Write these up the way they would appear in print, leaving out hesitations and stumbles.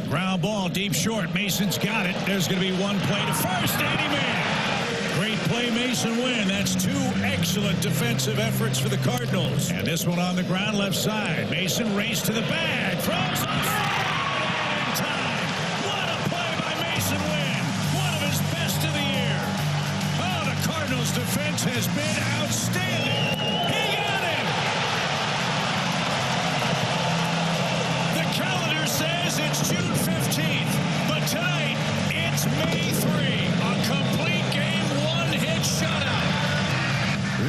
Ground ball, deep short. Mason's got it. There's going to be one play to first. Eddie Man. Great play, Mason Wynn. That's two excellent defensive efforts for the Cardinals. And this one on the ground, left side. Mason raced to the bag. Throws in time. What a play by Mason Wynn. One of his best of the year. Oh, the Cardinals defense has been outstanding. He got him. The calendar says it's June 15th, but tonight it's May 3. A complete game, one-hit shutout.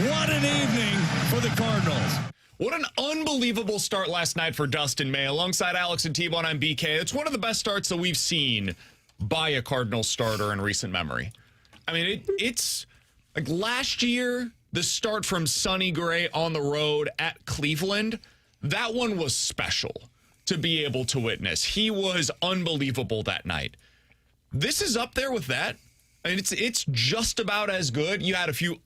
What an evening for the Cardinals. What an unbelievable start last night for Dustin May. Alongside Alex and T-Bone, I'm BK. It's one of the best starts that we've seen by a Cardinals starter in recent memory. I mean, it's like last year, the start from Sonny Gray on the road at Cleveland, that one was special to be able to witness. He was unbelievable that night. This is up there with that. I mean, it's just about as good. You had a few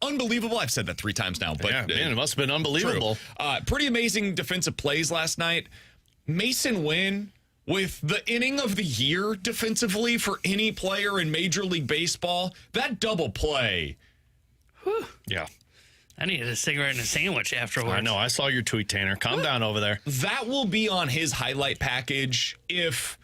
unbelievable. I've said that 3 times now, but yeah, man, it must have been unbelievable. Pretty amazing defensive plays last night. Mason Wynn with the inning of the year defensively for any player in Major League Baseball. That double play. Whew. Yeah. I needed a cigarette and a sandwich afterwards. I know. I saw your tweet, Tanner. Calm down over there. That will be on his highlight package if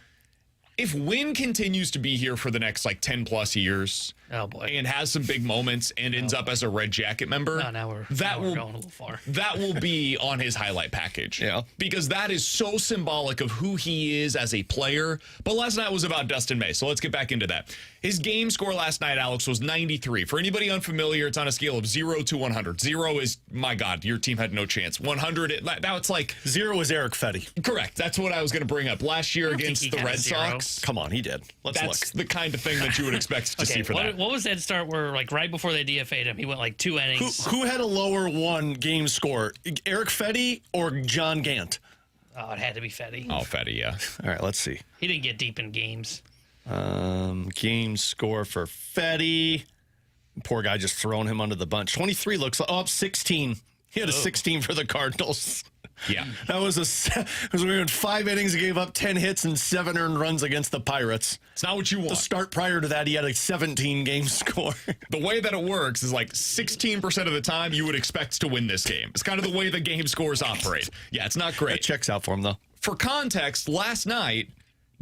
Wynn continues to be here for the next 10 plus years. Oh boy. And has some big moments and ends up as a Red Jacket member. No, now we're going a little far. That will be on his highlight package. Yeah. Because that is so symbolic of who he is as a player. But last night was about Dustin May, so let's get back into that. His game score last night, Alex, was 93. For anybody unfamiliar, it's on a scale of 0 to 100. 0 is, my God, your team had no chance. 100, now it's like... 0 was Eric Fetty. Correct. That's what I was going to bring up. Last year against the Red Sox. Come on, he did. That's the kind of thing that you would expect to see for that. What was that start where, right before they DFA'd him, he went 2 innings? Who had a lower one game score? Eric Fetty or John Gant? Oh, it had to be Fetty. Oh, Fetty, yeah. All right, let's see. He didn't get deep in games. Game score for Fetty. Poor guy just throwing him under the bunch. 23 looks up 16. He had a 16 for the Cardinals. Yeah. That was we went 5 innings, he gave up 10 hits and 7 earned runs against the Pirates. It's not what you want. The start prior to that, he had a 17 game score. The way that it works is 16% of the time you would expect to win this game. It's kind of the way the game scores operate. Yeah, it's not great. That checks out for him, though. For context, last night,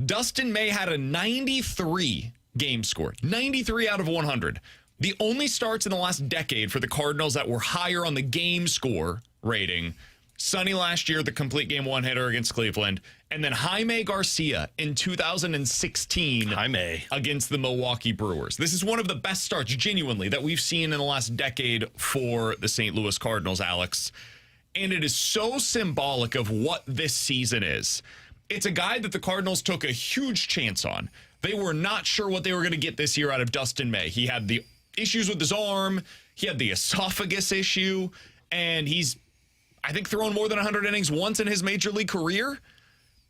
Dustin May had a 93 game score. 93 out of 100. The only starts in the last decade for the Cardinals that were higher on the game score rating. Sonny last year, the complete game one-hitter against Cleveland. And then Jaime Garcia in 2016 against the Milwaukee Brewers. This is one of the best starts, genuinely, that we've seen in the last decade for the St. Louis Cardinals, Alex. And it is so symbolic of what this season is. It's a guy that the Cardinals took a huge chance on. They were not sure what they were going to get this year out of Dustin May. He had the issues with his arm. He had the esophagus issue. And he's, I think, thrown more than 100 innings once in his major league career.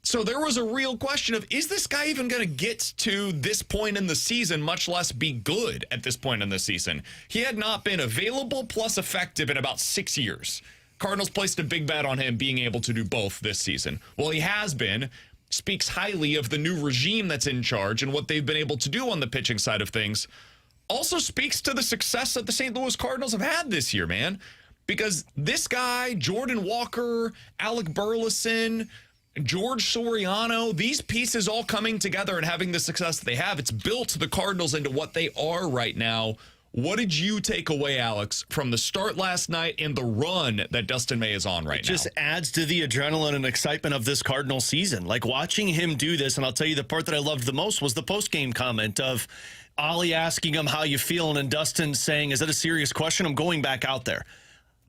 So there was a real question of, is this guy even going to get to this point in the season, much less be good at this point in the season? He had not been available plus effective in about 6 years. Cardinals placed a big bet on him being able to do both this season. Well, he has been. Speaks highly of the new regime that's in charge and what they've been able to do on the pitching side of things. Also speaks to the success that the St. Louis Cardinals have had this year, man. Because this guy, Jordan Walker, Alec Burleson, George Soriano, these pieces all coming together and having the success that they have, it's built the Cardinals into what they are right now. What did you take away, Alex, from the start last night and the run that Dustin May is on right now? It just adds to the adrenaline and excitement of this Cardinal season. Like watching him do this, and I'll tell you the part that I loved the most was the post-game comment of Ollie asking him how you feeling and Dustin saying, is that a serious question? I'm going back out there.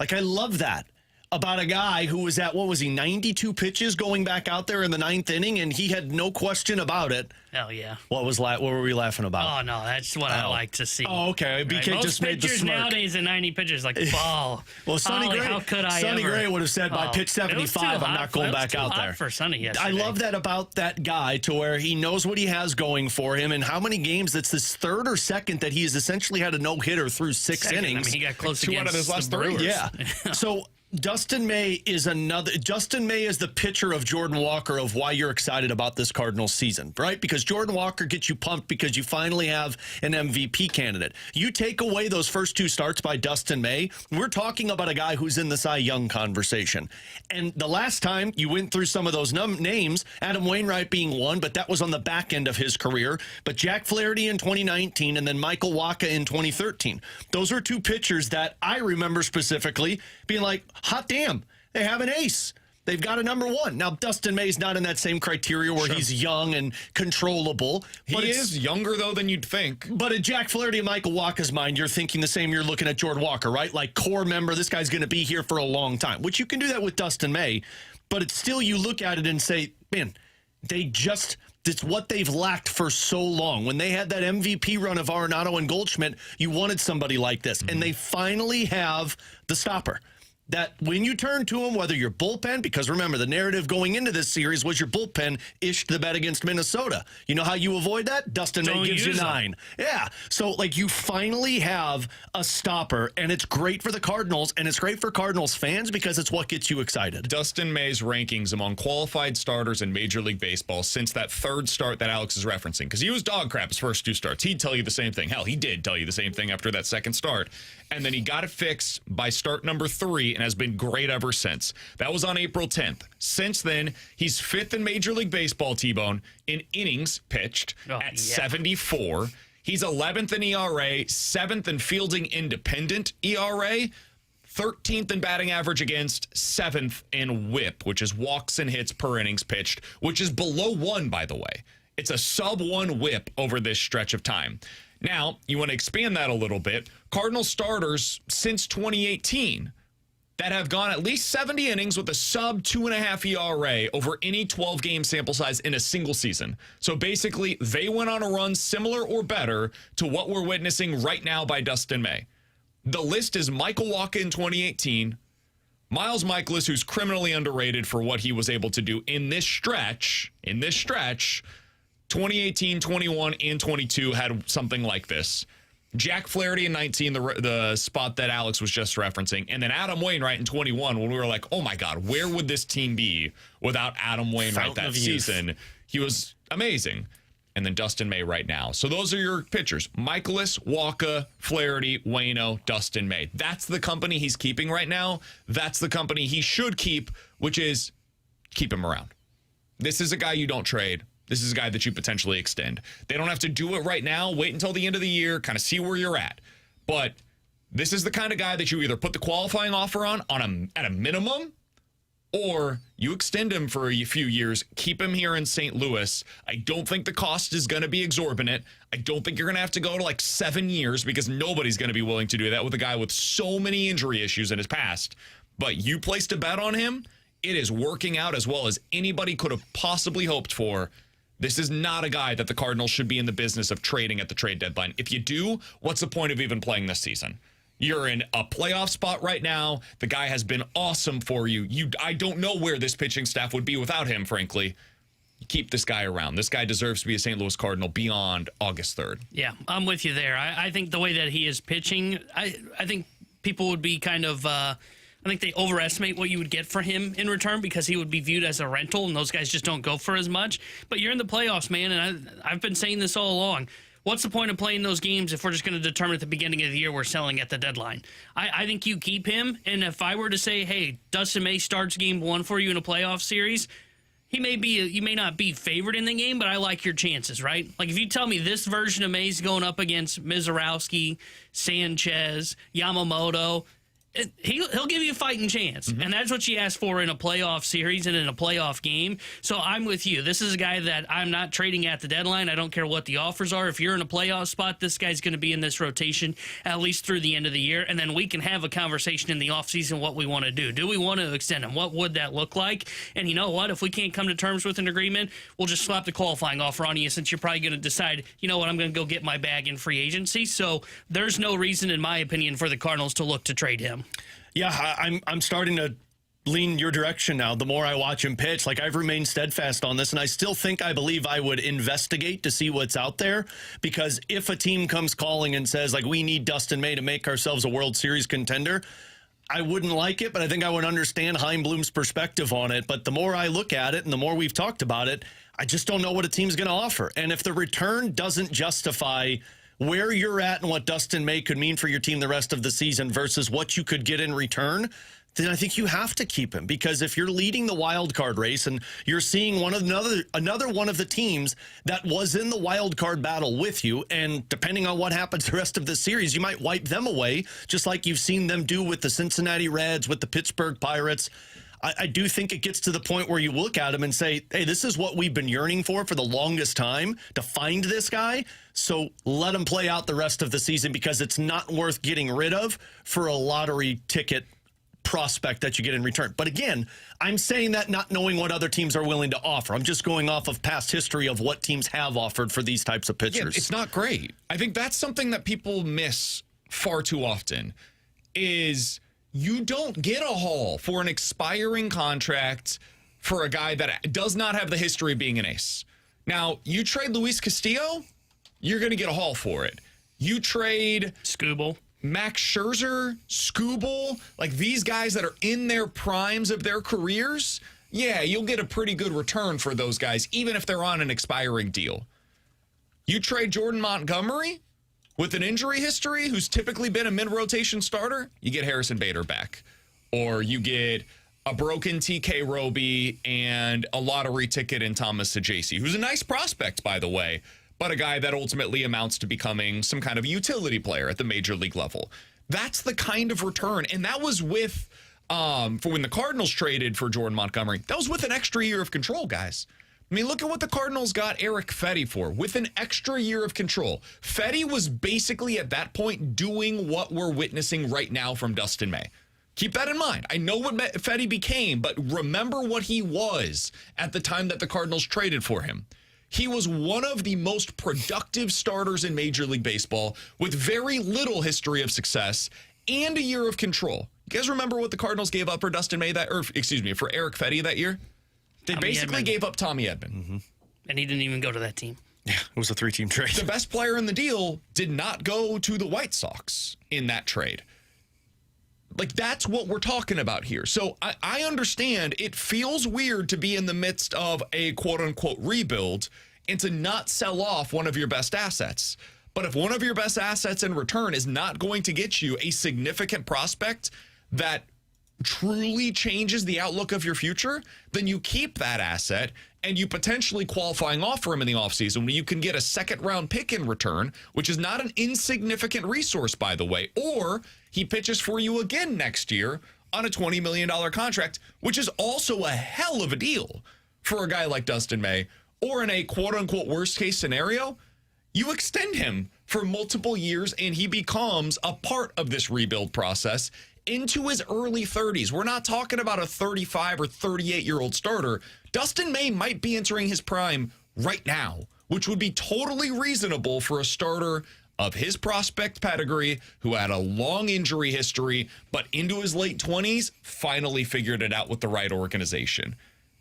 Like, I love that about a guy who was at, 92 pitches going back out there in the 9th inning, and he had no question about it. Hell yeah. What were we laughing about? Oh, no, that's what I like to see. Oh, okay. BK Most just made the pitchers smirk. nowadays at 90 pitches, ball. Well, Sonny Gray, how could I Sonny ever? Gray would have said, by pitch 75, I'm not going back out there. For Sonny yesterday. I love that about that guy, to where he knows what he has going for him, and how many games, that's this 3rd or 2nd that he has essentially had a no-hitter through 6 innings. I mean, he got close 2 out of his last 3. Yeah. So Dustin May is the pitcher of Jordan Walker of why you're excited about this Cardinals season, right? Because Jordan Walker gets you pumped because you finally have an MVP candidate. You take away those first 2 starts by Dustin May, we're talking about a guy who's in the Cy Young conversation. And the last time you went through some of those names, Adam Wainwright being one, but that was on the back end of his career. But Jack Flaherty in 2019 and then Michael Wacha in 2013. Those are 2 pitchers that I remember specifically being like, hot damn, they have an ace. They've got a number 1. Now, Dustin May's not in that same criteria where he's young and controllable. He is younger, though, than you'd think. But in Jack Flaherty and Michael Wacha's mind, you're thinking the same. You're looking at Jordan Walker, right? Like, core member, this guy's going to be here for a long time, which you can do that with Dustin May. But it's still, you look at it and say, man, it's what they've lacked for so long. When they had that MVP run of Arenado and Goldschmidt, you wanted somebody like this. And they finally have the stopper. That when you turn to him, whether your bullpen, because remember, the narrative going into this series was your bullpen ished the bet against Minnesota. You know how you avoid that? Dustin May gives you 9. Yeah. So, like, you finally have a stopper, and it's great for the Cardinals, and it's great for Cardinals fans because it's what gets you excited. Dustin May's rankings among qualified starters in Major League Baseball since that 3rd start that Alex is referencing, because he was dog crap his first 2 starts. He'd tell you the same thing. Hell, he did tell you the same thing after that 2nd start. And then he got it fixed by start number 3 and has been great ever since. That was on April 10th. Since then, he's 5th in Major League Baseball, T-Bone, in innings pitched at 74. He's 11th in ERA, 7th in fielding independent ERA, 13th in batting average against, 7th in WHIP, which is walks and hits per innings pitched, which is below 1, by the way. It's a sub-1 WHIP over this stretch of time. Now, you want to expand that a little bit. Cardinal starters since 2018 that have gone at least 70 innings with a sub 2.5 ERA over any 12-game sample size in a single season. So basically, they went on a run similar or better to what we're witnessing right now by Dustin May. The list is Michael Wacha in 2018, Miles Mikolas, who's criminally underrated for what he was able to do in this stretch, 2018, 21, and 22 had something like this. Jack Flaherty in 19, the spot that Alex was just referencing. And then Adam Wainwright in 21, when we were like, oh my God, where would this team be without Adam Wainwright that season? He was amazing. And then Dustin May right now. So those are your pitchers. Mikolas, Wacha, Flaherty, Waino, Dustin May. That's the company he's keeping right now. That's the company he should keep, which is keep him around. This is a guy you don't trade. This is a guy that you potentially extend. They don't have to do it right now. Wait until the end of the year, kind of see where you're at. But this is the kind of guy that you either put the qualifying offer on at a minimum, or you extend him for a few years, keep him here in St. Louis. I don't think the cost is going to be exorbitant. I don't think you're going to have to go to like 7 years because nobody's going to be willing to do that with a guy with so many injury issues in his past. But you placed a bet on him. It is working out as well as anybody could have possibly hoped for. This is not a guy that the Cardinals should be in the business of trading at the trade deadline. If you do, what's the point of even playing this season? You're in a playoff spot right now. The guy has been awesome for you. I don't know where this pitching staff would be without him, frankly. Keep this guy around. This guy deserves to be a St. Louis Cardinal beyond August 3rd. Yeah, I'm with you there. I think the way that he is pitching, I think people would be kind of... I think they overestimate what you would get for him in return because he would be viewed as a rental, and those guys just don't go for as much. But you're in the playoffs, man, and I've been saying this all along. What's the point of playing those games if we're just going to determine at the beginning of the year we're selling at the deadline? I think you keep him, and if I were to say, hey, Dustin May starts game 1 for you in a playoff series, you may not be favored in the game, but I like your chances, right? Like if you tell me this version of May's going up against Mizorowski, Sanchez, Yamamoto, he'll give you a fighting chance. And that's what you ask for in a playoff series and in a playoff game. So I'm with you. This is a guy that I'm not trading at the deadline. I don't care what the offers are. If you're in a playoff spot, this guy's going to be in this rotation at least through the end of the year. And then we can have a conversation in the offseason what we want to do. Do we want to extend him? What would that look like? And you know what? If we can't come to terms with an agreement, we'll just slap the qualifying offer on you since you're probably going to decide, you know what, I'm going to go get my bag in free agency. So there's no reason, in my opinion, for the Cardinals to look to trade him. Yeah, I'm starting to lean your direction now. The more I watch him pitch, like I've remained steadfast on this, and I still think I believe I would investigate to see what's out there, because if a team comes calling and says, like, we need Dustin May to make ourselves a World Series contender, I wouldn't like it, but I think I would understand Heimblum's perspective on it. But the more I look at it and the more we've talked about it, I just don't know what a team's going to offer. And if the return doesn't justify where you're at and what Dustin May could mean for your team the rest of the season versus what you could get in return, then I think you have to keep him, because if you're leading the wild card race and you're seeing another one of the teams that was in the wild card battle with you, and depending on what happens the rest of the series, you might wipe them away, just like you've seen them do with the Cincinnati Reds, with the Pittsburgh Pirates. I do think it gets to the point where you look at him and say, hey, this is what we've been yearning for the longest time, to find this guy. So let him play out the rest of the season, because it's not worth getting rid of for a lottery ticket prospect that you get in return. But again, I'm saying that not knowing what other teams are willing to offer. I'm just going off of past history of what teams have offered for these types of pitchers. Yeah, it's not great. I think that's something that people miss far too often, is you don't get a haul for an expiring contract for a guy that does not have the history of being an ace. Now, you trade Luis Castillo, you're going to get a haul for it. You trade Skubal, Max Scherzer, Skubal, like these guys that are in their primes of their careers, yeah, you'll get a pretty good return for those guys, even if they're on an expiring deal. You trade Jordan Montgomery with an injury history, who's typically been a mid-rotation starter, you get Harrison Bader back. Or you get a broken TK Roby and a lottery ticket in Thomas Sajaci, who's a nice prospect, by the way, but a guy that ultimately amounts to becoming some kind of utility player at the major league level. That's the kind of return. And that was with, for when the Cardinals traded for Jordan Montgomery, that was with an extra year of control, guys. I mean, look at what the Cardinals got Eric Fetty for, with an extra year of control. Fetty was basically at that point doing what we're witnessing right now from Dustin May. Keep that in mind. I know what Fetty became, but remember what he was at the time that the Cardinals traded for him. He was one of the most productive starters in Major League Baseball with very little history of success and a year of control. You guys remember what the Cardinals gave up for Dustin May for Eric Fetty that year? They basically gave up Tommy Edman. Mm-hmm. And he didn't even go to that team. Yeah, it was a 3-team trade. The best player in the deal did not go to the White Sox in that trade. Like, that's what we're talking about here. So I understand it feels weird to be in the midst of a quote-unquote rebuild and to not sell off one of your best assets. But if one of your best assets in return is not going to get you a significant prospect that truly changes the outlook of your future, then you keep that asset and you potentially qualifying offer him in the offseason when you can get a second-round pick in return, which is not an insignificant resource, by the way, or he pitches for you again next year on a $20 million contract, which is also a hell of a deal for a guy like Dustin May. Or in a quote-unquote worst-case scenario, you extend him for multiple years and he becomes a part of this rebuild process into his early 30s. We're not talking about a 35 or 38-year-old starter. Dustin May might be entering his prime right now, which would be totally reasonable for a starter of his prospect pedigree who had a long injury history, but into his late 20s, finally figured it out with the right organization.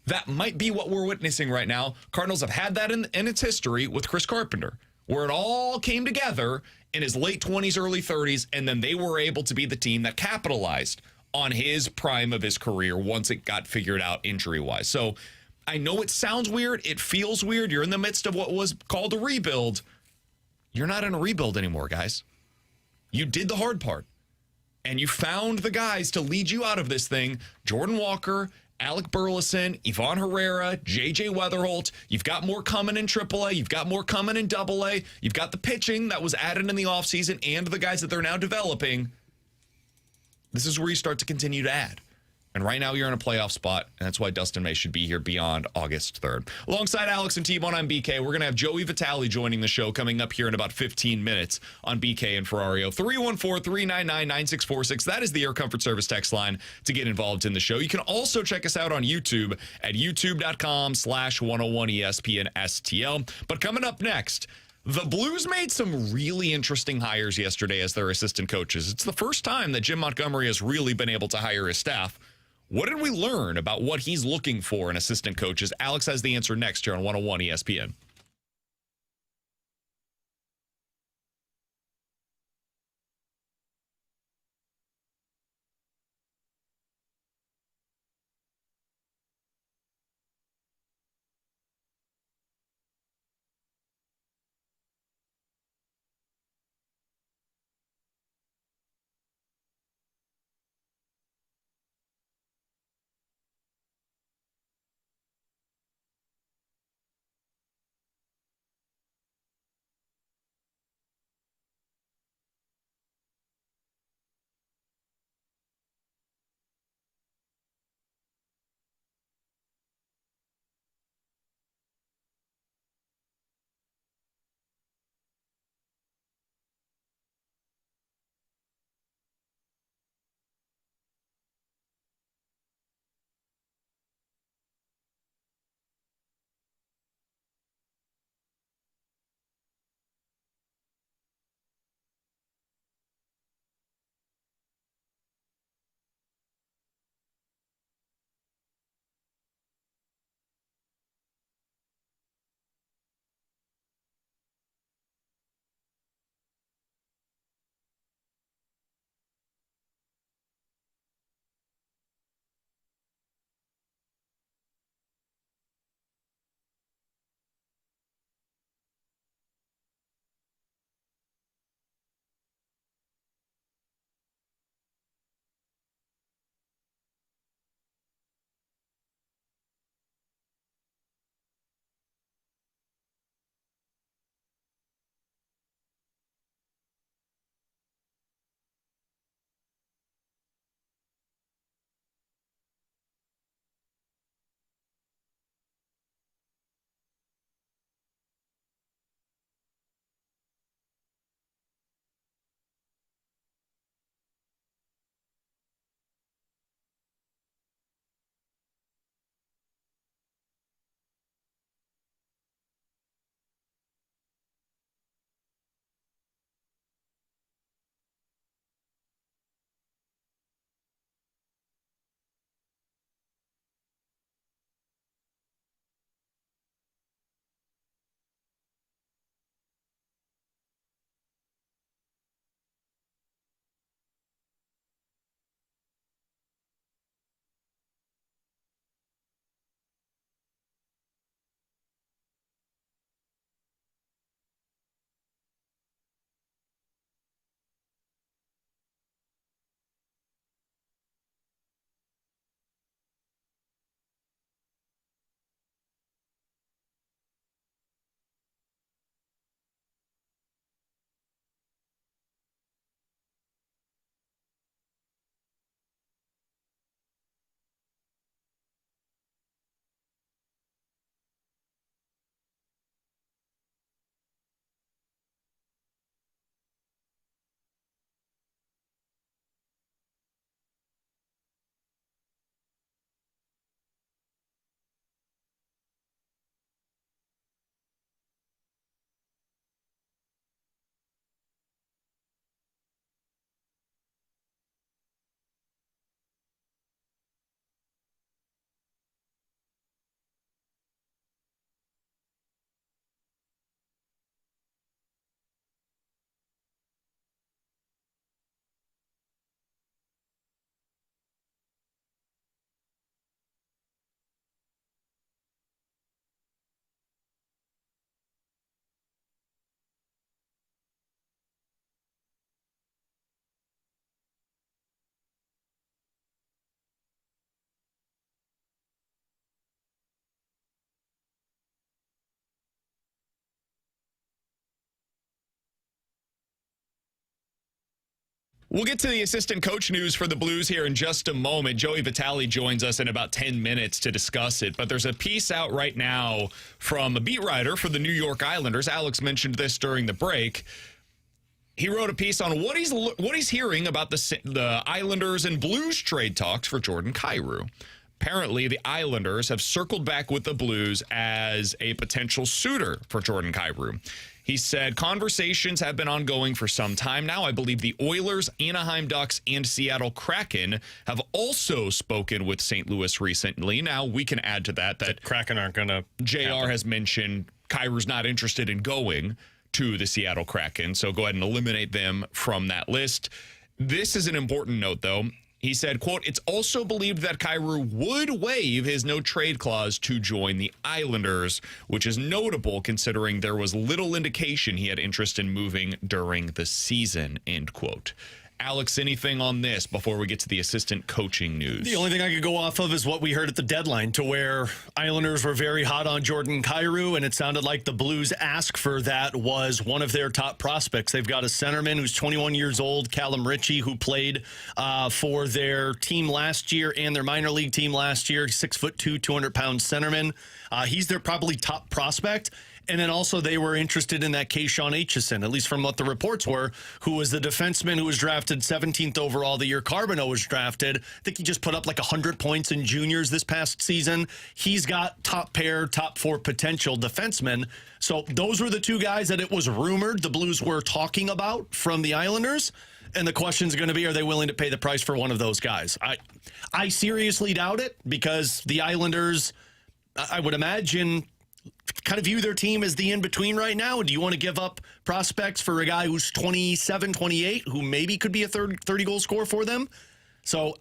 That might be what we're witnessing right now. Cardinals have had that in its history with Chris Carpenter, where it all came together in his late 20s, early 30s, and then they were able to be the team that capitalized on his prime of his career once it got figured out injury-wise. So I know it sounds weird. It feels weird. You're in the midst of what was called a rebuild. You're not in a rebuild anymore, guys. You did the hard part, and you found the guys to lead you out of this thing. Jordan Walker, Alec Burleson, Ivan Herrera, J.J. Weatherholt. You've got more coming in AAA. You've got more coming in AA. You've got the pitching that was added in the offseason and the guys that they're now developing. This is where you start to continue to add. And right now you're in a playoff spot, and that's why Dustin May should be here beyond August 3rd. Alongside Alex and T-Bone, I'm BK. We're going to have Joey Vitale joining the show coming up here in about 15 minutes on BK and Ferrario. 314-399-9646. That is the Air Comfort Service text line to get involved in the show. You can also check us out on YouTube at youtube.com/101ESPN But coming up next, the Blues made some really interesting hires yesterday as their assistant coaches. It's the first time that Jim Montgomery has really been able to hire his staff. What did we learn about what he's looking for in assistant coaches? Alex has the answer next here on 101 ESPN. We'll get to the assistant coach news for the Blues here in just a moment. Joey Vitale joins us in about 10 minutes to discuss it. But there's a piece out right now from a beat writer for the New York Islanders. Alex mentioned this during the break. He wrote a piece on what he's hearing about the Islanders and Blues trade talks for Jordan Kyrou. Apparently, the Islanders have circled back with the Blues as a potential suitor for Jordan Kyrou. He said conversations have been ongoing for some time now. I believe the Oilers, Anaheim Ducks, and Seattle Kraken have also spoken with St. Louis recently. Now, we can add to that The Kraken aren't going to. JR has mentioned Kyrou's not interested in going to the Seattle Kraken, so go ahead and eliminate them from that list. This is an important note, though. He said, quote, it's also believed that Kyrou would waive his no-trade clause to join the Islanders, which is notable considering there was little indication he had interest in moving during the season, end quote. Alex, anything on this before we get to the assistant coaching news? The only thing I could go off of is what we heard at the deadline, to where Islanders were very hot on Jordan Kyrou, and it sounded like the Blues' ask for that was one of their top prospects. They've got a centerman who's 21 years old, Callum Ritchie, who played for their team last year and their minor league team last year. 6'2", 200-pound centerman. He's their probably top prospect. And then also they were interested in that Keyshawn Aitchison, at least from what the reports were, who was the defenseman who was drafted 17th overall the year Carbonneau was drafted. I think he just put up like 100 points in juniors this past season. He's got top pair, top four potential defensemen. So those were the two guys that it was rumored the Blues were talking about from the Islanders. And the question is going to be, are they willing to pay the price for one of those guys? I seriously doubt it, because the Islanders, I would imagine, kind of view their team as the in-between right now. Do you want to give up prospects for a guy who's 27, 28, who maybe could be a 30-goal scorer for them? So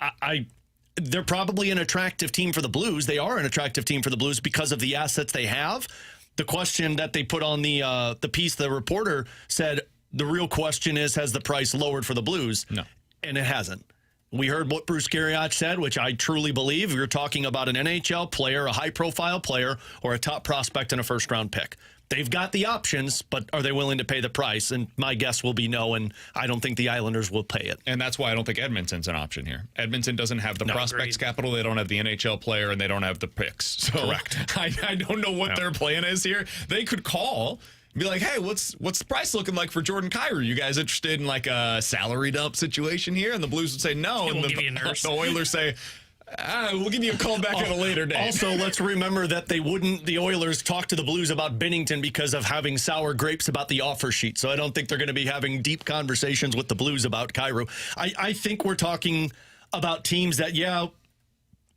they're probably an attractive team for the Blues. They are an attractive team for the Blues because of the assets they have. The question that they put on the piece, the reporter said, the real question is, has the price lowered for the Blues? No. And it hasn't. We heard what Bruce Garrioch said, which I truly believe. You're talking about an NHL player, a high-profile player, or a top prospect and a first-round pick. They've got the options, but are they willing to pay the price? And my guess will be no, and I don't think the Islanders will pay it. And that's why I don't think Edmonton's an option here. Edmonton doesn't have the prospects capital. They don't have the NHL player, and they don't have the picks. So correct. I don't know what their plan is here. They could call, be like, hey, what's the price looking like for Jordan Kyrou? You guys interested in like a salary dump situation here? And the Blues would say no. And the Oilers say, we'll give you a call back at a later date. Also, let's remember that the Oilers talked to the Blues about Binnington because of having sour grapes about the offer sheet. So I don't think they're going to be having deep conversations with the Blues about Kyrou. I think we're talking about teams that,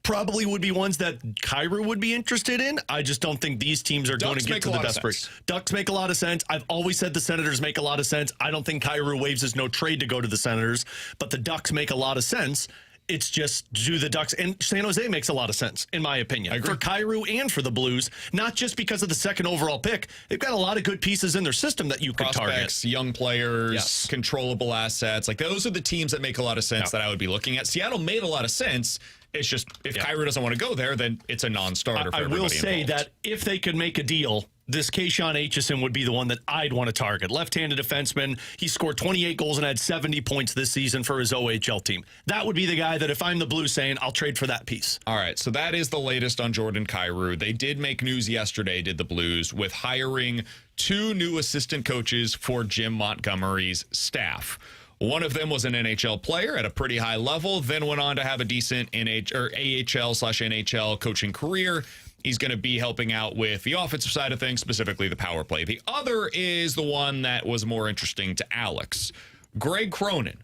probably would be ones that Kyrou would be interested in. I just don't think these teams are going to get to the desperate. Ducks make a lot of sense. I've always said the Senators make a lot of sense. I don't think Kyrou waives his no trade to go to the Senators, but the Ducks make a lot of sense. It's just, do the Ducks, and San Jose makes a lot of sense, in my opinion, for Kyrou and for the Blues, not just because of the second overall pick. They've got a lot of good pieces in their system that you could target. Young players, controllable assets. Like, those are the teams that make a lot of sense that I would be looking at. Seattle made a lot of sense. It's just, if Kyrou doesn't want to go there, then it's a non-starter for everybody will say involved. that if they could make a deal, this Keyshawn Aitchison would be the one that I'd want to target. Left-handed defenseman. He scored 28 goals and had 70 points this season for his OHL team. That would be the guy that if I'm the Blues saying, I'll trade for that piece. All right, so that is the latest on Jordan Kyrou. They did make news yesterday, did the Blues, with hiring 2 new assistant coaches for Jim Montgomery's staff. One of them was an NHL player at a pretty high level, then went on to have a decent AHL/NHL coaching career. He's going to be helping out with the offensive side of things, specifically the power play. The other is the one that was more interesting to Alex. Greg Cronin,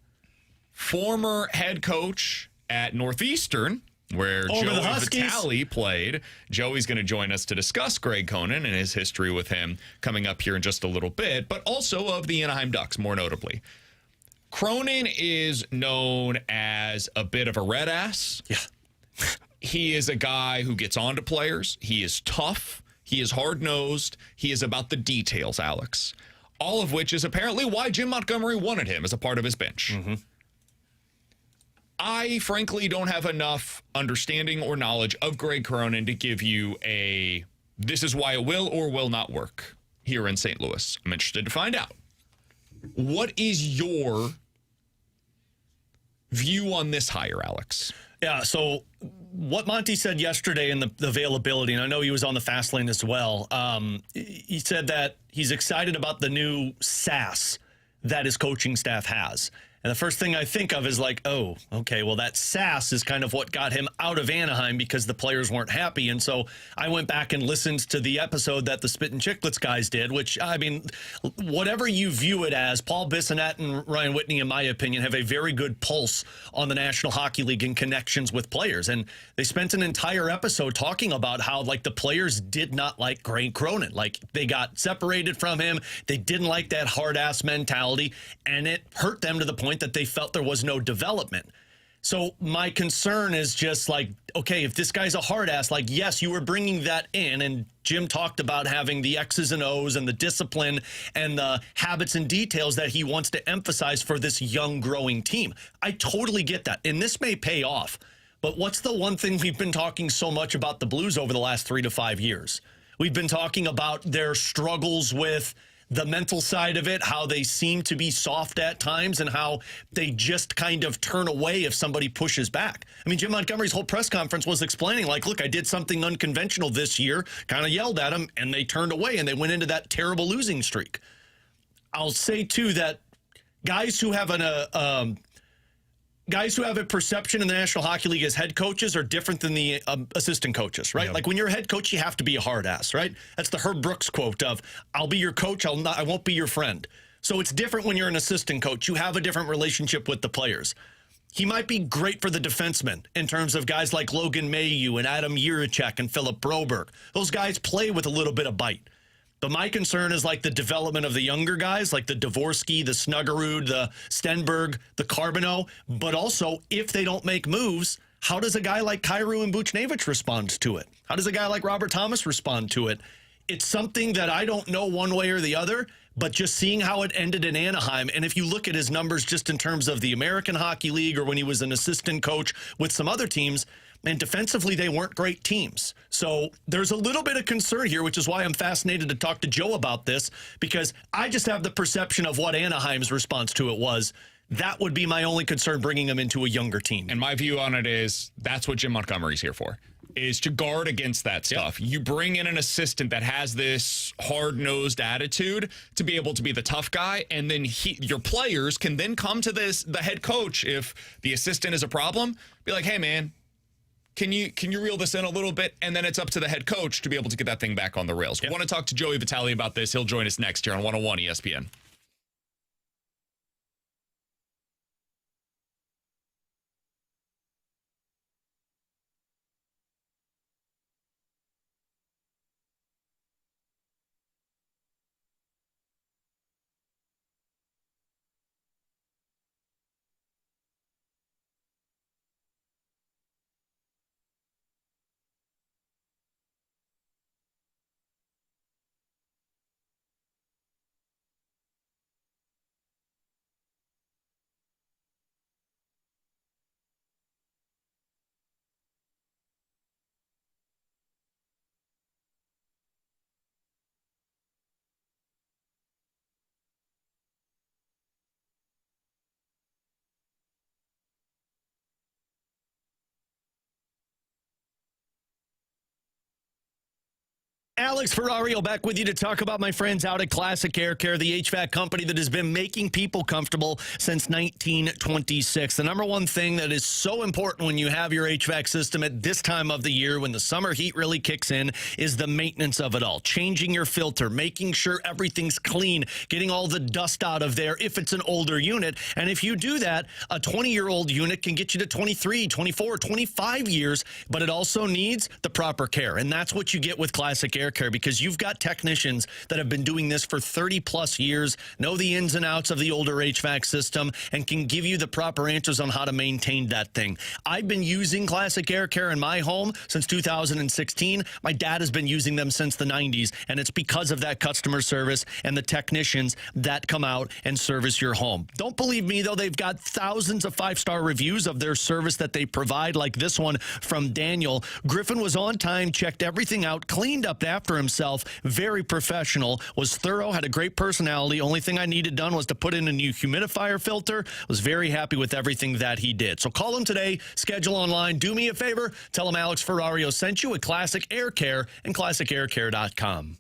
former head coach at Northeastern, where Joey Vitale played. Joey's going to join us to discuss Greg Cronin and his history with him coming up here in just a little bit, but also of the Anaheim Ducks, more notably. Cronin is known as a bit of a red ass. Yeah. He is a guy who gets on to players. He is tough. He is hard-nosed. He is about the details, Alex. All of which is apparently why Jim Montgomery wanted him as a part of his bench. Mm-hmm. I, frankly, don't have enough understanding or knowledge of Greg Cronin to give you a this is why it will or will not work here in St. Louis. I'm interested to find out. What is your view on this hire, Alex? Yeah, so what Monty said yesterday in the availability, and I know he was on the fast lane as well, he said that he's excited about the new sass that his coaching staff has. And the first thing I think of is like, oh, okay, well, that sass is kind of what got him out of Anaheim because the players weren't happy. And so I went back and listened to the episode that the Spit and Chicklets guys did, which, I mean, whatever you view it as, Paul Bissonnette and Ryan Whitney, in my opinion, have a very good pulse on the National Hockey League and connections with players. And they spent an entire episode talking about how, like, the players did not like Grant Cronin. Like, they got separated from him. They didn't like that hard-ass mentality, and it hurt them to the point that they felt there was no development. So my concern is just like, okay, if this guy's a hard ass, like, yes, you were bringing that in, and Jim talked about having the X's and O's and the discipline and the habits and details that he wants to emphasize for this young growing team. I totally get that. And this may pay off. But what's the one thing we've been talking so much about the Blues over the last 3 to 5 years? We've been talking about their struggles with the mental side of it, how they seem to be soft at times, and how they just kind of turn away if somebody pushes back. I mean, Jim Montgomery's whole press conference was explaining, like, look, I did something unconventional this year, kind of yelled at them, and they turned away, and they went into that terrible losing streak. I'll say, too, that guys who have a perception in the National Hockey League as head coaches are different than the assistant coaches, right? Yep. Like when you're a head coach, you have to be a hard ass, right? That's the Herb Brooks quote of, I'll be your coach, I won't be your friend. So it's different when you're an assistant coach. You have a different relationship with the players. He might be great for the defensemen in terms of guys like Logan Mailloux and Adam Jiricek and Philip Broberg. Those guys play with a little bit of bite. But my concern is like the development of the younger guys, like the Dvorsky, the Snuggerud, the Stenberg, the Carbonneau. But also, if they don't make moves, how does a guy like Kyrou and Buchnevich respond to it? How does a guy like Robert Thomas respond to it? It's something that I don't know one way or the other, but just seeing how it ended in Anaheim, and if you look at his numbers just in terms of the American Hockey League or when he was an assistant coach with some other teams, and defensively, they weren't great teams. So there's a little bit of concern here, which is why I'm fascinated to talk to Joe about this, because I just have the perception of what Anaheim's response to it was. That would be my only concern bringing him into a younger team. And my view on it is that's what Jim Montgomery's here for, is to guard against that stuff. Yep. You bring in an assistant that has this hard-nosed attitude to be able to be the tough guy, and then your players can then come to the head coach if the assistant is a problem, be like, hey, man, Can you reel this in a little bit? And then it's up to the head coach to be able to get that thing back on the rails. Yep. We want to talk to Joey Vitale about this. He'll join us next here on 101 ESPN. Alex Ferrario back with you to talk about my friends out at Classic Air Care, the HVAC company that has been making people comfortable since 1926. The number one thing that is so important when you have your HVAC system at this time of the year, when the summer heat really kicks in, is the maintenance of it all. Changing your filter, making sure everything's clean, getting all the dust out of there if it's an older unit. And if you do that, a 20-year-old unit can get you to 23, 24, 25 years, but it also needs the proper care. And that's what you get with Classic Air Care, because you've got technicians that have been doing this for 30 plus years, know the ins and outs of the older HVAC system, and can give you the proper answers on how to maintain that thing. I've been using Classic Air Care in my home since 2016. My dad has been using them since the 90s, and it's because of that customer service and the technicians that come out and service your home. Don't believe me, though. They've got thousands of five-star reviews of their service that they provide, like this one from Daniel. Griffin was on time, checked everything out, cleaned up after himself, very professional, was thorough, had a great personality. Only thing I needed done was to put in a new humidifier filter. Was very happy with everything that he did. So call him today, schedule online. Do me a favor, tell him Alex Ferrario sent you at Classic Air Care and ClassicAirCare.com.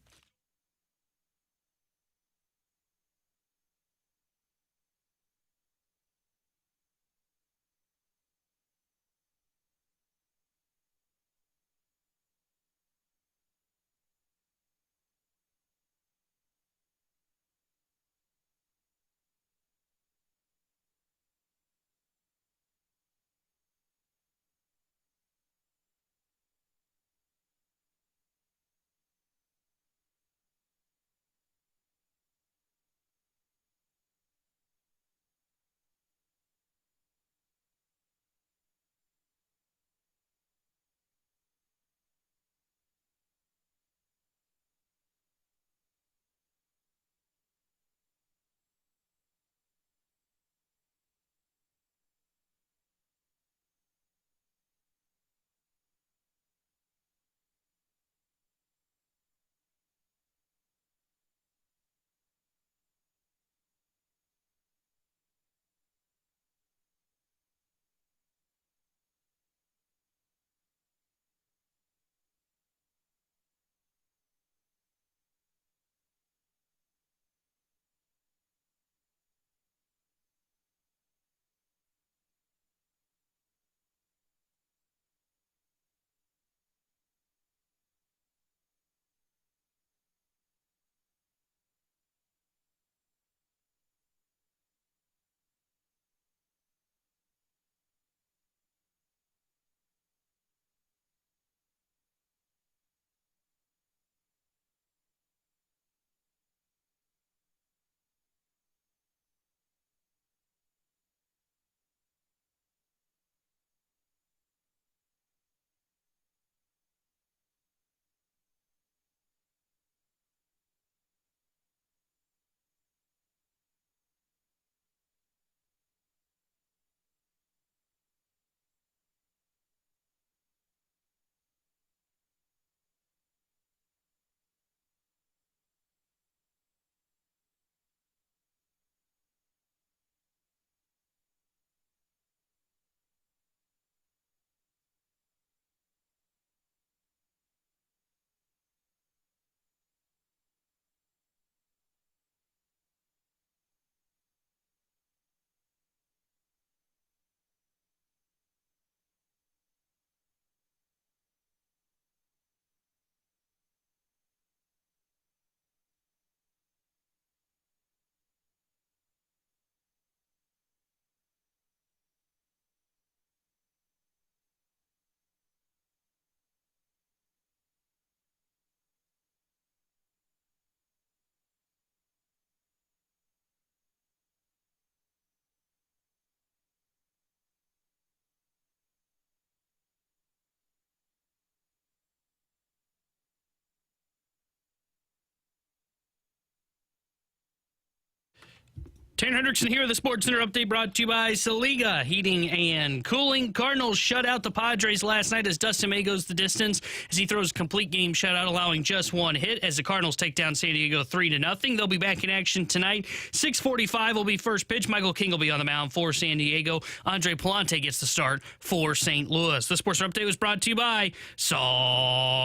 Tanner Hendrickson here with the Sports Center update brought to you by Saliga Heating and Cooling. Cardinals shut out the Padres last night as Dustin May goes the distance as he throws a complete game shutout, allowing just one hit as the Cardinals take down San Diego 3-0. They'll be back in action tonight. 6:45 will be first pitch. Michael King will be on the mound for San Diego. Andre Palante gets the start for St. Louis. The Sports Center update was brought to you by Saliga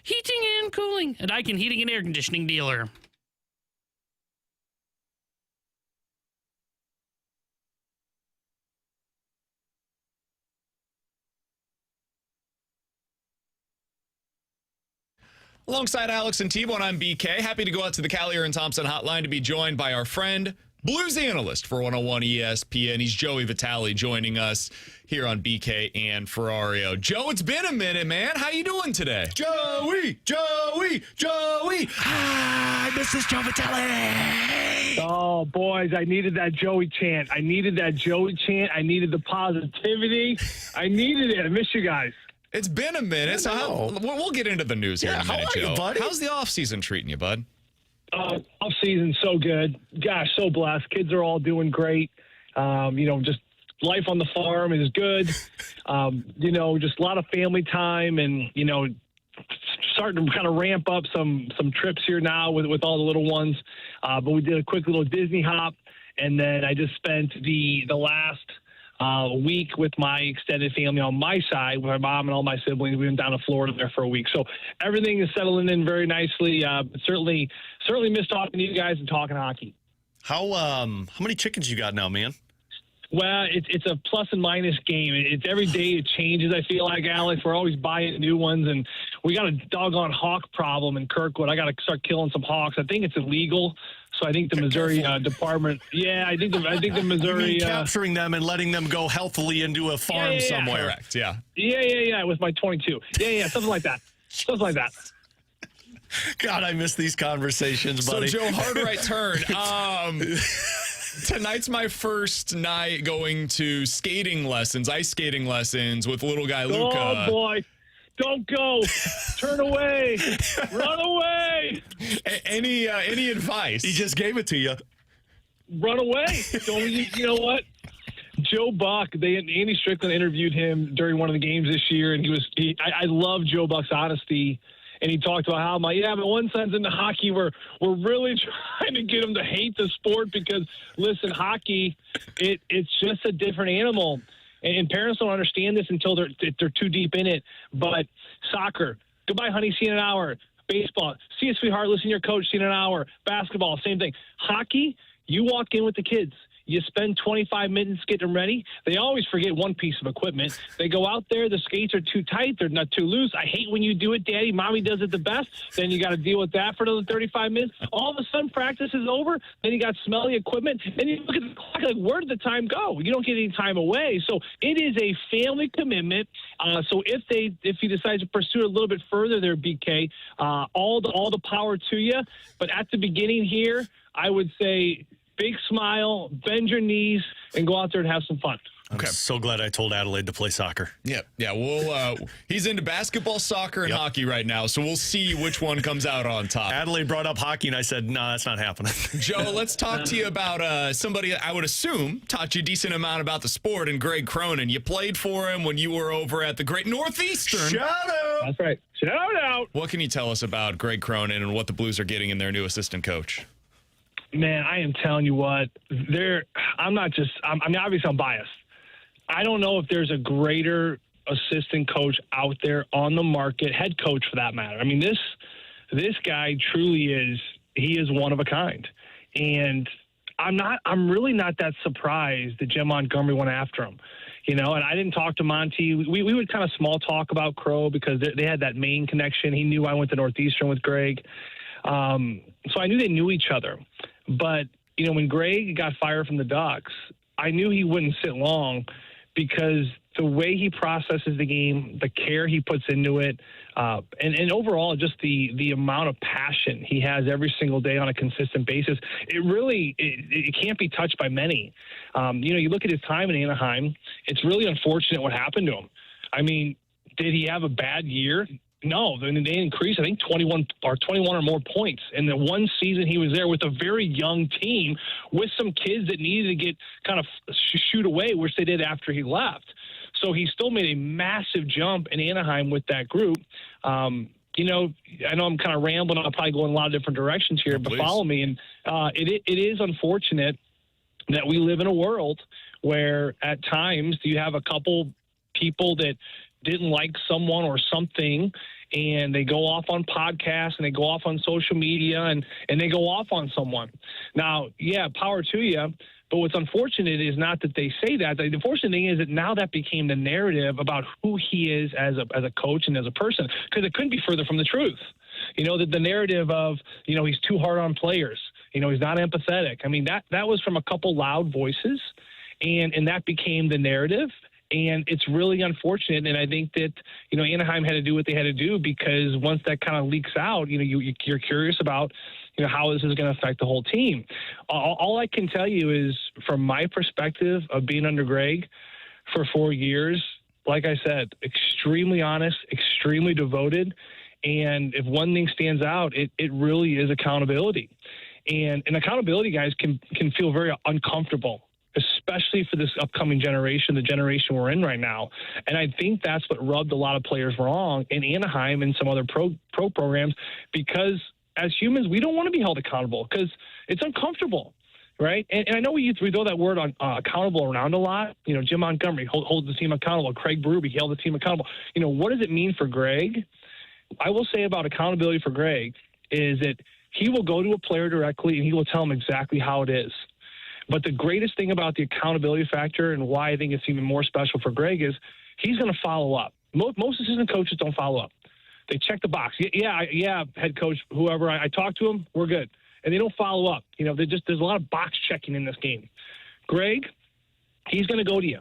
Heating and Cooling, a Daikin heating and air conditioning dealer. Alongside Alex and T-Bone, I'm BK. Happy to go out to the Kiley and Thompson hotline to be joined by our friend, Blues analyst for 101 ESPN. He's Joey Vitale joining us here on BK and Ferrario. Joe, it's been a minute, man. How you doing today? Joey! Hi, this is Joe Vitale. Oh, boys, I needed that Joey chant. I needed the positivity. I needed it. I miss you guys. It's been a minute, so we'll get into the news here in a minute, how are Joe. you, buddy? How's the offseason treating you, bud? Off season, so good. Gosh, so blessed. Kids are all doing great. Just life on the farm is good. Just a lot of family time and, starting to kind of ramp up some trips here now with all the little ones. But we did a quick little Disney hop, and then I just spent the last week with my extended family on my side, with my mom and all my siblings. We went down to Florida there for a week. So everything is settling in very nicely. But certainly miss talking to you guys and talking hockey. How many chickens you got now, man? Well, it's a plus and minus game. It's every day it changes, I feel like, Alex. We're always buying new ones, and we got a doggone hawk problem in Kirkwood. I got to start killing some hawks. I think it's illegal, so I think the Missouri department. Yeah, I think the Missouri capturing them and letting them go healthily into a farm somewhere. Correct. Yeah. Yeah. With my 22. Yeah, something like that. Something like that. God, I miss these conversations, buddy. So, Joe, hard right turn. Tonight's my first night going to ice skating lessons with little guy Luca. Oh, boy. Don't go. Turn away. Run away. Any advice? He just gave it to you. Run away. You know what? Joe Buck, Andy Strickland interviewed him during one of the games this year, and I love Joe Buck's honesty. And he talked about how, but one sense into hockey, we're really trying to get him to hate the sport because, listen, hockey, it's just a different animal. And parents don't understand this until they're too deep in it. But soccer, goodbye, honey, see you in an hour. Baseball, see you, sweetheart, listen to your coach, see you in an hour. Basketball, same thing. Hockey, you walk in with the kids. You spend 25 minutes getting them ready. They always forget one piece of equipment. They go out there. The skates are too tight. They're not too loose. I hate when you do it, Daddy. Mommy does it the best. Then you got to deal with that for another 35 minutes. All of a sudden, practice is over. Then you got smelly equipment. And you look at the clock, like, where did the time go? You don't get any time away. So it is a family commitment. So if he decides to pursue it a little bit further there, BK, all the power to you. But at the beginning here, I would say – big smile, bend your knees, and go out there and have some fun. Okay. I'm so glad I told Adelaide to play soccer. Yeah. He's into basketball, soccer, and hockey right now, so we'll see which one comes out on top. Adelaide brought up hockey, and I said, no, that's not happening. Joe, let's talk to you about somebody I would assume taught you a decent amount about the sport, and Greg Cronin. You played for him when you were over at the Great Northeastern. Shout out! That's right. Shout out! What can you tell us about Greg Cronin and what the Blues are getting in their new assistant coach? Man, I am telling you what, obviously I'm biased. I don't know if there's a greater assistant coach out there on the market, head coach for that matter. I mean, this guy truly he is one of a kind. And I'm really not that surprised that Jim Montgomery went after him. And I didn't talk to Monty. We would kind of small talk about Crow because they had that Maine connection. He knew I went to Northeastern with Greg. So I knew they knew each other. But, when Greg got fired from the Ducks, I knew he wouldn't sit long because the way he processes the game, the care he puts into it, and overall just the amount of passion he has every single day on a consistent basis, it can't be touched by many. You look at his time in Anaheim, it's really unfortunate what happened to him. I mean, did he have a bad year? No, they increased, I think, 21 or more points in the one season he was there with a very young team with some kids that needed to get kind of shoot away, which they did after he left. So he still made a massive jump in Anaheim with that group. I know I'm kind of rambling. I'll probably go in a lot of different directions here, but follow me. And it is unfortunate that we live in a world where at times you have a couple people that didn't like someone or something, and they go off on podcasts and they go off on social media and they go off on someone. Now, power to you. But what's unfortunate is not that they say that. The unfortunate thing is that now that became the narrative about who he is as a coach and as a person, because it couldn't be further from the truth. The narrative of, he's too hard on players. He's not empathetic. I mean, that was from a couple loud voices, and that became the narrative. And it's really unfortunate. And I think that, Anaheim had to do what they had to do because once that kind of leaks out, you're curious about, how this is going to affect the whole team. All I can tell you is from my perspective of being under Greg for 4 years, like I said, extremely honest, extremely devoted. And if one thing stands out, it really is accountability. And accountability, guys, can feel very uncomfortable. especially for this upcoming generation, the generation we're in right now. And I think that's what rubbed a lot of players wrong in Anaheim and some other pro programs, because as humans, we don't want to be held accountable because it's uncomfortable. Right. And I know we throw that word on accountable around a lot. You know, Jim Montgomery holds the team accountable. Craig Berube held the team accountable. You know, what does it mean for Greg? I will say about accountability for Greg is that he will go to a player directly and he will tell him exactly how it is. But the greatest thing about the accountability factor and why I think it's even more special for Greg is he's going to follow up. Most assistant coaches don't follow up. They check the box. Yeah, head coach, whoever. I talked to him. We're good. And they don't follow up. You know, there's a lot of box checking in this game. Greg, he's going to go to you.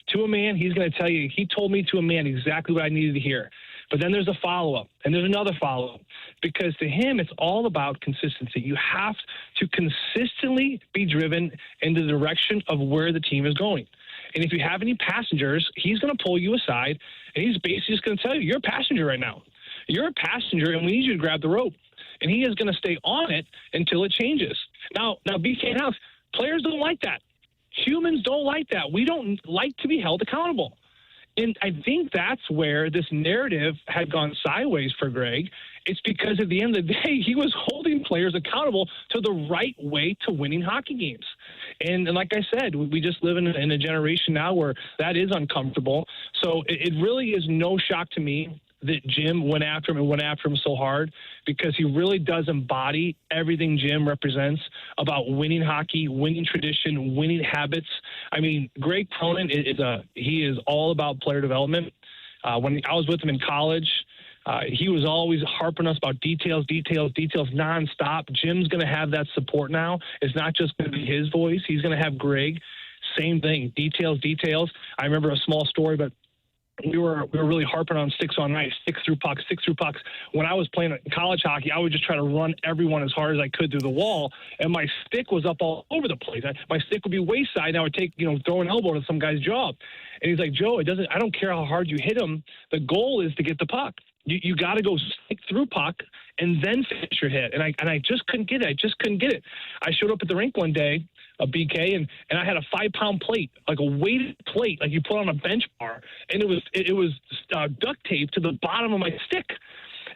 To a man, he's going to tell you, he told me to a man exactly what I needed to hear. But then there's a follow-up, and there's another follow-up. Because to him, it's all about consistency. You have to consistently be driven in the direction of where the team is going. And if you have any passengers, he's going to pull you aside, and he's basically just going to tell you, you're a passenger right now. You're a passenger, and we need you to grab the rope. And he is going to stay on it until it changes. Now, BK House, players don't like that. Humans don't like that. We don't like to be held accountable. And I think that's where this narrative had gone sideways for Greg. It's because at the end of the day, he was holding players accountable to the right way to winning hockey games. And like I said, we just live in a generation now where that is uncomfortable. So it really is no shock to me that Jim went after him so hard, because he really does embody everything Jim represents about winning hockey, winning tradition, winning habits. I mean, Greg Cronin he is all about player development. When I was with him in college, he was always harping us about details nonstop. Jim's going to have that support now. It's not just going to be his voice. He's going to have Greg. Same thing, details. I remember a small story, but we were really harping on 6-on-ice, 6 through pucks. When I was playing college hockey, I would just try to run everyone as hard as I could through the wall, and my stick was up all over the place. My stick would be wayside, and I would throw an elbow to some guy's jaw. And he's like, Joe, I don't care how hard you hit him. The goal is to get the puck. You got to go stick through puck and then finish your hit. And I just couldn't get it. I showed up at the rink one day, a BK, and I had a 5-pound plate, like a weighted plate, like you put on a bench bar, and it was duct tape to the bottom of my stick.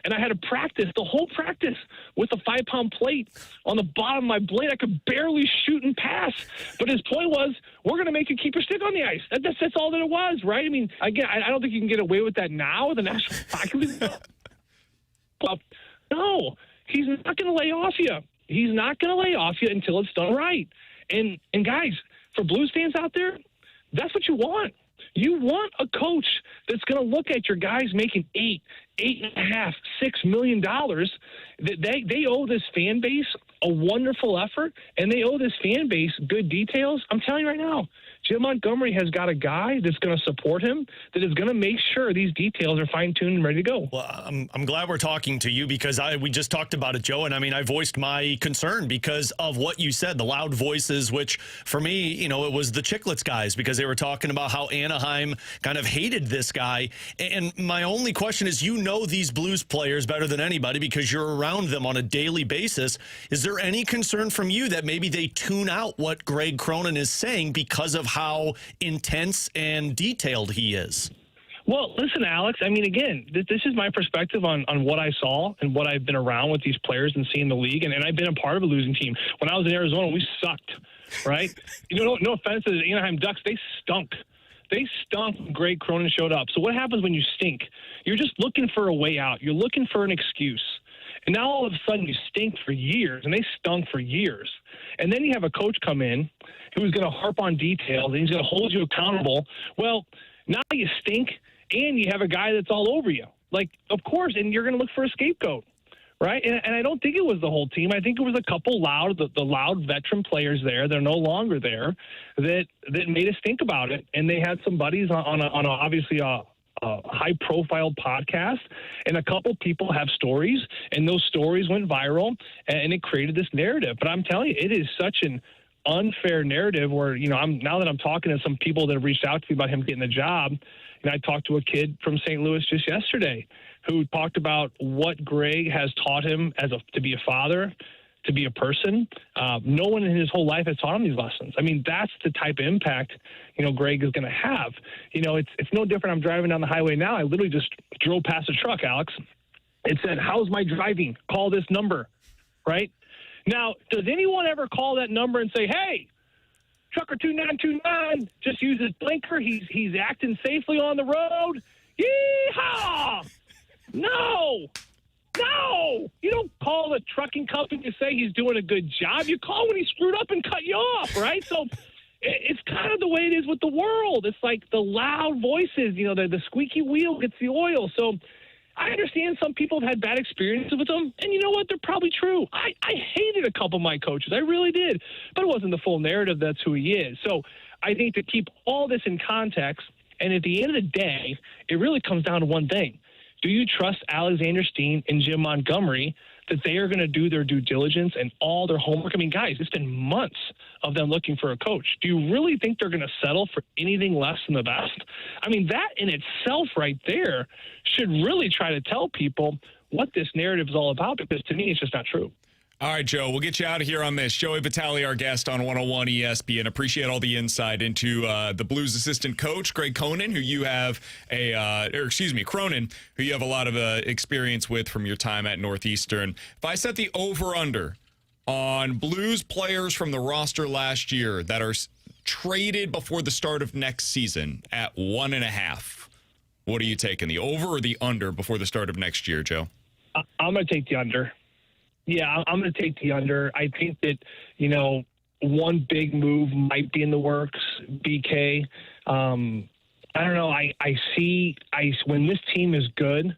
And I had to practice the whole practice with a 5-pound plate on the bottom of my blade. I could barely shoot and pass. But his point was, we're going to make you keep your stick on the ice. That's all that it was, right? I mean, again, I don't think you can get away with that now. The National Hockey League. No, he's not going to lay off you. He's not going to lay off you until it's done right. And guys, for Blues fans out there, that's what you want. You want a coach that's going to look at your guys making $8.5, $6 million. They owe this fan base a wonderful effort, and they owe this fan base good details. I'm telling you right now, Jim Montgomery has got a guy that's going to support him, that is going to make sure these details are fine-tuned and ready to go. Well, I'm glad we're talking to you, because we just talked about it, Joe, and I mean, I voiced my concern because of what you said, the loud voices, which for me, it was the Chicklets guys, because they were talking about how Anaheim kind of hated this guy. And my only question is, these Blues players better than anybody because you're around them on a daily basis. Is there any concern from you that maybe they tune out what Greg Cronin is saying because of how intense and detailed he is? Well, listen, Alex, I mean, again, this is my perspective on what I saw and what I've been around with these players and seeing the league. And I've been a part of a losing team. When I was in Arizona, we sucked, right? No offense to the Anaheim Ducks, they stunk. They stunk when Greg Cronin showed up. So what happens when you stink? You're just looking for a way out. You're looking for an excuse. And now all of a sudden you stink for years, and they stunk for years. And then you have a coach come in who's going to harp on details, and he's going to hold you accountable. Well, now you stink, and you have a guy that's all over you. Like, of course, and you're going to look for a scapegoat. Right, and I don't think it was the whole team. I think it was a couple the loud veteran players there. They're no longer there. That made us think about it. And they had some buddies on obviously a high-profile podcast, and a couple people have stories, and those stories went viral, and it created this narrative. But I'm telling you, it is such an unfair narrative where, now that I'm talking to some people that have reached out to me about him getting the job, and I talked to a kid from St. Louis just yesterday who talked about what Greg has taught him to be a father, to be a person. No one in his whole life has taught him these lessons. I mean, that's the type of impact, Greg is going to have. It's no different. I'm driving down the highway now. I literally just drove past a truck, Alex. It said, "How's my driving? Call this number," right? Now, does anyone ever call that number and say, "Hey, trucker 2929 just used his blinker. He's acting safely on the road. Yeehaw!" No. You don't call the trucking company to say he's doing a good job. You call when he screwed up and cut you off, right? So it's kind of the way it is with the world. It's like the loud voices, the squeaky wheel gets the oil. So I understand some people have had bad experiences with them, and you know what? They're probably true. I hated a couple of my coaches. I really did. But it wasn't the full narrative. That's who he is. So I think to keep all this in context, and at the end of the day, it really comes down to one thing. Do you trust Alexander Steen and Jim Montgomery that they are going to do their due diligence and all their homework? I mean, guys, it's been months of them looking for a coach. Do you really think they're going to settle for anything less than the best? I mean, that in itself right there should really try to tell people what this narrative is all about, because to me, it's just not true. All right, Joe, we'll get you out of here on this. Joey Vitale, our guest on 101 ESPN. Appreciate all the insight into the Blues assistant coach, Greg Cronin, who you have Cronin, who you have a lot of experience with from your time at Northeastern. If I set the over-under on Blues players from the roster last year that are traded before the start of next season at 1.5, what are you taking, the over or the under before the start of next year, Joe? I'm going to take the under. Yeah, I'm going to take the under. I think that, one big move might be in the works, BK. I don't know. I see when this team is good,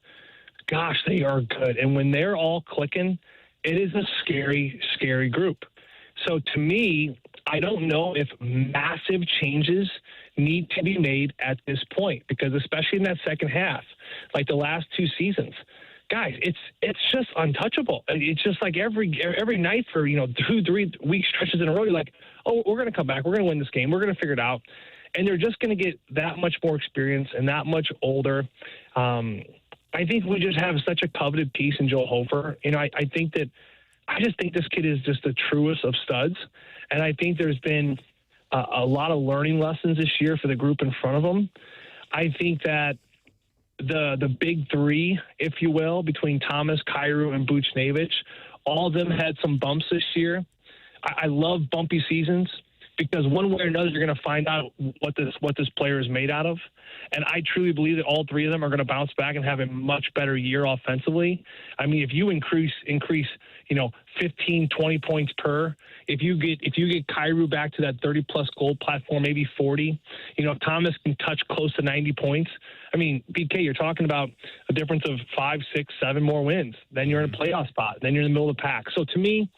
gosh, they are good. And when they're all clicking, it is a scary, scary group. So to me, I don't know if massive changes need to be made at this point, because especially in that second half, like the last two seasons, guys, it's just untouchable. It's just like every night for 2-3 week stretches in a row, you're like, oh, we're going to come back, we're going to win this game, we're going to figure it out, and they're just going to get that much more experience and that much older. I think we just have such a coveted piece in Joel Hofer. I just think this kid is just the truest of studs, and I think there's been a lot of learning lessons this year for the group in front of him. I think that the big three, if you will, between Thomas, Kyrou, and Buchnevich, all of them had some bumps this year. I love bumpy seasons, because one way or another you're going to find out what this player is made out of. And I truly believe that all three of them are going to bounce back and have a much better year offensively. I mean, if you increase 15, 20 points per, if you get Kyrou back to that 30-plus goal platform, maybe 40, Thomas can touch close to 90 points. I mean, BK, you're talking about a difference of 5, 6, 7 more wins. Then you're in a playoff spot. Then you're in the middle of the pack. So to me,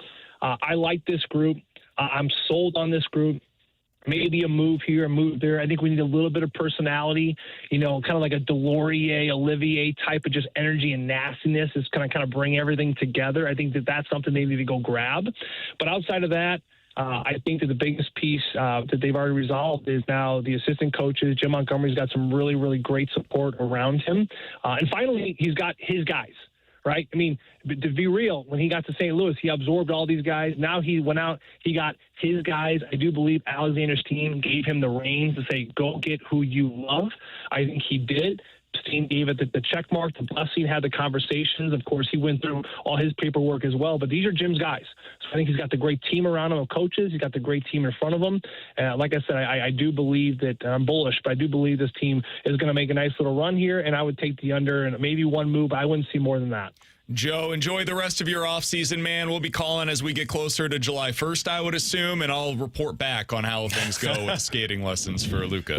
I like this group. I'm sold on this group. Maybe a move here, a move there. I think we need a little bit of personality, kind of like a Delorier, Olivier type of just energy and nastiness. It's going to kind of bring everything together. I think that that's something they need to go grab. But outside of that, I think that the biggest piece that they've already resolved is now the assistant coaches. Jim Montgomery's got some really, really great support around him. And finally, he's got his guys. Right? I mean, to be real, when he got to St. Louis, he absorbed all these guys. Now he went out, he got his guys. I do believe Alexander's team gave him the reins to say, go get who you love. I think he did. Steen gave it the check mark, the blessing, had the conversations. Of course, he went through all his paperwork as well. But these are Jim's guys. So I think he's got the great team around him of coaches. He's got the great team in front of him. Like I said, I do believe that I'm bullish, but I do believe this team is going to make a nice little run here, and I would take the under and maybe one move. I wouldn't see more than that. Joe, enjoy the rest of your offseason, man. We'll be calling as we get closer to July 1st, I would assume, and I'll report back on how things go with skating lessons for Luka.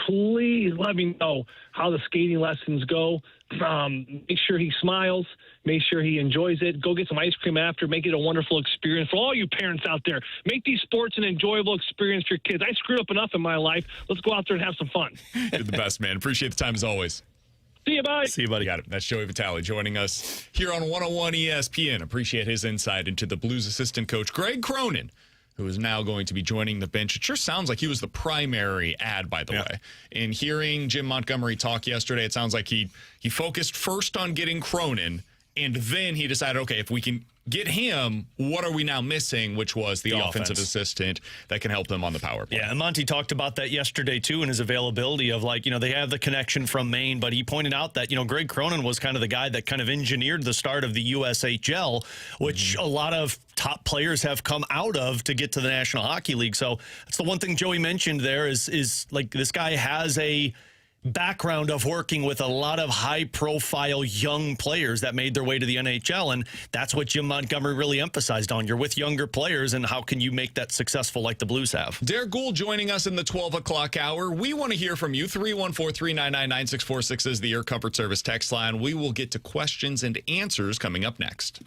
Please let me know how the skating lessons go. Make sure he smiles. Make sure he enjoys it. Go get some ice cream after. Make it a wonderful experience for all you parents out there. Make these sports an enjoyable experience for your kids. I screwed up enough in my life. Let's go out there and have some fun. You're the best, man. Appreciate the time as always. See you, bye. See you, buddy. Got it. That's Joey Vitale joining us here on 101 ESPN. Appreciate his insight into the Blues assistant coach, Greg Cronin, who is now going to be joining the bench. It sure sounds like he was the primary ad, by the way. In hearing Jim Montgomery talk yesterday, it sounds like he focused first on getting Cronin, and then he decided, okay, if we can get him, what are we now missing, which was the offensive offense. assistant that can help them on the power play. Yeah, and Monty talked about that yesterday, too, in his availability of, they have the connection from Maine, but he pointed out that, Greg Cronin was kind of the guy that kind of engineered the start of the USHL, which a lot of top players have come out of to get to the National Hockey League. So that's the one thing Joey mentioned there is this guy has a background of working with a lot of high-profile young players that made their way to the NHL, and that's what Jim Montgomery really emphasized on. You're with younger players, and how can you make that successful like the Blues have? Derrick Goold joining us in the 12 o'clock hour. We want to hear from you. 314-399-9646 is the Air Comfort Service text line. We will get to questions and answers coming up next.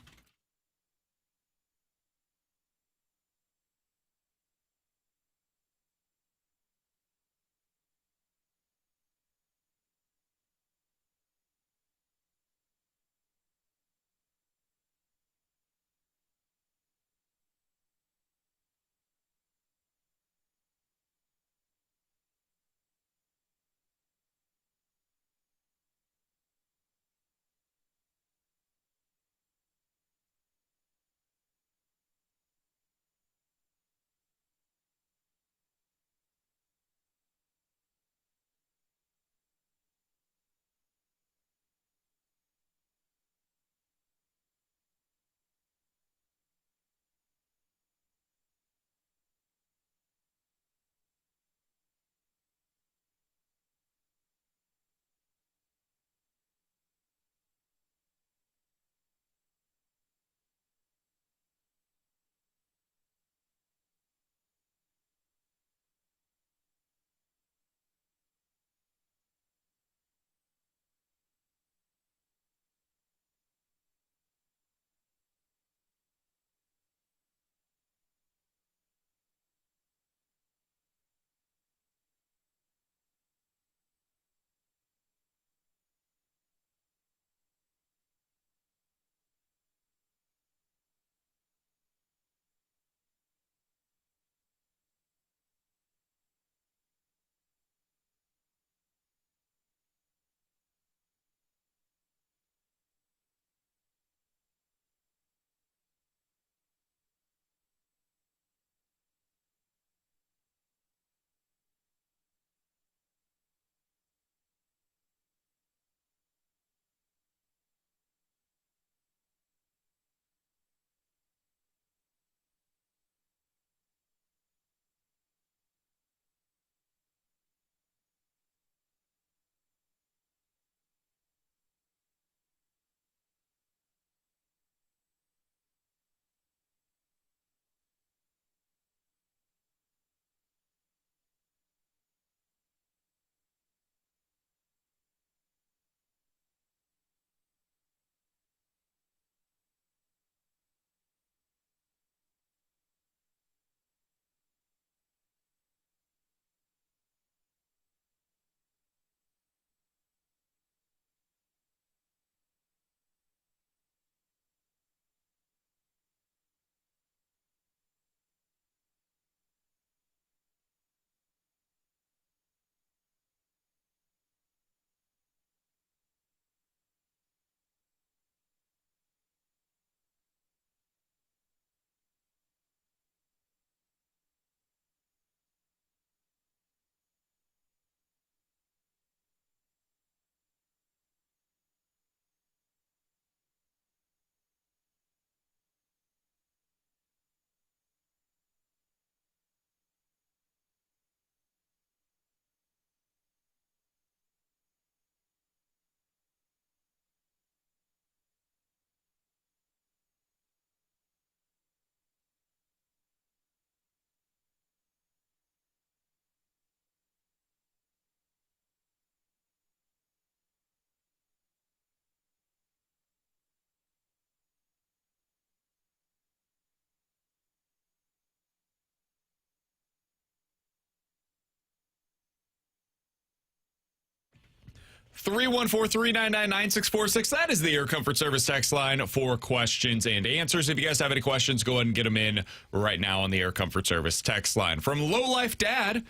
Three one four 399-9646. That is the Air Comfort Service text line for questions and answers. If you guys have any questions, go ahead and get them in right now on the Air Comfort Service text line. From Low Life Dad,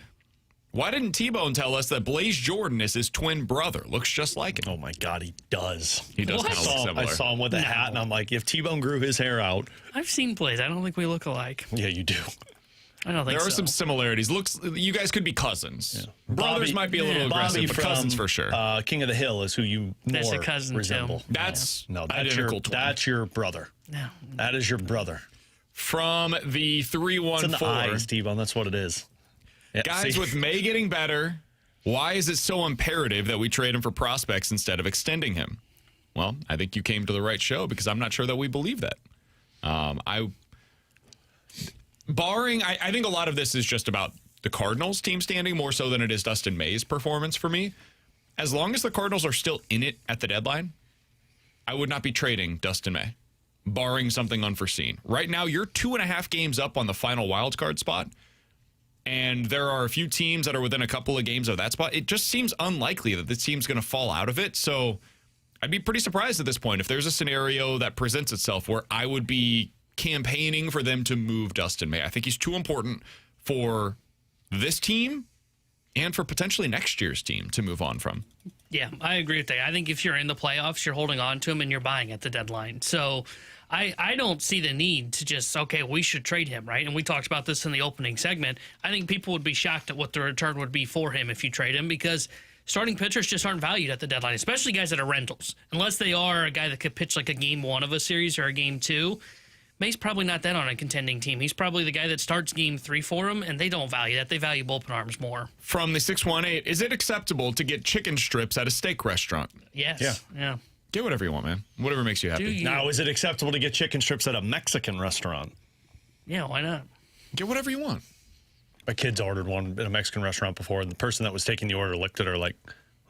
Why didn't T-Bone tell us that Blaze Jordan is his twin brother? Looks just like him. Oh, my God, he does. He does What? kind of look similar. I saw him with a hat, and I'm like, if T-Bone grew his hair out. I've seen Blaze. I don't think we look alike. Yeah, you do. I don't think There are so. some similarities. You guys could be cousins. Yeah. Brothers might be a little aggressive, but cousins for sure. King of the Hill is who you That's more a cousin, resemble. too. That's No, identical twin. that's your brother. No. That is your brother. From the 314. It's in the eyes, T-Bone. That's what it is. Yeah, Guys, see? with May getting better, why is it so imperative that we trade him for prospects instead of extending him? Well, I think you came to the right show because I'm not sure that we believe that. I think a lot of this is just about the Cardinals team standing more so than it is Dustin May's performance for me. As long as the Cardinals are still in it at the deadline, I would not be trading Dustin May, barring something unforeseen. Right now, you're 2.5 games up on the final wild card spot, and there are a few teams that are within a couple of games of that spot. It just seems unlikely that this team's going to fall out of it. So I'd be pretty surprised at this point if there's a scenario that presents itself where I would be campaigning for them to move Dustin May. I think he's too important for this team and for potentially next year's team to move on from. Yeah, I agree with that. I think if you're in the playoffs, you're holding on to him and you're buying at the deadline. So I don't see the need to just, okay, we should trade him, right? And we talked about this in the opening segment. I think people would be shocked at what the return would be for him if you trade him because starting pitchers just aren't valued at the deadline, especially guys that are rentals. Unless they are a guy that could pitch like a game 1 of a series or a game 2. May's probably not that on a contending team. He's probably the guy that starts game 3 for him, and they don't value that. They value bullpen arms more. From the 618, is it acceptable to get chicken strips at a steak restaurant? Yes. Yeah. Get whatever you want, man. Whatever makes you happy. Do you? Now, is it acceptable to get chicken strips at a Mexican restaurant? Yeah, why not? Get whatever you want. My kids ordered one at a Mexican restaurant before, and the person that was taking the order looked at her like,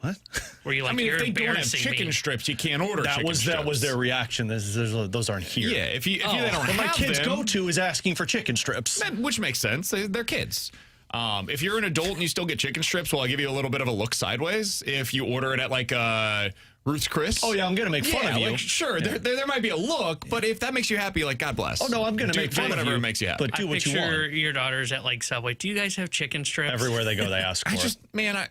what? Were you like, I mean, you're if they don't have embarrassing chicken me. strips, you can't order chicken strips. That was their reaction. Those aren't here. Yeah, if they don't What have my kids them, go-to is asking for chicken strips. which makes sense. They're kids. If you're an adult and you still get chicken strips, well, I'll give you a little bit of a look sideways. If you order it at like Ruth's Chris. Oh, yeah, I'm going to make fun of you. Like, sure, Yeah. there might be a look, but if that makes you happy, like, God bless. Oh, no, I'm going to make fun of whatever you. makes you happy. But do I what you picture want. your daughters at like Subway. Do you guys have chicken strips? Everywhere they go, they ask for it.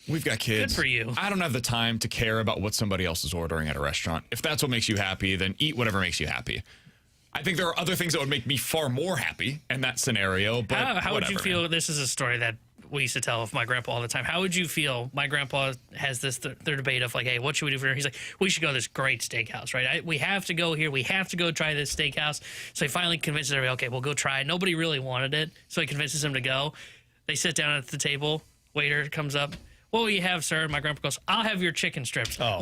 We've got kids. Good for you. I don't have the time to care about what somebody else is ordering at a restaurant. If that's what makes you happy, then eat whatever makes you happy. I think there are other things that would make me far more happy in that scenario. But How would you whatever, feel? man. This is a story that we used to tell of my grandpa all the time. How would you feel? My grandpa has this their debate of like, hey, what should we do for dinner? He's like, we should go to this great steakhouse, right? We have to go here. We have to go try this steakhouse. So he finally convinces everybody, okay, we'll go try it. Nobody really wanted it, so he convinces him to go. They sit down at the table. Waiter comes up. What will you have, sir? And my grandpa goes, I'll have your chicken strips. Oh.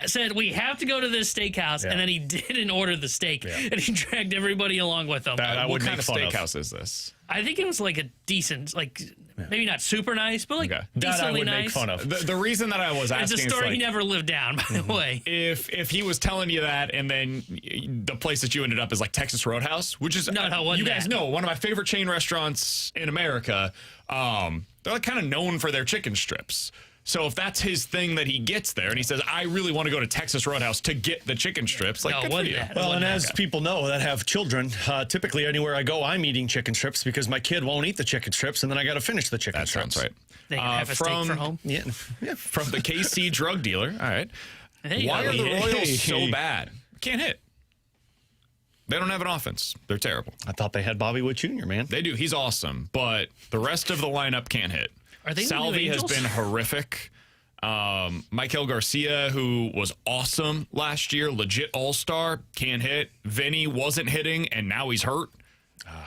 Said, we have to go to this steakhouse, and then he didn't order the steak, and he dragged everybody along with him. That I What would kind make of fun of. steakhouse is this? I think it was like a decent, like maybe not super nice, but like Okay. That I decently would nice. make fun of. The reason that I was It's asking a story is he never lived down, by the way. if he was telling you that, and then the place that you ended up is like Texas Roadhouse, which is No, it wasn't you guys that. know one of my favorite chain restaurants in America. They're like kind of known for their chicken strips. So if that's his thing that he gets there, and he says, I really want to go to Texas Roadhouse to get the chicken strips, like, No, good for wasn't you. that. Well, and Wasn't as that. people know that have children, typically anywhere I go, I'm eating chicken strips because my kid won't eat the chicken strips, and then I got to finish the chicken That strips. sounds right. They can have a steak for home. Yeah. From the KC drug dealer. All right. Hey, Why are the hey, Royals hey. so bad? Can't hit. They don't have an offense. They're terrible. I thought they had Bobby Wood Jr., man. They do. He's awesome, but the rest of the lineup can't hit. Are they the new Salvi has Angels? been horrific. Michael Garcia, who was awesome last year, legit all-star, can't hit. Vinny wasn't hitting, and now he's hurt.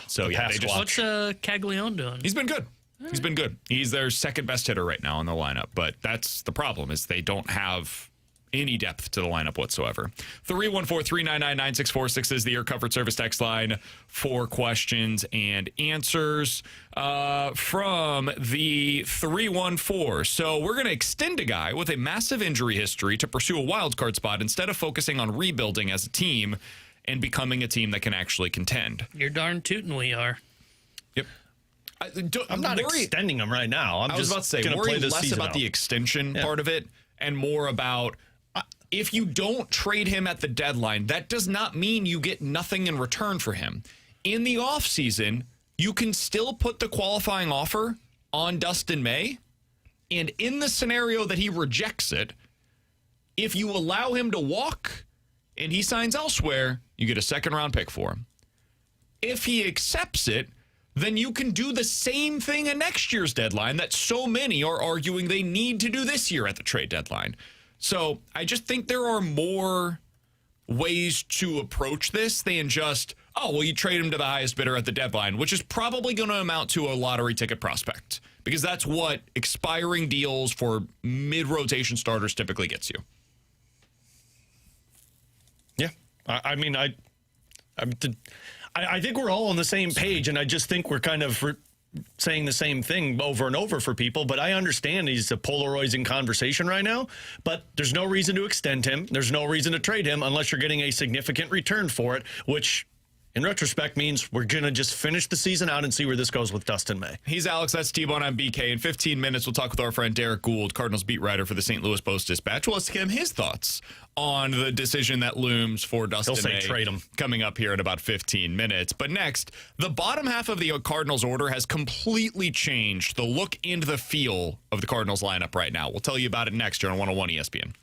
So, yeah, pass they just... What's Caglione doing? He's been good. He's been good. He's their second best hitter right now in the lineup, but that's the problem is they don't have any depth to the lineup whatsoever. 314-399-9646 is the Air Comfort Service text line for questions and answers from the 314. So we're going to extend a guy with a massive injury history to pursue a wild card spot instead of focusing on rebuilding as a team and becoming a team that can actually contend. You're darn tootin' we are. Yep. I'm not extending them right now. I'm I was just about to say, gonna worry play this less season about out. the extension part of it and more about if you don't trade him at the deadline, that does not mean you get nothing in return for him. In the offseason, you can still put the qualifying offer on Dustin May. And in the scenario that he rejects it, if you allow him to walk and he signs elsewhere, you get a second-round pick for him. If he accepts it, then you can do the same thing at next year's deadline that so many are arguing they need to do this year at the trade deadline. So I just think there are more ways to approach this than just, oh, well, you trade him to the highest bidder at the deadline, which is probably going to amount to a lottery ticket prospect, because that's what expiring deals for mid-rotation starters typically gets you. Yeah. I mean, I think we're all on the same page, and I just think we're kind of saying the same thing over and over for people. But I understand he's a polarizing conversation right now, but there's no reason to extend him. There's no reason to trade him unless you're getting a significant return for it, which in retrospect means we're going to just finish the season out and see where this goes with Dustin May. He's Alex. That's T-Bone. I'm BK. In 15 minutes, we'll talk with our friend Derrick Goold, Cardinals beat writer for the St. Louis Post-Dispatch. We'll ask him his thoughts on the decision that looms for Dustin May trade him. Coming up here in about 15 minutes. But next, the bottom half of the Cardinals order has completely changed the look and the feel of the Cardinals lineup right now. We'll tell you about it next here on 101 ESPN.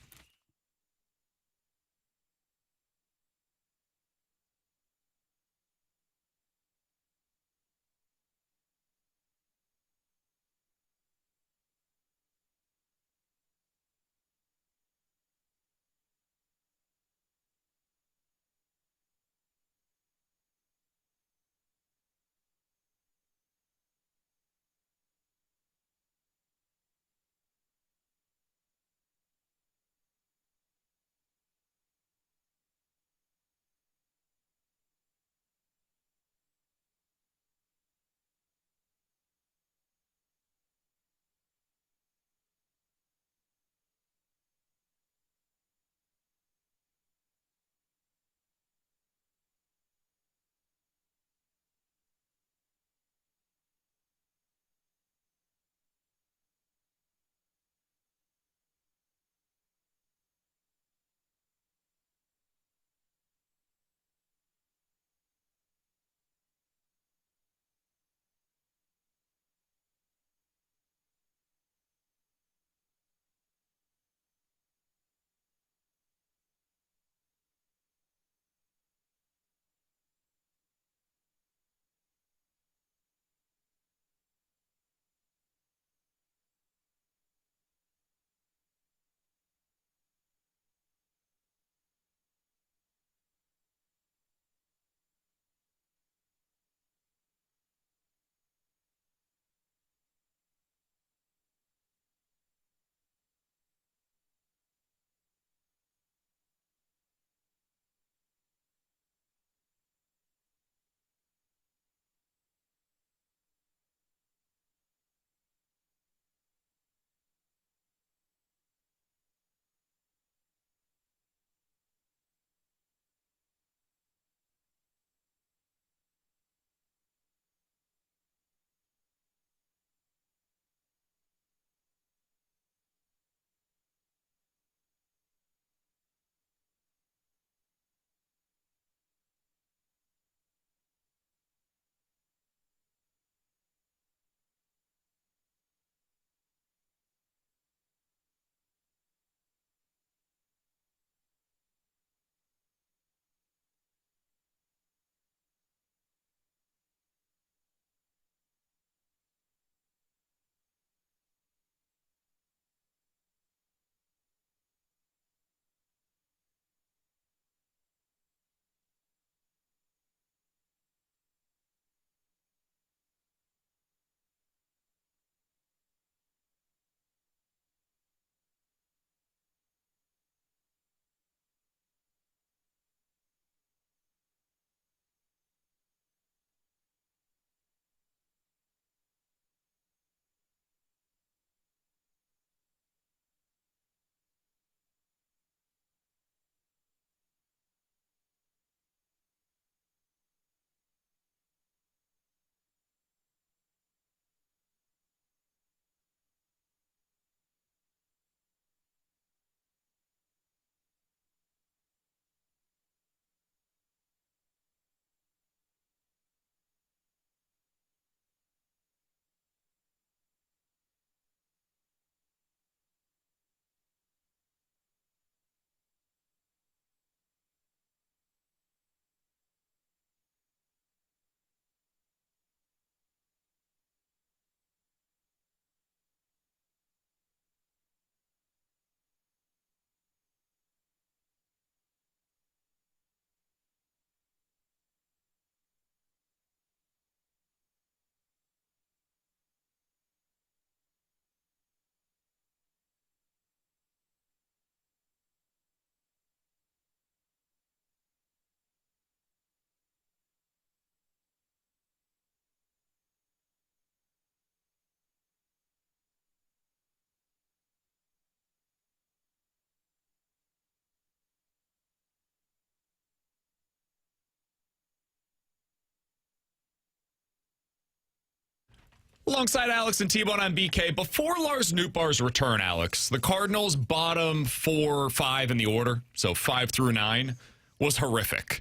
Alongside Alex and T-Bone on BK, before Lars Nootbaar's return, Alex, the Cardinals' bottom 4 or 5 in the order, so 5 through 9, was horrific.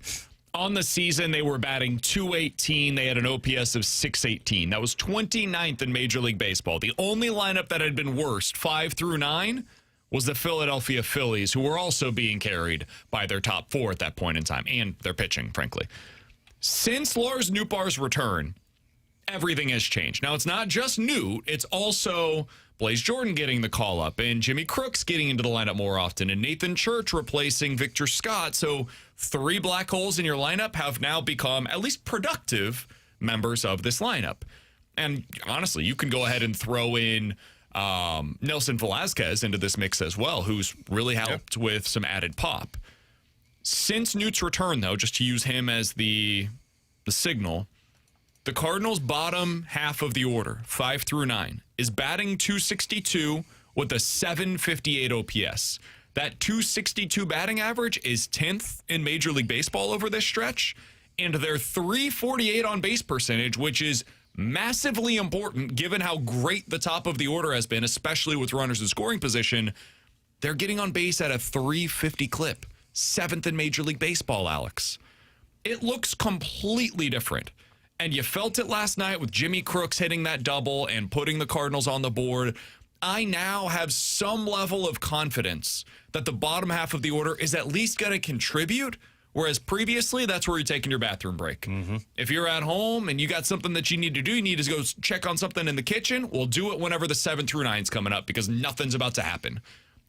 On the season, they were batting .218. They had an OPS of .618. That was 29th in Major League Baseball. The only lineup that had been worst, 5 through 9, was the Philadelphia Phillies, who were also being carried by their top 4 at that point in time, and their pitching, frankly. Since Lars Nootbaar's return, everything has changed. Now, it's not just Newt. It's also Blaze Jordan getting the call up and Jimmy Crooks getting into the lineup more often and Nathan Church replacing Victor Scott. So 3 black holes in your lineup have now become at least productive members of this lineup. And honestly, you can go ahead and throw in Nelson Velazquez into this mix as well, who's really helped with some added pop. Since Newt's return, though, just to use him as the signal, the Cardinals' bottom half of the order, 5 through 9, is batting .262 with a .758 OPS. That .262 batting average is 10th in Major League Baseball over this stretch, and their .348 on-base percentage, which is massively important given how great the top of the order has been, especially with runners in scoring position. They're getting on base at a .350 clip, 7th in Major League Baseball, Alex. It looks completely different. And you felt it last night with Jimmy Crooks hitting that double and putting the Cardinals on the board. I now have some level of confidence that the bottom half of the order is at least going to contribute, whereas previously, that's where you're taking your bathroom break. Mm-hmm. If you're at home and you got something that you need to do, you need to go check on something in the kitchen, we'll do it whenever the 7 through 9's coming up because nothing's about to happen.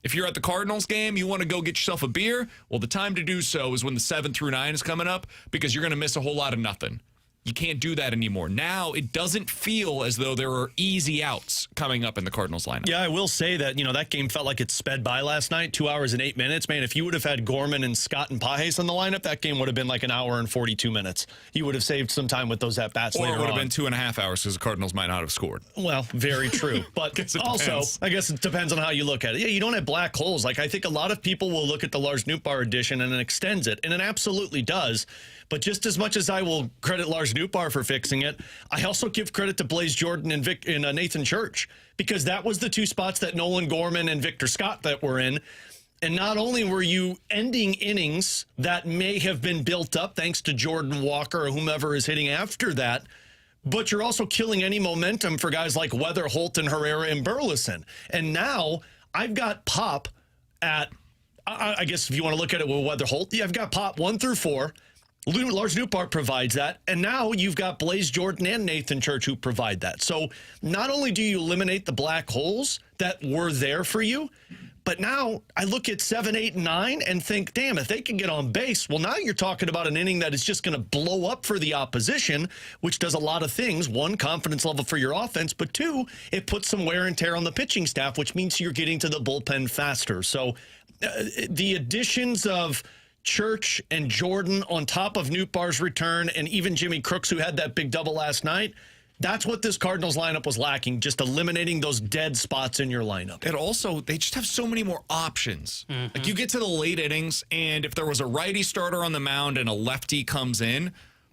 If you're at the Cardinals game, you want to go get yourself a beer, well, the time to do so is when the 7 through 9 is coming up because you're going to miss a whole lot of nothing. You can't do that anymore. Now, it doesn't feel as though there are easy outs coming up in the Cardinals lineup. Yeah, I will say that, that game felt like it sped by last night, 2 hours and 8 minutes. Man, if you would have had Gorman and Scott and Pages in the lineup, that game would have been like an hour and 42 minutes. You would have saved some time with those at-bats later on. Or it would have been 2.5 hours because the Cardinals might not have scored. Well, very true. But also, I guess it depends on how you look at it. Yeah, you don't have black holes. Like, I think a lot of people will look at the Lars Nootbaar edition and it extends it, and it absolutely does. But just as much as I will credit Lars Nootbaar for fixing it, I also give credit to Blaze Jordan and Nathan Church, because that was the 2 spots that Nolan Gorman and Victor Scott that were in. And not only were you ending innings that may have been built up thanks to Jordan Walker or whomever is hitting after that, but you're also killing any momentum for guys like Weather, Holt, and Herrera and Burleson. And now I've got Pop at, I guess if you want to look at it with Weather, Holt, I've got Pop 1 through 4. Lars Nootbaar provides that, and now you've got Blaze Jordan and Nathan Church who provide that. So not only do you eliminate the black holes that were there for you, but now I look at 7, 8, and 9 and think, damn, if they can get on base, well, now you're talking about an inning that is just going to blow up for the opposition, which does a lot of things. 1, confidence level for your offense, but 2, it puts some wear and tear on the pitching staff, which means you're getting to the bullpen faster. So the additions of Church and Jordan on top of Nootbaar's return and even Jimmy Crooks, who had that big double last night, that's what this Cardinals lineup was lacking, just eliminating those dead spots in your lineup. And also, they just have so many more options. Mm-hmm. Like, you get to the late innings, and if there was a righty starter on the mound and a lefty comes in,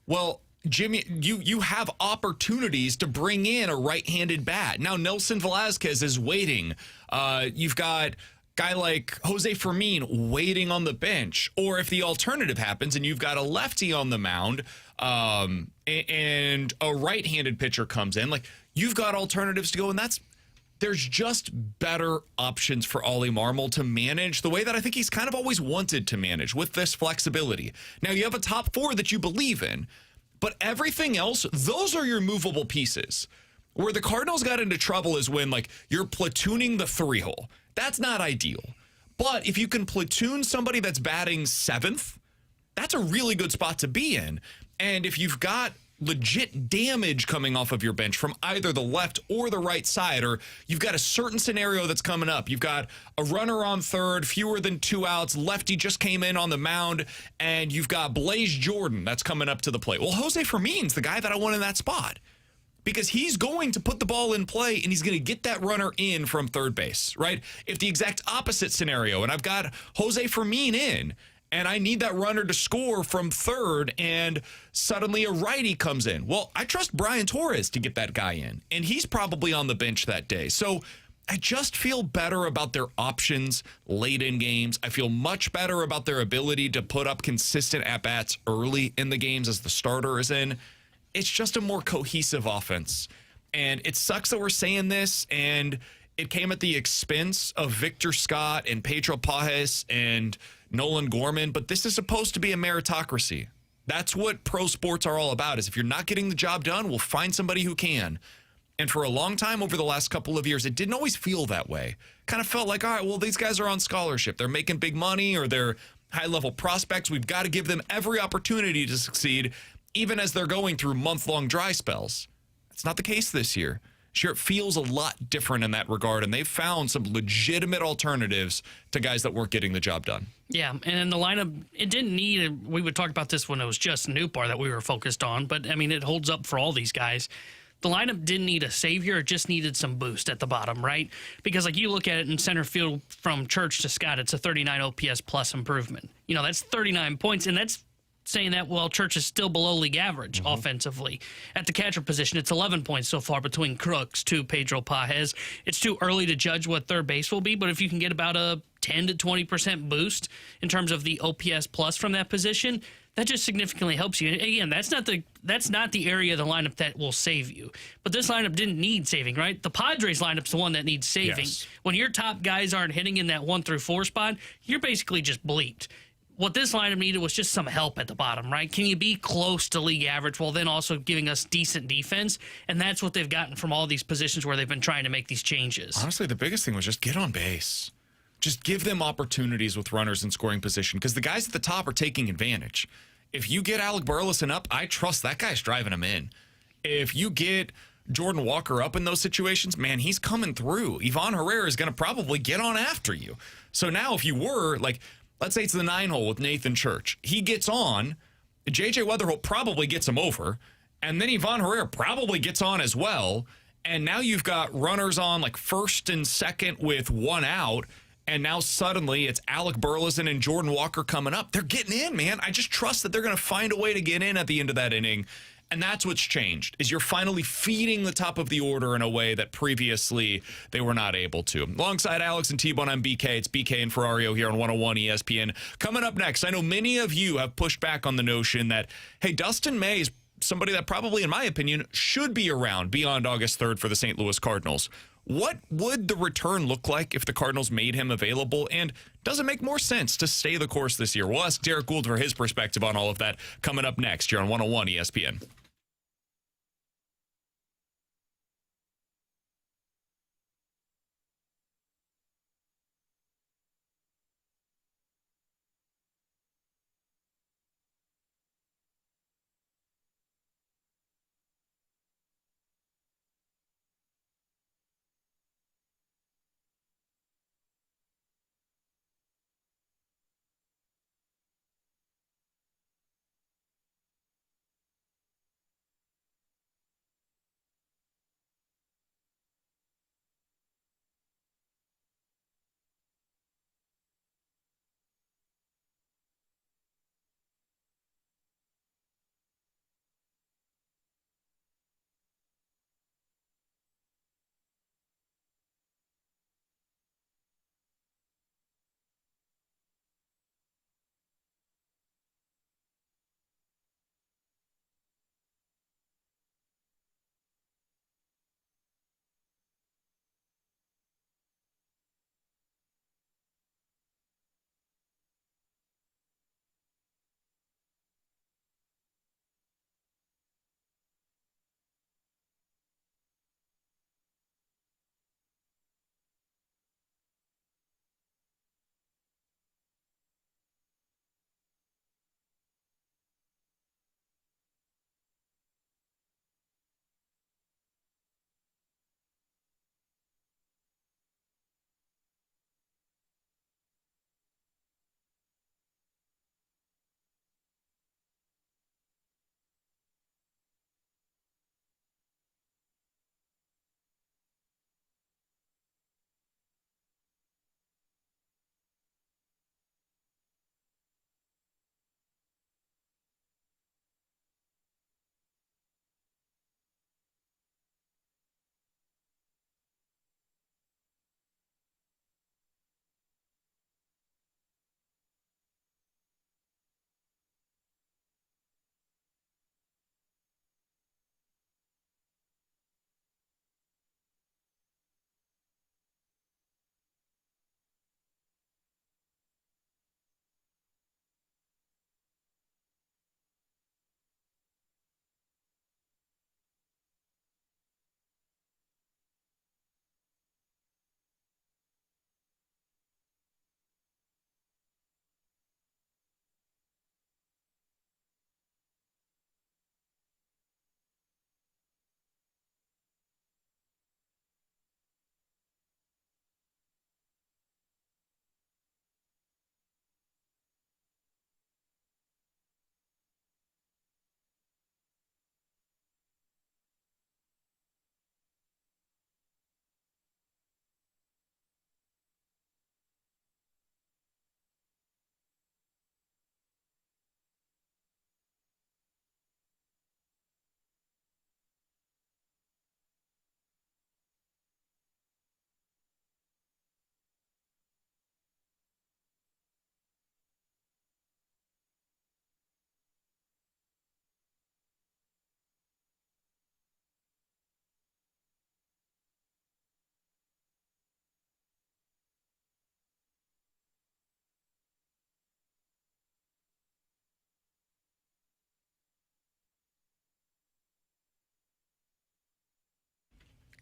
well, Jimmy, you have opportunities to bring in a right-handed bat. Now, Nelson Velazquez is waiting. You've got guy like Jose Fermin waiting on the bench, or if the alternative happens and you've got a lefty on the mound and a right-handed pitcher comes in, like, you've got alternatives to go, and there's just better options for Ollie Marmol to manage the way that I think he's kind of always wanted to manage, with this flexibility. Now, you have a top 4 that you believe in, but everything else, those are your movable pieces. Where the Cardinals got into trouble is when, like, you're platooning the 3-hole. That's not ideal. But if you can platoon somebody that's batting 7th, that's a really good spot to be in. And if you've got legit damage coming off of your bench from either the left or the right side, or you've got a certain scenario that's coming up, you've got a runner on third, fewer than 2 outs, lefty just came in on the mound, and you've got Blaze Jordan that's coming up to the plate. Well, Jose Fermin's the guy that I want in that spot, because he's going to put the ball in play and he's going to get that runner in from third base, right? If the exact opposite scenario, and I've got Jose Fermin in, and I need that runner to score from third, and suddenly a righty comes in. Well, I trust Brian Torres to get that guy in, and he's probably on the bench that day. So I just feel better about their options late in games. I feel much better about their ability to put up consistent at-bats early in the games as the starter is in. It's just a more cohesive offense. And it sucks that we're saying this, and it came at the expense of Victor Scott and Pedro Pajes and Nolan Gorman, but this is supposed to be a meritocracy. That's what pro sports are all about, is if you're not getting the job done, we'll find somebody who can. And for a long time over the last couple of years, it didn't always feel that way. Kind of felt like, all right, well, these guys are on scholarship. They're making big money, or they're high-level prospects. We've got to give them every opportunity to succeed, even as they're going through month-long dry spells. That's not the case this year. Sure, it feels a lot different in that regard, and they've found some legitimate alternatives to guys that weren't getting the job done. Yeah, and in the lineup, it didn't need, we would talk about this when it was just Newbar that we were focused on, but I mean, it holds up for all these guys. The lineup didn't need a savior, it just needed some boost at the bottom, right? Because like you look at it in center field from Church to Scott, it's a 39 OPS plus improvement. You know, that's 39 points, and that's saying that, well, Church is still below league average offensively. At the catcher position, it's 11 points so far between Crooks to Pedro Pajes. It's too early to judge what third base will be, but if you can get about a 10 to 20% boost in terms of the OPS plus from that position, that just significantly helps you. And again, that's not the area of the lineup that will save you. But this lineup didn't need saving, right? The Padres lineup's the one that needs saving. Yes. When your top guys aren't hitting in that 1 through 4 spot, you're basically just bleeped. What this lineup needed was just some help at the bottom, right? Can you be close to league average while then also giving us decent defense? And that's what they've gotten from all these positions where they've been trying to make these changes. Honestly, the biggest thing was just get on base. Just give them opportunities with runners in scoring position, because the guys at the top are taking advantage. If you get Alec Burleson up, I trust that guy's driving him in. If you get Jordan Walker up in those situations, man, he's coming through. Ivan Herrera is going to probably get on after you. So now if you were, like, let's say it's the 9 hole with Nathan Church. He gets on. J.J. Weatherholt probably gets him over. And then Ivan Herrera probably gets on as well. And now you've got runners on like first and second with 1 out. And now suddenly it's Alec Burleson and Jordan Walker coming up. They're getting in, man. I just trust that they're going to find a way to get in at the end of that inning. And that's what's changed, is you're finally feeding the top of the order in a way that previously they were not able to. Alongside Alex and T-Bone, I'm BK. It's BK and Ferrario here on 101 ESPN. Coming up next, I know many of you have pushed back on the notion that, hey, Dustin May is somebody that probably, in my opinion, should be around beyond August 3rd for the St. Louis Cardinals. What would the return look like if the Cardinals made him available? And does it make more sense to stay the course this year? We'll ask Derrick Goold for his perspective on all of that coming up next here on 101 ESPN.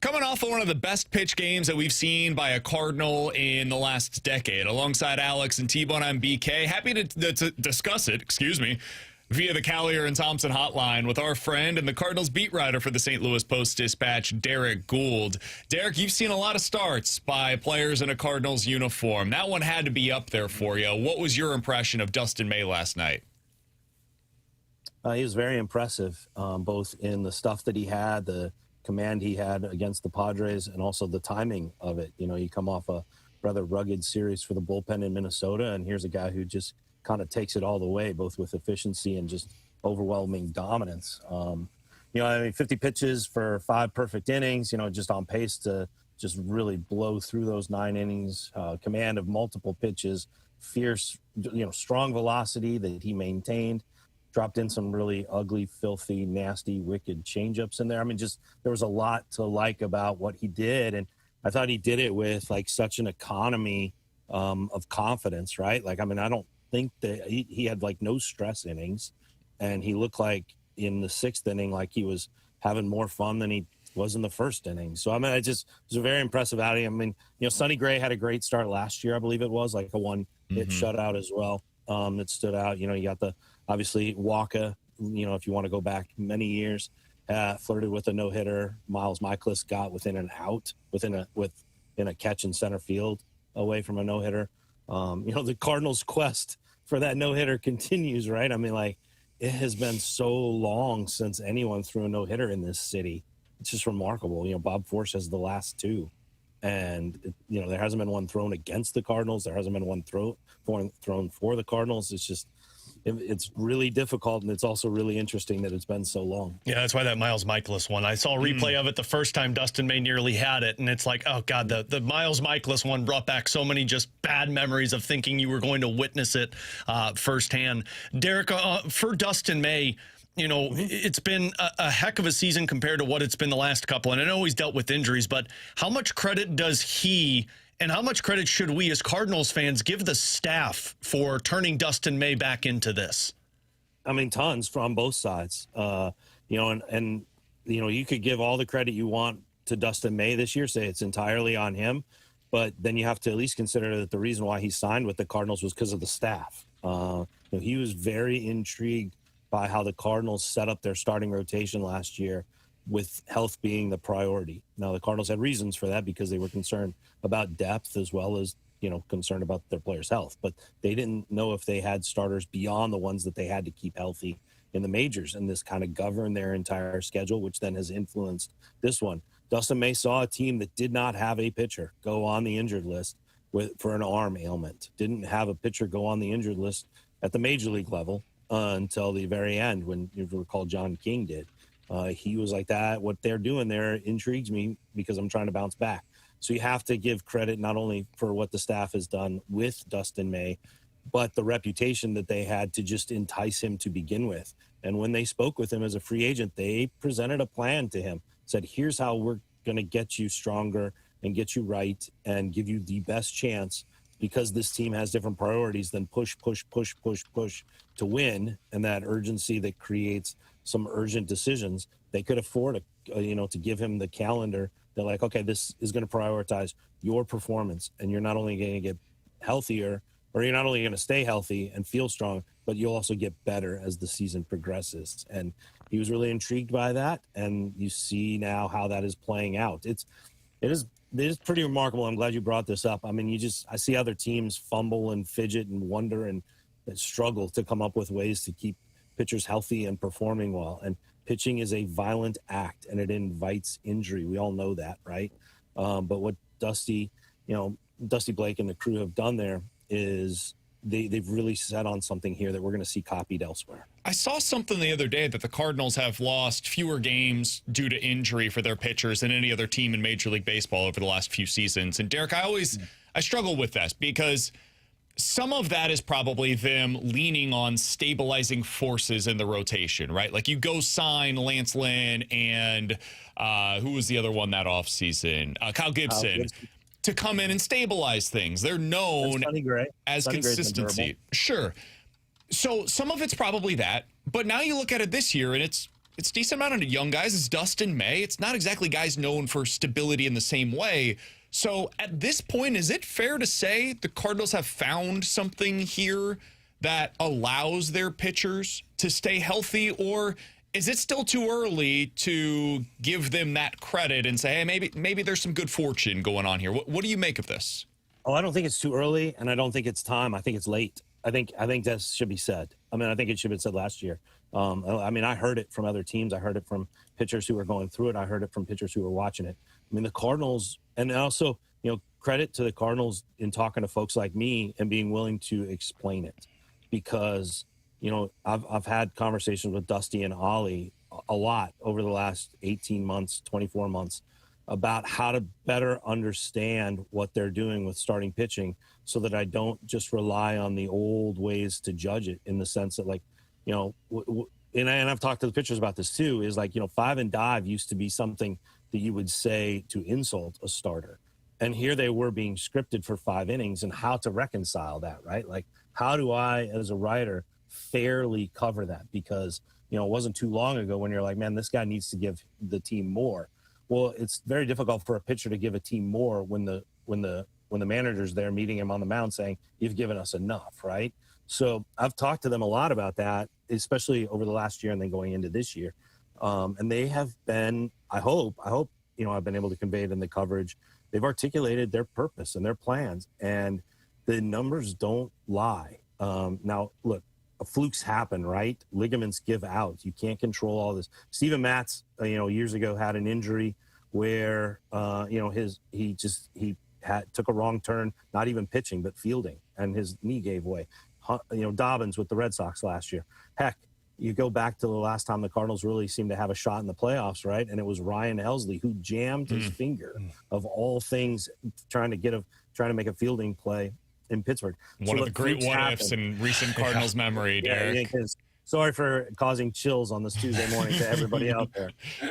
coming off of one of the best pitch games that we've seen by a Cardinal in the last decade. Alongside Alex and T-Bone, I'm BK. Happy to discuss it, via the Callier and Thompson hotline with our friend and the Cardinals beat writer for the St. Louis Post-Dispatch, Derrick Goold. Derrick, you've seen a lot of starts by players in a Cardinals uniform. That one had to be up there for you. What was your impression of Dustin May last night? He was very impressive, both in the stuff that he had, the command he had against the Padres, and also the timing of it. You know, you come off a rather rugged series for the bullpen in Minnesota, and here's a guy who just kind of takes it all the way, both with efficiency and just overwhelming dominance. 50 pitches for 5 perfect innings, just on pace to just really blow through those 9 innings, command of multiple pitches, fierce, strong velocity that he maintained. Dropped in some really ugly, filthy, nasty, wicked changeups in there. I mean, there was a lot to like about what he did. And I thought he did it with such an economy of confidence, right? I don't think that he had no stress innings, and he looked like in the 6th inning, he was having more fun than he was in the 1st inning. So, it was a very impressive outing. Sonny Gray had a great start last year, I believe it was, a 1-hit shutout as well. That stood out. You got obviously Walker, if you want to go back many years, flirted with a no-hitter. Miles Michaelis got within an out, within a catch in center field away from a no-hitter. The Cardinals' quest for that no-hitter continues, right? It has been so long since anyone threw a no-hitter in this city. It's just remarkable. Bob Force has the last 2. And, there hasn't been one thrown against the Cardinals. There hasn't been one thrown for the Cardinals. It's just, it's really difficult, and it's also really interesting that it's been so long. Yeah, that's why that Miles Michaelis one. I saw a replay of it the first time Dustin May nearly had it, and it's oh, God, the Miles Michaelis one brought back so many just bad memories of thinking you were going to witness it firsthand. Derrick, for Dustin May, it's been a heck of a season compared to what it's been the last couple, and I know he's dealt with injuries, but how much credit does he and how much credit should we as Cardinals fans give the staff for turning Dustin May back into this? Tons from both sides. You could give all the credit you want to Dustin May this year, say it's entirely on him, but then you have to at least consider that the reason why he signed with the Cardinals was because of the staff. He was very intrigued by how the Cardinals set up their starting rotation last year, with health being the priority. Now, the Cardinals had reasons for that because they were concerned about depth as well as, concerned about their players' health. But they didn't know if they had starters beyond the ones that they had to keep healthy in the majors. And this kind of governed their entire schedule, which then has influenced this one. Dustin May saw a team that did not have a pitcher go on the injured list for an arm ailment. Didn't have a pitcher go on the injured list at the major league level until the very end, when you recall John King did. He was like that. What they're doing there intrigues me because I'm trying to bounce back. So you have to give credit not only for what the staff has done with Dustin May, but the reputation that they had to just entice him to begin with. And when they spoke with him as a free agent, they presented a plan to him, said, here's how we're going to get you stronger and get you right and give you the best chance, because this team has different priorities than push to win, and that urgency that creates some urgent decisions. They could afford to give him the calendar. They're like, okay, this is going to prioritize your performance, and you're not only going to get healthier, or you're not only going to stay healthy and feel strong, but you'll also get better as the season progresses. And he was really intrigued by that, and you see now how that is playing out. It is pretty remarkable. I'm glad you brought this up. I see other teams fumble and fidget and wonder and struggle to come up with ways to keep pitchers healthy and performing well. And pitching is a violent act, and it invites injury. We all know that, right? But what Dusty Blake and the crew have done there is they've really set on something here that we're going to see copied elsewhere. I saw something the other day that the Cardinals have lost fewer games due to injury for their pitchers than any other team in Major League Baseball over the last few seasons. And Derrick, I struggle with this because some of that is probably them leaning on stabilizing forces in the rotation, right? Like you go sign Lance Lynn and who was the other one that offseason? Kyle Gibson. To come in and stabilize things. They're known as consistency. Sure. So some of it's probably that, but now you look at it this year and it's it's a decent amount of young guys. It's Dustin May. It's not exactly guys known for stability in the same way. So at this point, is it fair to say the Cardinals have found something here that allows their pitchers to stay healthy, or is it still too early to give them that credit and say, hey, maybe there's some good fortune going on here? What do you make of this? Oh, I don't think it's too early, and I don't think it's time. I think it's late. I think that should be said. I mean, I think it should have been said last year. I mean, I heard it from other teams. I heard it from pitchers who were going through it. I heard it from pitchers who were watching it. I mean, the Cardinals, and also, credit to the Cardinals in talking to folks like me and being willing to explain it, because, I've had conversations with Dusty and Ollie a lot over the last 18 months, 24 months, about how to better understand what they're doing with starting pitching, so that I don't just rely on the old ways to judge it, in the sense that, like, and I've talked to the pitchers about this too, is like, five and dive used to be something that you would say to insult a starter. And here they were being scripted for 5 innings, and how to reconcile that, right? Like, how do I, as a writer, fairly cover that? Because, it wasn't too long ago when you're like, man, this guy needs to give the team more. Well, it's very difficult for a pitcher to give a team more when the manager's there meeting him on the mound saying, you've given us enough, right? So I've talked to them a lot about that, especially over the last year and then going into this year. And they have been, I hope, I've been able to convey it in the coverage. They've articulated their purpose and their plans, and the numbers don't lie. Now, look, flukes happen, right? Ligaments give out. You can't control all this. Steven Matz, years ago had an injury where, he took a wrong turn, not even pitching, but fielding, and his knee gave way. Dobbins with the Red Sox last year. Heck, you go back to the last time the Cardinals really seemed to have a shot in the playoffs, right? And it was Ryan Helsley who jammed his finger, of all things, trying to make a fielding play in Pittsburgh. One of the great what-ifs in recent Cardinals memory, Derek. Yeah, sorry for causing chills on this Tuesday morning to everybody out there.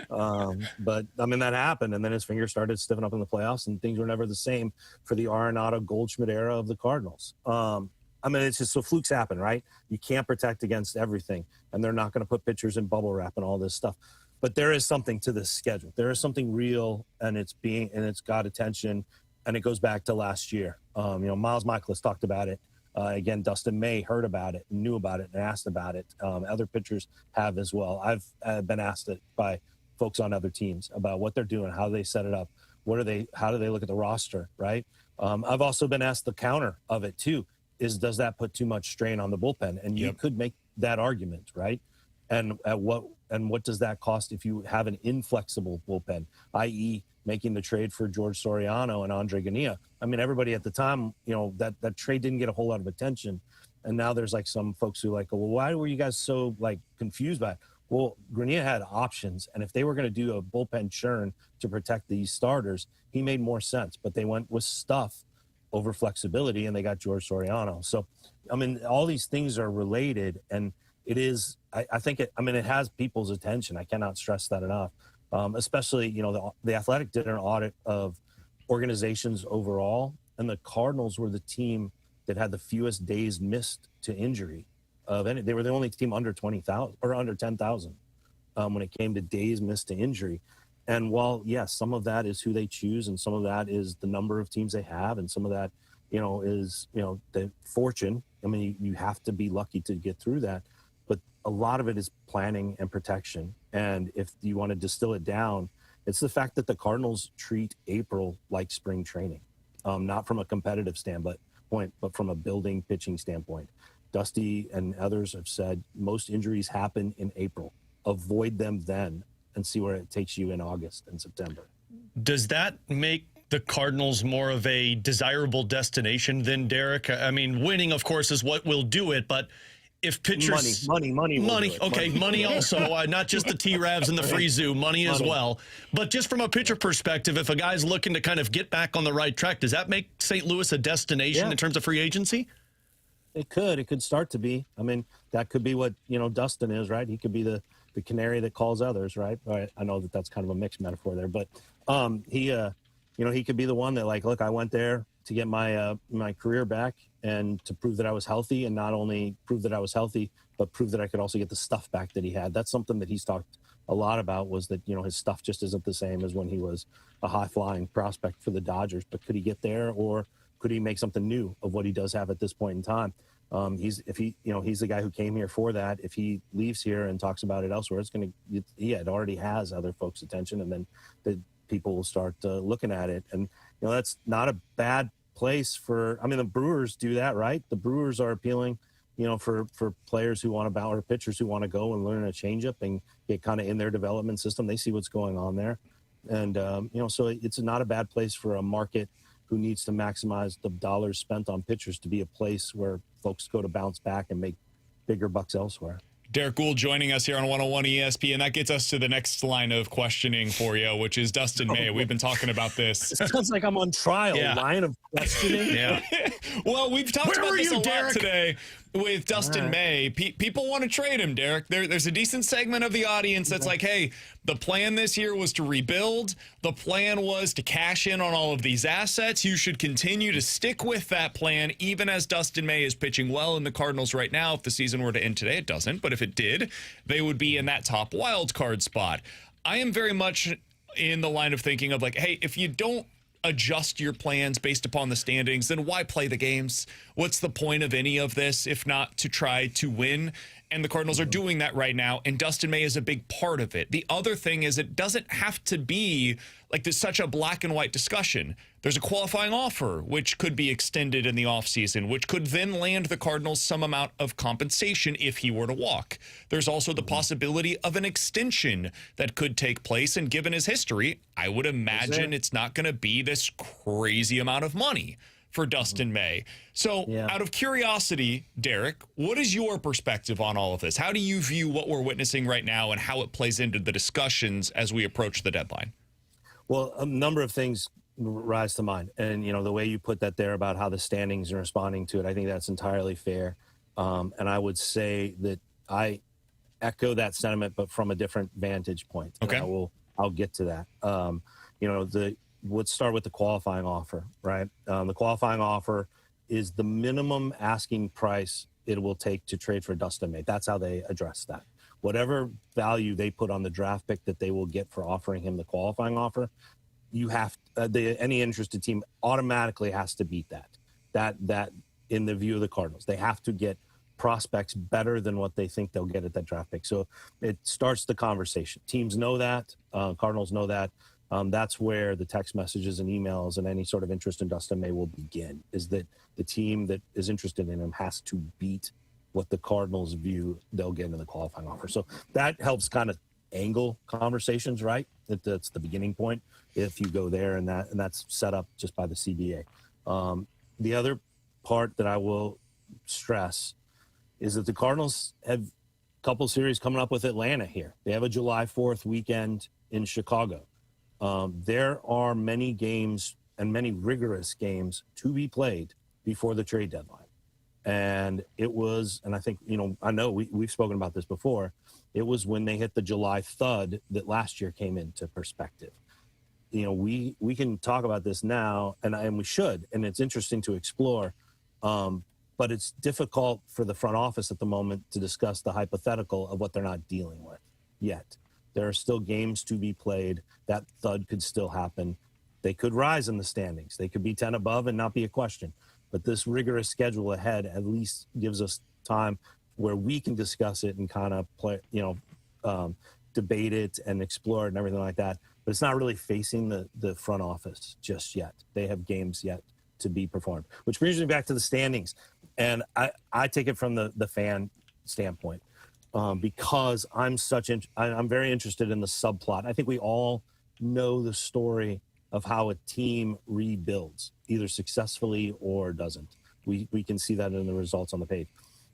But, I mean, that happened, and then his finger started stiffening up in the playoffs, and things were never the same for the Arenado Goldschmidt era of the Cardinals. I mean, it's just, so flukes happen, right? You can't protect against everything, and they're not going to put pitchers in bubble wrap and all this stuff. But there is something to this schedule. There is something real, and it's got attention, and it goes back to last year. Miles Michaelis talked about it. Again, Dustin May heard about it, knew about it, and asked about it. Other pitchers have as well. I've been asked it by folks on other teams about what they're doing, how they set it up, how do they look at the roster, right? I've also been asked the counter of it too. Does that put too much strain on the bullpen? And you could make that argument, right? And what does that cost if you have an inflexible bullpen, i.e., making the trade for George Soriano and Andre Gania? I mean, everybody at the time, that trade didn't get a whole lot of attention, and now there's like some folks who like, well, why were you guys so like confused by it? Well, Gania had options, and if they were going to do a bullpen churn to protect these starters, he made more sense. But they went with stuff over flexibility, and they got George Soriano. So, I mean, all these things are related, and it is, I think it has people's attention. I cannot stress that enough. Especially, the Athletic did an audit of organizations overall, and the Cardinals were the team that had the fewest days missed to injury of any. They were the only team under 20,000 or under 10,000 when it came to days missed to injury. And while, yes, some of that is who they choose, and some of that is the number of teams they have, and some of that, is, the fortune. I mean, you have to be lucky to get through that. But a lot of it is planning and protection. And if you want to distill it down, it's the fact that the Cardinals treat April like spring training, not from a competitive standpoint, but from a building pitching standpoint. Dusty and others have said most injuries happen in April. Avoid them then, and see where it takes you in August and September. Does that make the Cardinals more of a desirable destination than, Derek? I mean, winning, of course, is what will do it, but if pitchers... Money. Okay, money also, not just the T-Ravs and the free zoo, money as well. But just from a pitcher perspective, if a guy's looking to kind of get back on the right track, does that make St. Louis a destination in terms of free agency? It could start to be. I mean, that could be what, Dustin is, right? He could be the canary that calls others, right? I know that's kind of a mixed metaphor there, but he could be the one that, like, look, I went there to get my my career back and to prove that I was healthy, and not only prove that I was healthy, but prove that I could also get the stuff back that he had. That's something that he's talked a lot about was that, his stuff just isn't the same as when he was a high-flying prospect for the Dodgers. But could he get there, or could he make something new of what he does have at this point in time? He's the guy who came here for that. If he leaves here and talks about it elsewhere, it already has other folks' attention, and then the people will start looking at it. And that's not a bad place for. I mean, the Brewers do that, right? The Brewers are appealing, for players who want to or pitchers who want to go and learn a changeup and get kind of in their development system. They see what's going on there, and so it's not a bad place for a market who needs to maximize the dollars spent on pitchers to be a place where folks go to bounce back and make bigger bucks elsewhere. Derrick Goold joining us here on 101 ESPN. That gets us to the next line of questioning for you, which is Dustin May. We've been talking about this. It sounds like I'm on trial. Yeah. Line of questioning. Yeah. Well, we've talked about this a lot today with Dustin May. People want to trade him, Derrick. There's a decent segment of the audience that's like, hey, the plan this year was to rebuild. The plan was to cash in on all of these assets. You should continue to stick with that plan, even as Dustin May is pitching well in the Cardinals right now. If the season were to end today, it doesn't. But if it did, they would be in that top wild card spot. I am very much in the line of thinking of like, hey, if you don't adjust your plans based upon the standings, then why play the games? What's the point of any of this if not to try to win? And the Cardinals are doing that right now, and Dustin May is a big part of it. The other thing is it doesn't have to be like there's such a black and white discussion. There's a qualifying offer, which could be extended in the offseason, which could then land the Cardinals some amount of compensation if he were to walk. There's also the possibility of an extension that could take place, and given his history, I would imagine it's not going to be this crazy amount of money for Dustin May. So out of curiosity, Derrick, what is your perspective on all of this? How do you view what we're witnessing right now and how it plays into the discussions as we approach the deadline? Well, a number of things rise to mind. And, the way you put that there about how the standings are responding to it, I think that's entirely fair. And I would say that I echo that sentiment, but from a different vantage point. Okay. I'll get to that. Let's start with the qualifying offer, right? The qualifying offer is the minimum asking price it will take to trade for Dustin May. That's how they address that. Whatever value they put on the draft pick that they will get for offering him the qualifying offer, you have any interested team automatically has to beat that. That in the view of the Cardinals, they have to get prospects better than what they think they'll get at that draft pick. So it starts the conversation. Teams know that. Cardinals know that. That's where the text messages and emails and any sort of interest in Dustin May will begin, is that the team that is interested in him has to beat what the Cardinals view they'll get in the qualifying offer. So that helps kind of angle conversations, right? That's the beginning point if you go there, and that's set up just by the CBA. The other part that I will stress is that the Cardinals have a couple series coming up with Atlanta here. They have a July 4th weekend in Chicago. There are many games and many rigorous games to be played before the trade deadline. And it was, and I think, I know we've spoken about this before. It was when they hit the July thud that last year came into perspective. We can talk about this now, and we should, and it's interesting to explore. But it's difficult for the front office at the moment to discuss the hypothetical of what they're not dealing with yet. There are still games to be played. That thud could still happen. They could rise in the standings. They could be 10 above and not be a question. But this rigorous schedule ahead at least gives us time where we can discuss it and kind of play, debate it and explore it and everything like that. But it's not really facing the front office just yet. They have games yet to be performed, which brings me back to the standings. And I take it from the fan standpoint. Because I'm very interested in the subplot. I think we all know the story of how a team rebuilds, either successfully or doesn't. We can see that in the results on the page.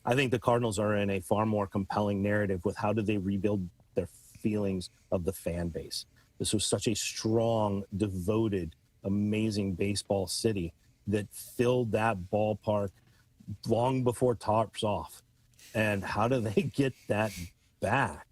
I think the Cardinals are in a far more compelling narrative with how do they rebuild their feelings of the fan base. This was such a strong, devoted, amazing baseball city that filled that ballpark long before tops off. And how do they get that back?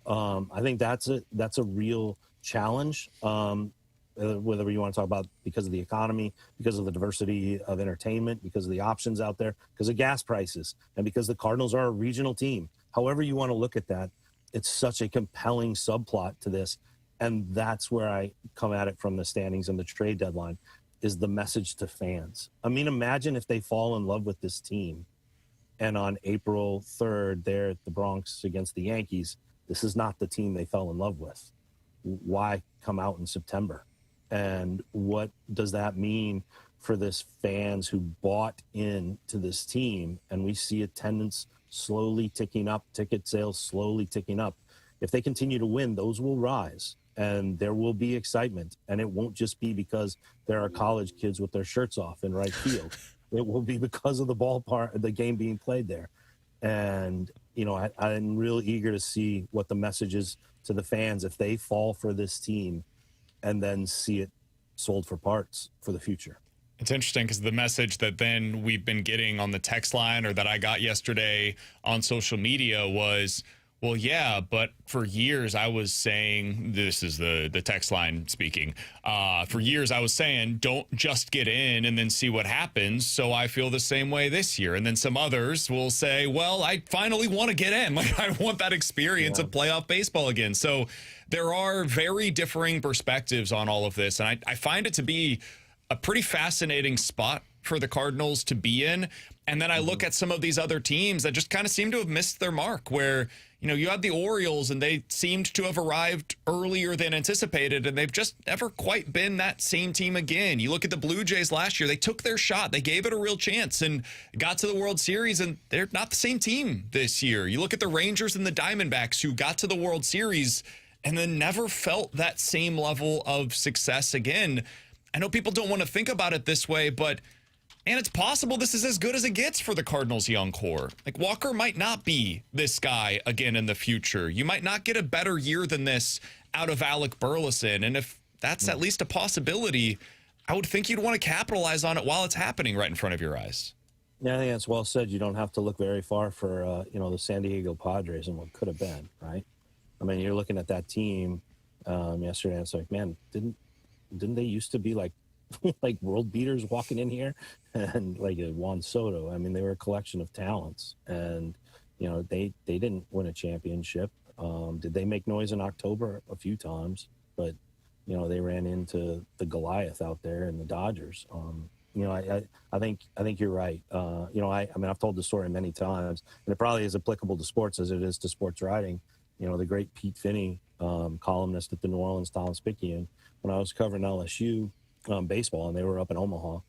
I think that's a real challenge, whether you want to talk about because of the economy, because of the diversity of entertainment, because of the options out there, because of gas prices, and because the Cardinals are a regional team. However you want to look at that, it's such a compelling subplot to this. And that's where I come at it from the standings and the trade deadline, is the message to fans. I mean, imagine if they fall in love with this team, and on April 3rd, they're at the Bronx against the Yankees. This is not the team they fell in love with. Why come out in September? And what does that mean for this fans who bought into this team? And we see attendance slowly ticking up, ticket sales slowly ticking up. If they continue to win, those will rise, and there will be excitement. And it won't just be because there are college kids with their shirts off in right field. It will be because of the ballpark, the game being played there. And, you know, I'm real eager to see what the message is to the fans if they fall for this team and then see it sold for parts for the future. It's interesting because the message that then we've been getting on the text line, or that I got yesterday on social media, was, well, yeah, but for years I was saying, this is the text line speaking, for years I was saying, don't just get in and then see what happens. So I feel the same way this year. And then some others will say, well, I finally want to get in. Like, I want that experience of playoff baseball again. So there are very differing perspectives on all of this. And I find it to be a pretty fascinating spot for the Cardinals to be in. And then I look at some of these other teams that just kind of seem to have missed their mark, where, you know, you had the Orioles and they seemed to have arrived earlier than anticipated, and they've just never quite been that same team again. You look at the Blue Jays last year, they took their shot. They gave it a real chance and got to the World Series, and they're not the same team this year. You look at the Rangers and the Diamondbacks, who got to the World Series and then never felt that same level of success again. I know people don't want to think about it this way, but and it's possible this is as good as it gets for the Cardinals' young core. Like, Walker might not be this guy again in the future. You might not get a better year than this out of Alec Burleson. And if that's at least a possibility, I would think you'd want to capitalize on it while it's happening right in front of your eyes. Yeah, I think that's well said. You don't have to look very far for, the San Diego Padres and what could have been, right? I mean, you're looking at that team yesterday, and it's like, man, didn't they used to be like world beaters walking in here, and like a Juan Soto? I mean, they were a collection of talents, and they didn't win a championship. Did they make noise in October? A few times, but they ran into the Goliath out there in the Dodgers. I think you're right. I've told the story many times, and it probably is applicable to sports as it is to sports writing. The great Pete Finney, columnist at the New Orleans Times-Picayune, when I was covering LSU baseball, and they were up in Omaha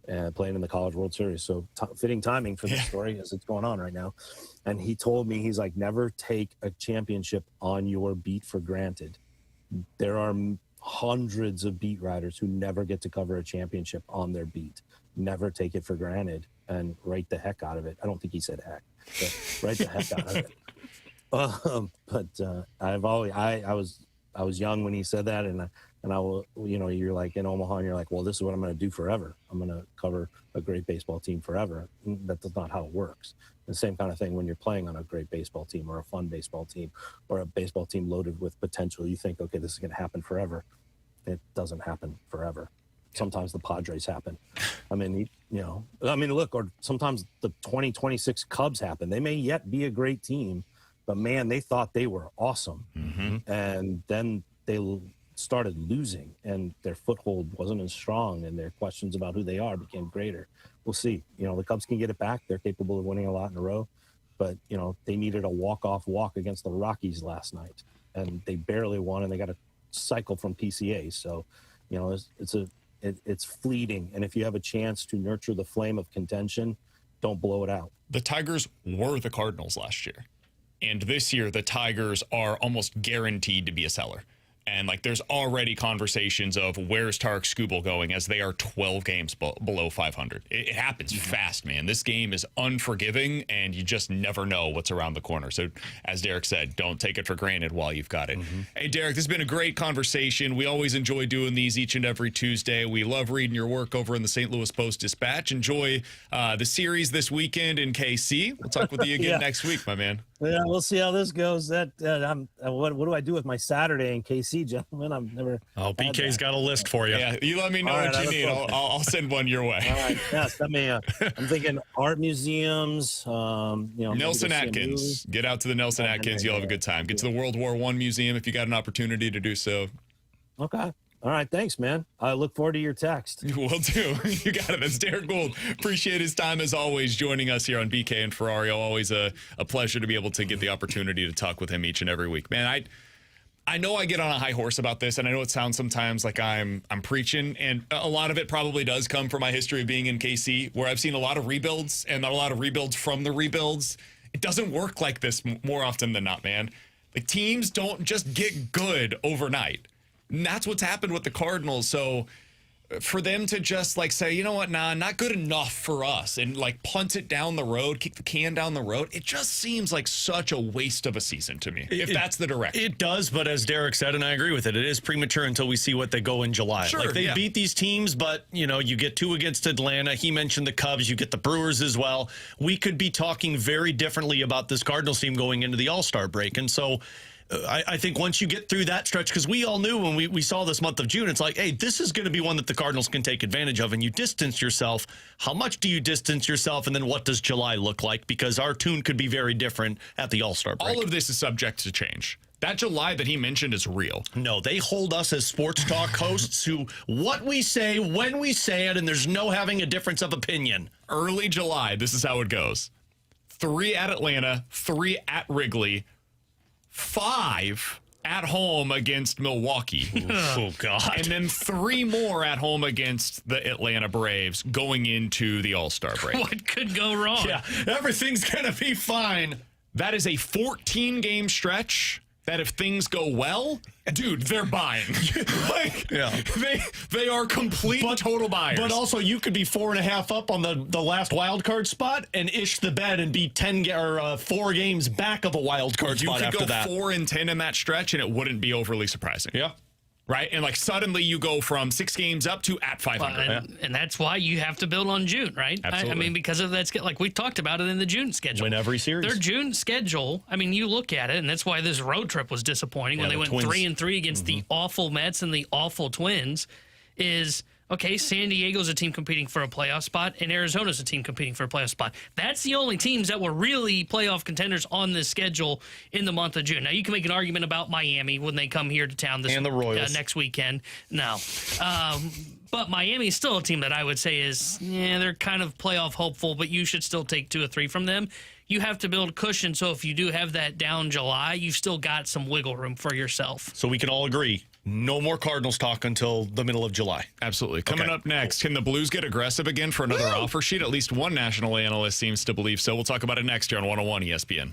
and playing in the College World Series. So fitting timing for this story as it's going on right now. And he told me, he's like, never take a championship on your beat for granted. There are hundreds of beat writers who never get to cover a championship on their beat. Never take it for granted and write the heck out of it. I don't think he said heck, but write the heck out of it. I was young when he said that, and I will, you're like in Omaha, and you're like, well, this is what I'm going to do forever. I'm going to cover a great baseball team forever. That's not how it works. The same kind of thing when you're playing on a great baseball team, or a fun baseball team, or a baseball team loaded with potential. You think, okay, this is going to happen forever. It doesn't happen forever. Sometimes the Padres happen. Look, or sometimes the 2026 Cubs happen. They may yet be a great team, but man, they thought they were awesome. Mm-hmm. And then they started losing, and their foothold wasn't as strong, and their questions about who they are became greater. We'll see. The Cubs can get it back. They're capable of winning a lot in a row, but they needed a walk-off walk against the Rockies last night, and they barely won, and they got a cycle from PCA. So, it's fleeting, and if you have a chance to nurture the flame of contention, don't blow it out. The Tigers were the Cardinals last year. And this year, the Tigers are almost guaranteed to be a seller. And there's already conversations of where's Tarek Skubal going, as they are 12 games below 500. It happens fast, man. This game is unforgiving, and you just never know what's around the corner. So, as Derek said, don't take it for granted while you've got it. Mm-hmm. Hey, Derek, this has been a great conversation. We always enjoy doing these each and every Tuesday. We love reading your work over in the St. Louis Post-Dispatch. Enjoy the series this weekend in KC. We'll talk with you again next week, my man. Yeah, we'll see how this goes. What do I do with my Saturday in KC? KC, gentlemen. I've never. Oh, had BK's that. got a list for you. Yeah, you let me know All right, what I you look need. forward to it. I'll send one your way. All right, yeah, send me. I'm thinking art museums. Maybe Nelson go see a Atkins. Get out to the Nelson Atkins. You'll have a good time. Get to the World War I Museum if you got an opportunity to do so. movie. Okay. All right, thanks, man. I look forward to your text. Will do. You got it. That's Derrick Goold. Appreciate his time as always, joining us here on BK and Ferrario. Always a pleasure to be able to get the opportunity to talk with him each and every week. Man, I know I get on a high horse about this, and I know it sounds sometimes like I'm preaching, and a lot of it probably does come from my history of being in KC, where I've seen a lot of rebuilds and a lot of rebuilds from the rebuilds. It doesn't work like this more often than not, man. Like, teams don't just get good overnight. And that's what's happened with the Cardinals. So for them to just like say, you know what, nah, not good enough for us, and like punt it down the road, kick the can down the road, it just seems like such a waste of a season to me, if that's the direction. It does, but as Derrick said, and I agree with it, it is premature until we see what they go in July. Sure, like they beat these teams, but you get 2 against Atlanta. He mentioned the Cubs. You get the Brewers as well. We could be talking very differently about this Cardinals team going into the All-Star break. And so I think once you get through that stretch, because we all knew when we saw this month of June, it's like, hey, this is going to be one that the Cardinals can take advantage of, and you distance yourself. How much do you distance yourself, and then what does July look like? Because our tune could be very different at the All-Star break. All of this is subject to change. That July that he mentioned is real. No, they hold us as sports talk hosts who what we say, when we say it, and there's no having a difference of opinion. Early July, this is how it goes. 3 at Atlanta, 3 at Wrigley, 5 at home against Milwaukee. Oh, God. And then 3 more at home against the Atlanta Braves going into the All-Star break. What could go wrong? Yeah, everything's going to be fine. That is a 14-game stretch that if things go well, dude, they're buying. Like, Yeah. they are complete total buyers. But also, you could be 4.5 up on the last wild card spot and ish the bed and be 4 games back of a wild card you spot could after go that. 4-10 in that stretch, and it wouldn't be overly surprising. Yeah. Right? And like suddenly you go from 6 games up to at 500. And that's why you have to build on June, right? I Absolutely. mean, because of that, like we talked about it in the June schedule. Win every series. Their June schedule, I mean, you look at it, and that's why this road trip was disappointing when Yeah, they the went Twins. 3-3 against the awful Mets and the awful Twins. Is okay, San Diego's a team competing for a playoff spot, and Arizona's a team competing for a playoff spot. That's the only teams that were really playoff contenders on this schedule in the month of June. Now, you can make an argument about Miami when they come here to town this And the Royals. next weekend. No. But Miami is still a team that I would say is, they're kind of playoff hopeful, but you should still take 2 or 3 from them. You have to build cushion, so if you do have that down July, you've still got some wiggle room for yourself. So we can all agree, no more Cardinals talk until the middle of July. Absolutely. Coming up next, can the Blues get aggressive again for another offer sheet? At least one national analyst seems to believe so. We'll talk about it next here on 101 ESPN.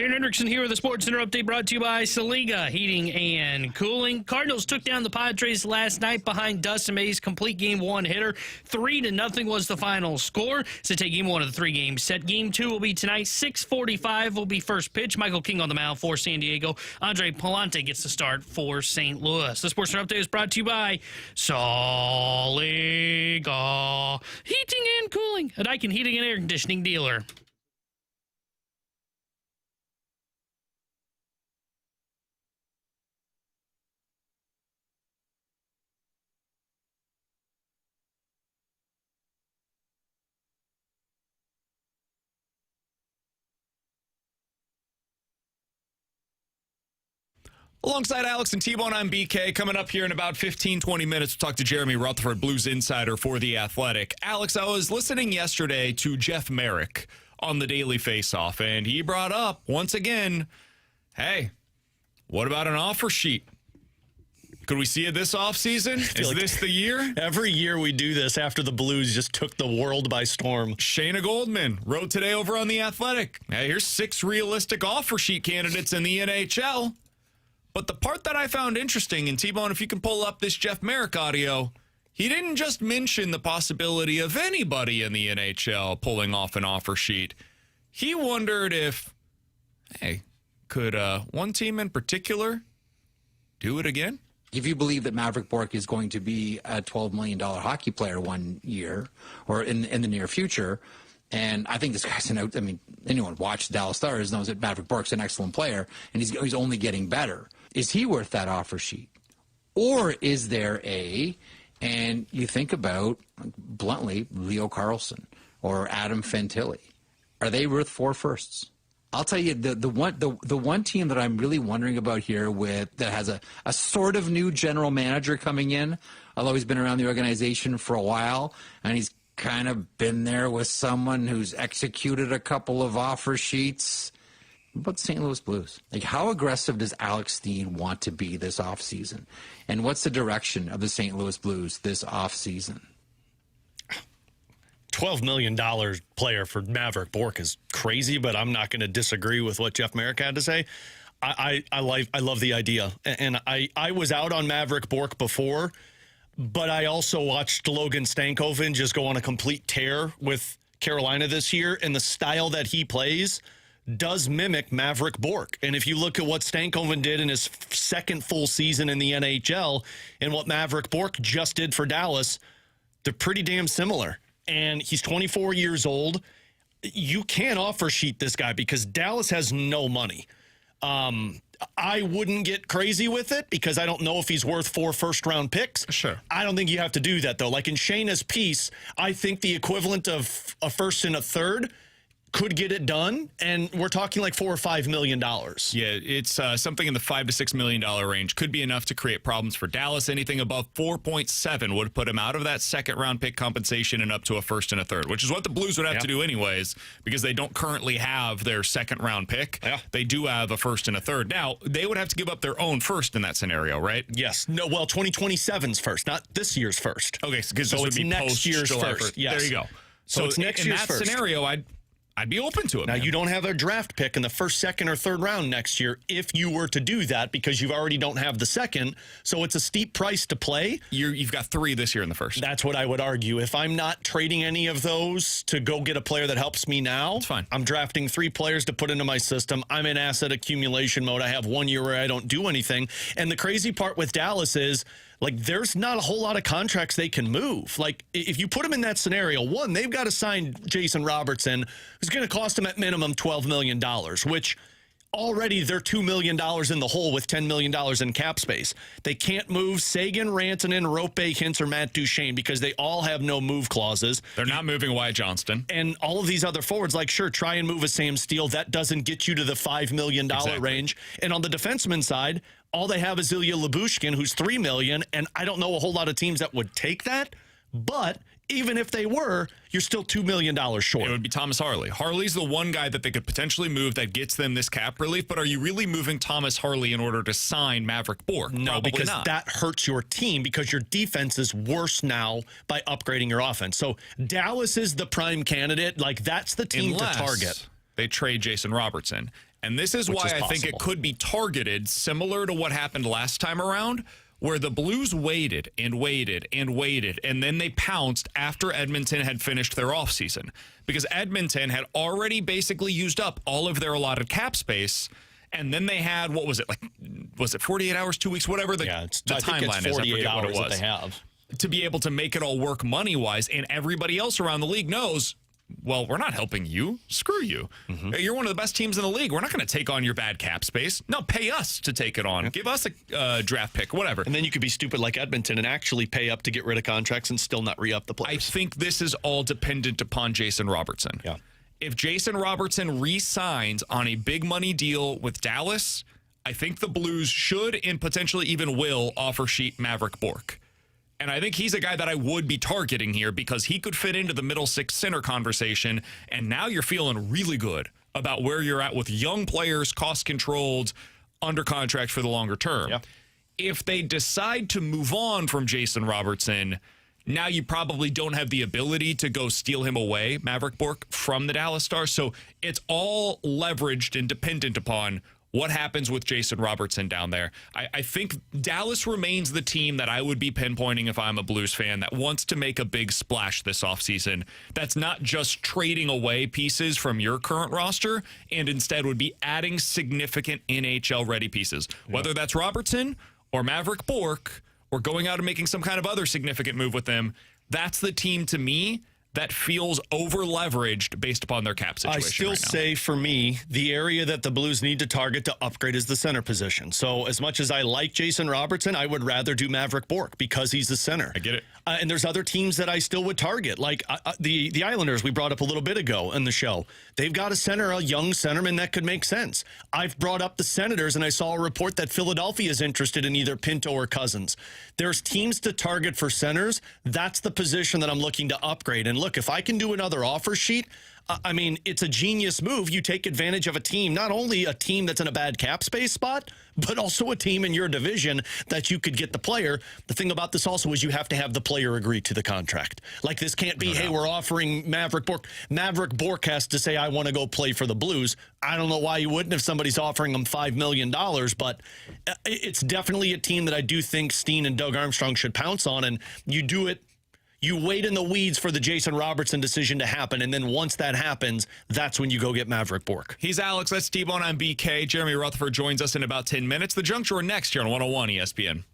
Tanner Hendrickson here with the Sports Center update brought to you by Saliga Heating and Cooling. Cardinals took down the Padres last night behind Dustin May's complete game one hitter. 3-0 was the final score. So take game one of the 3-game set. Game two will be tonight. 6:45 will be first pitch. Michael King on the mound for San Diego. Andre Palante gets the start for St. Louis. The Sports Center update is brought to you by Saliga Heating and Cooling, a Daikin heating and air conditioning dealer. Alongside Alex and T-Bone, I'm BK. Coming up here in about 15, 20 minutes, we'll talk to Jeremy Rutherford, Blues insider for The Athletic. Alex, I was listening yesterday to Jeff Merrick on the Daily Faceoff, and he brought up, once again, hey, what about an offer sheet? Could we see it this offseason? Is this the year? Every year we do this after the Blues just took the world by storm. Shayna Goldman wrote today over on The Athletic. Hey, here's 6 realistic offer sheet candidates in the NHL. But the part that I found interesting, and T-Bone, if you can pull up this Jeff Merrick audio, he didn't just mention the possibility of anybody in the NHL pulling off an offer sheet. He wondered if, hey, could one team in particular do it again? If you believe that Maverick Bourque is going to be a $12 million hockey player one year or in the near future, and I think this guy's anyone watched Dallas Stars knows that Maverick Bourque's an excellent player, and he's only getting better. Is he worth that offer sheet? Or is there and you think about, bluntly, Leo Carlson or Adam Fantilli. Are they worth 4 firsts? I'll tell you, the one team that I'm really wondering about here that has a sort of new general manager coming in, although he's been around the organization for a while, and he's kind of been there with someone who's executed a couple of offer sheets. What about the St. Louis Blues? Like, how aggressive does Alex Steen want to be this offseason? And what's the direction of the St. Louis Blues this offseason? $12 million player for Maverick Bourque is crazy, but I'm not going to disagree with what Jeff Merrick had to say. I love the idea. And I was out on Maverick Bourque before, but I also watched Logan Stankoven just go on a complete tear with Carolina this year, and the style that he plays does mimic Maverick Bourque. And if you look at what Stankoven did in his second full season in the NHL and what Maverick Bourque just did for Dallas, they're pretty damn similar. And he's 24 years old. You can't offer sheet this guy because Dallas has no money. I wouldn't get crazy with it because I don't know if he's worth 4 first-round picks. Sure. I don't think you have to do that, though. Like in Shayna's piece, I think the equivalent of a first and a third could get it done, and we're talking like $4 or $5 million. Yeah, it's something in the $5 to $6 million range. Could be enough to create problems for Dallas. Anything above 4.7 would put him out of that second-round pick compensation and up to a first and a third, which is what the Blues would have to do anyways, because they don't currently have their second-round pick. Yeah. They do have a first and a third. Now, they would have to give up their own first in that scenario, right? Yes. No. Well, 2027's first, not this year's first. Okay, because so this would it's be next year's July first. 1st. Yes. There you go. So it's next year's first. In that scenario, I'd be open to it. Now, man. you don't have a draft pick in the first, second, or third round next year if you were to do that because you already don't have the second. So it's a steep price to play. You've got 3 this year in the first. That's what I would argue. If I'm not trading any of those to go get a player that helps me now, it's fine. I'm drafting 3 players to put into my system. I'm in asset accumulation mode. I have 1 year where I don't do anything. And the crazy part with Dallas is, like, there's not a whole lot of contracts they can move. Like, if you put them in that scenario, one, they've got to sign Jason Robertson, who's going to cost them at minimum $12 million, which already they're $2 million in the hole with $10 million in cap space. They can't move Sagan, Rantanen, Rope, Hintz, or Matt Duchene because they all have no move clauses. They're not moving Wyatt Johnston. And all of these other forwards, like, sure, try and move a Sam Steele. That doesn't get you to the $5 million range. And on the defenseman side, all they have is Ilya Lyubushkin, who's $3 million, and I don't know a whole lot of teams that would take that. But even if they were, you're still $2 million short. It would be Thomas Harley. Harley's the one guy that they could potentially move that gets them this cap relief, but are you really moving Thomas Harley in order to sign Maverick Bourque? No, Probably because not. that hurts your team because your defense is worse now by upgrading your offense. So Dallas is the prime candidate. Like, that's the team Unless to target. they trade Jason Robertson. And this is why I think it could be targeted similar to what happened last time around, where the Blues waited and waited and waited, and then they pounced after Edmonton had finished their offseason. Because Edmonton had already basically used up all of their allotted cap space, and then they had, what was it, 48 hours, 2 weeks, whatever the timeline is. I forget what it was. They have. To be able to make it all work money-wise, and everybody else around the league knows, well, we're not helping you. Screw you. You're one of the best teams in the league. We're not going to take on your bad cap space. No, pay us to take it on. Give us a draft pick, whatever. And then you could be stupid like Edmonton and actually pay up to get rid of contracts and still not re-up the players. I think this is all dependent upon Jason Robertson. Yeah. If Jason Robertson re-signs on a big money deal with Dallas, I think the Blues should and potentially even will offer sheet Maverick Bourque. And I think he's a guy that I would be targeting here because he could fit into the middle six center conversation. And now you're feeling really good about where you're at with young players, cost controlled, under contract for the longer term. Yeah. If they decide to move on from Jason Robertson, now you probably don't have the ability to go steal him away, Maverick Bourque, from the Dallas Stars. So it's all leveraged and dependent upon what happens with Jason Robertson down there. I think Dallas remains the team that I would be pinpointing if I'm a Blues fan that wants to make a big splash this offseason. That's not just trading away pieces from your current roster and instead would be adding significant NHL-ready pieces. Yeah. Whether that's Robertson or Maverick Bourque or going out and making some kind of other significant move with them, that's the team to me that feels over-leveraged based upon their cap situation. I still right now. say, for me, the area that the Blues need to target to upgrade is the center position. So as much as I like Jason Robertson, I would rather do Maverick Bourque because he's the center. I get it. And there's other teams that I still would target, like the Islanders we brought up a little bit ago in the show. They've got a young centerman that could make sense. I've brought up the Senators, and I saw a report that Philadelphia is interested in either Pinto or Cousins. There's teams to target for centers. That's the position that I'm looking to upgrade. And look, if I can do another offer sheet, I mean, it's a genius move. You take advantage of a team, not only a team that's in a bad cap space spot, but also a team in your division that you could get the player. The thing about this also is you have to have the player agree to the contract. Like, this can't be, hey, we're offering Maverick Bourque. Maverick Bourque has to say, I want to go play for the Blues. I don't know why you wouldn't if somebody's offering him $5 million, but it's definitely a team that I do think Steen and Doug Armstrong should pounce on, and you do it. You wait in the weeds for the Jason Robertson decision to happen, and then once that happens, that's when you go get Maverick Bourque. He's Alex. That's T-Bone. I'm BK. Jeremy Rutherford joins us in about 10 minutes. The Junk Drawer next here on 101 ESPN.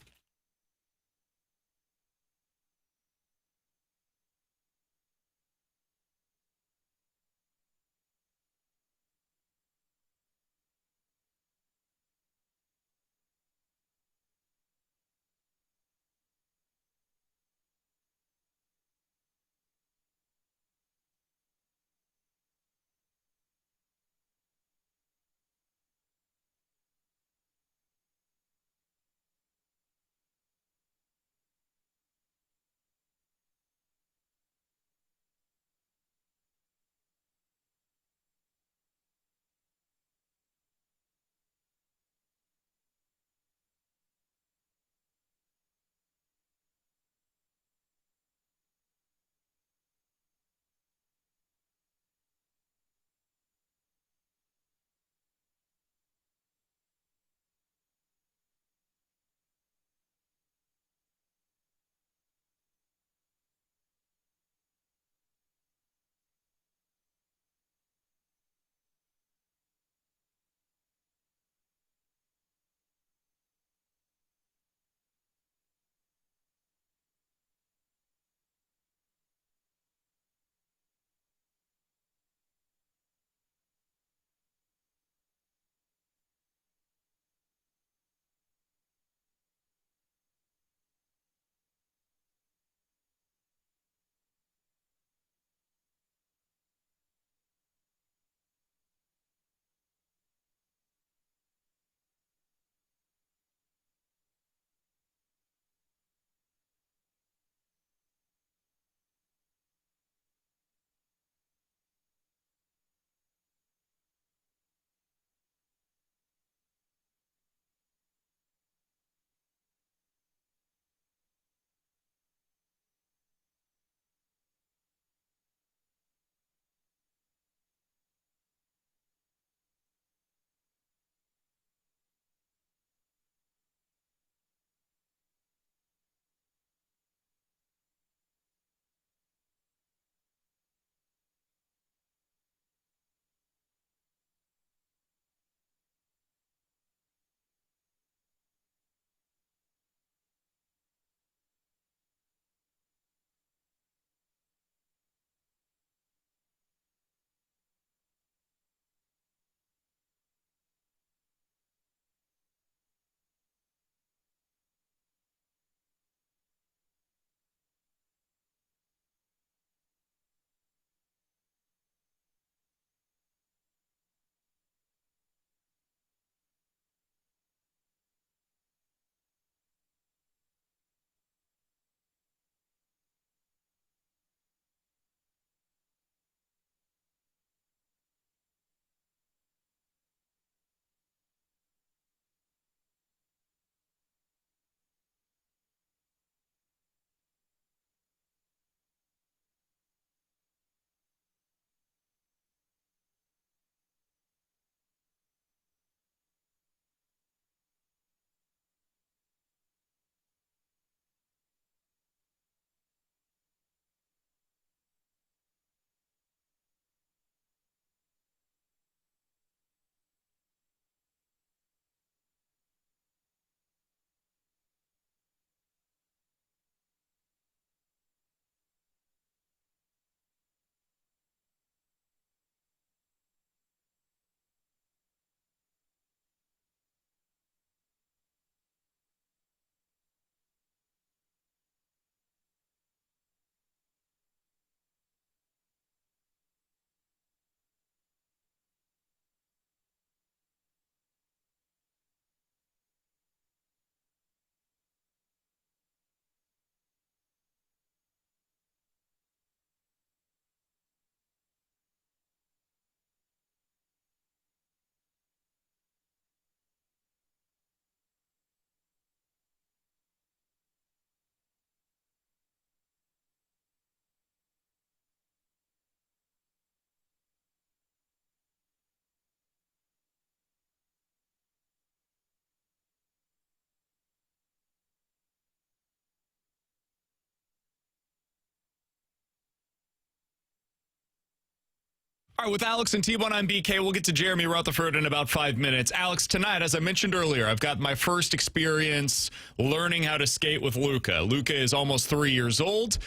All right, with Alex and T-Bone, I'm BK. We'll get to Jeremy Rutherford in about 5 minutes. Alex, tonight, as I mentioned earlier, I've got my first experience learning how to skate with Luca. Luca is almost 3 years old,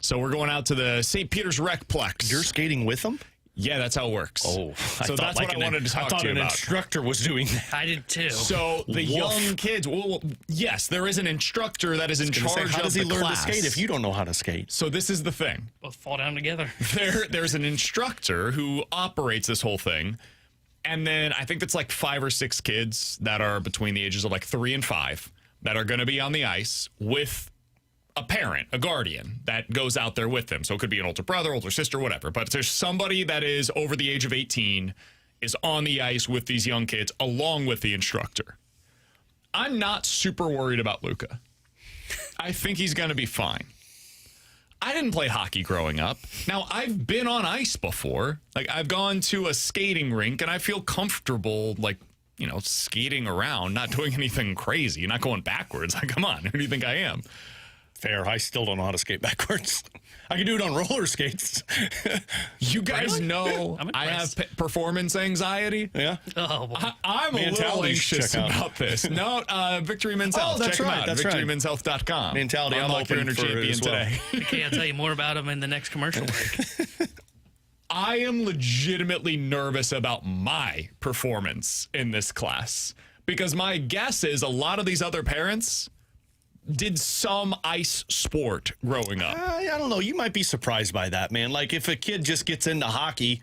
so we're going out to the St. Peter's Recplex. You're skating with him? Yeah, that's how it works. Oh, so that's what I wanted to talk to you about. I thought an instructor was doing that. I did too. So the young kids, well, yes, there is an instructor that is in charge of the class. How does he learn to skate if you don't know how to skate? So this is the thing. Both fall down together. There's an instructor who operates this whole thing. And then I think it's like 5 or 6 kids that are between the ages of like 3 and 5 that are going to be on the ice with a parent, a guardian that goes out there with them. So it could be an older brother, older sister, whatever. But there's somebody that is over the age of 18 is on the ice with these young kids along with the instructor. I'm not super worried about Luca. I think he's going to be fine. I didn't play hockey growing up. Now, I've been on ice before. Like, I've gone to a skating rink, and I feel comfortable, like, you know, skating around, not doing anything crazy, not going backwards. Like, come on, who do you think I am? Fair. I still don't know how to skate backwards. I can do it on roller skates. You guys know I have performance anxiety. Yeah. Oh, boy. I'm a little anxious about this. No, Victory Men's Health. That's Check them right. out. That's VictoryMen'sHealth.com. Mentality. I'm Unlock your open inner for it champion as well. today. Okay, I'll tell you more about him in the next commercial break. I am legitimately nervous about my performance in this class because my guess is a lot of these other parents did some ice sport growing up. I don't know. You might be surprised by that, man. Like, if a kid just gets into hockey,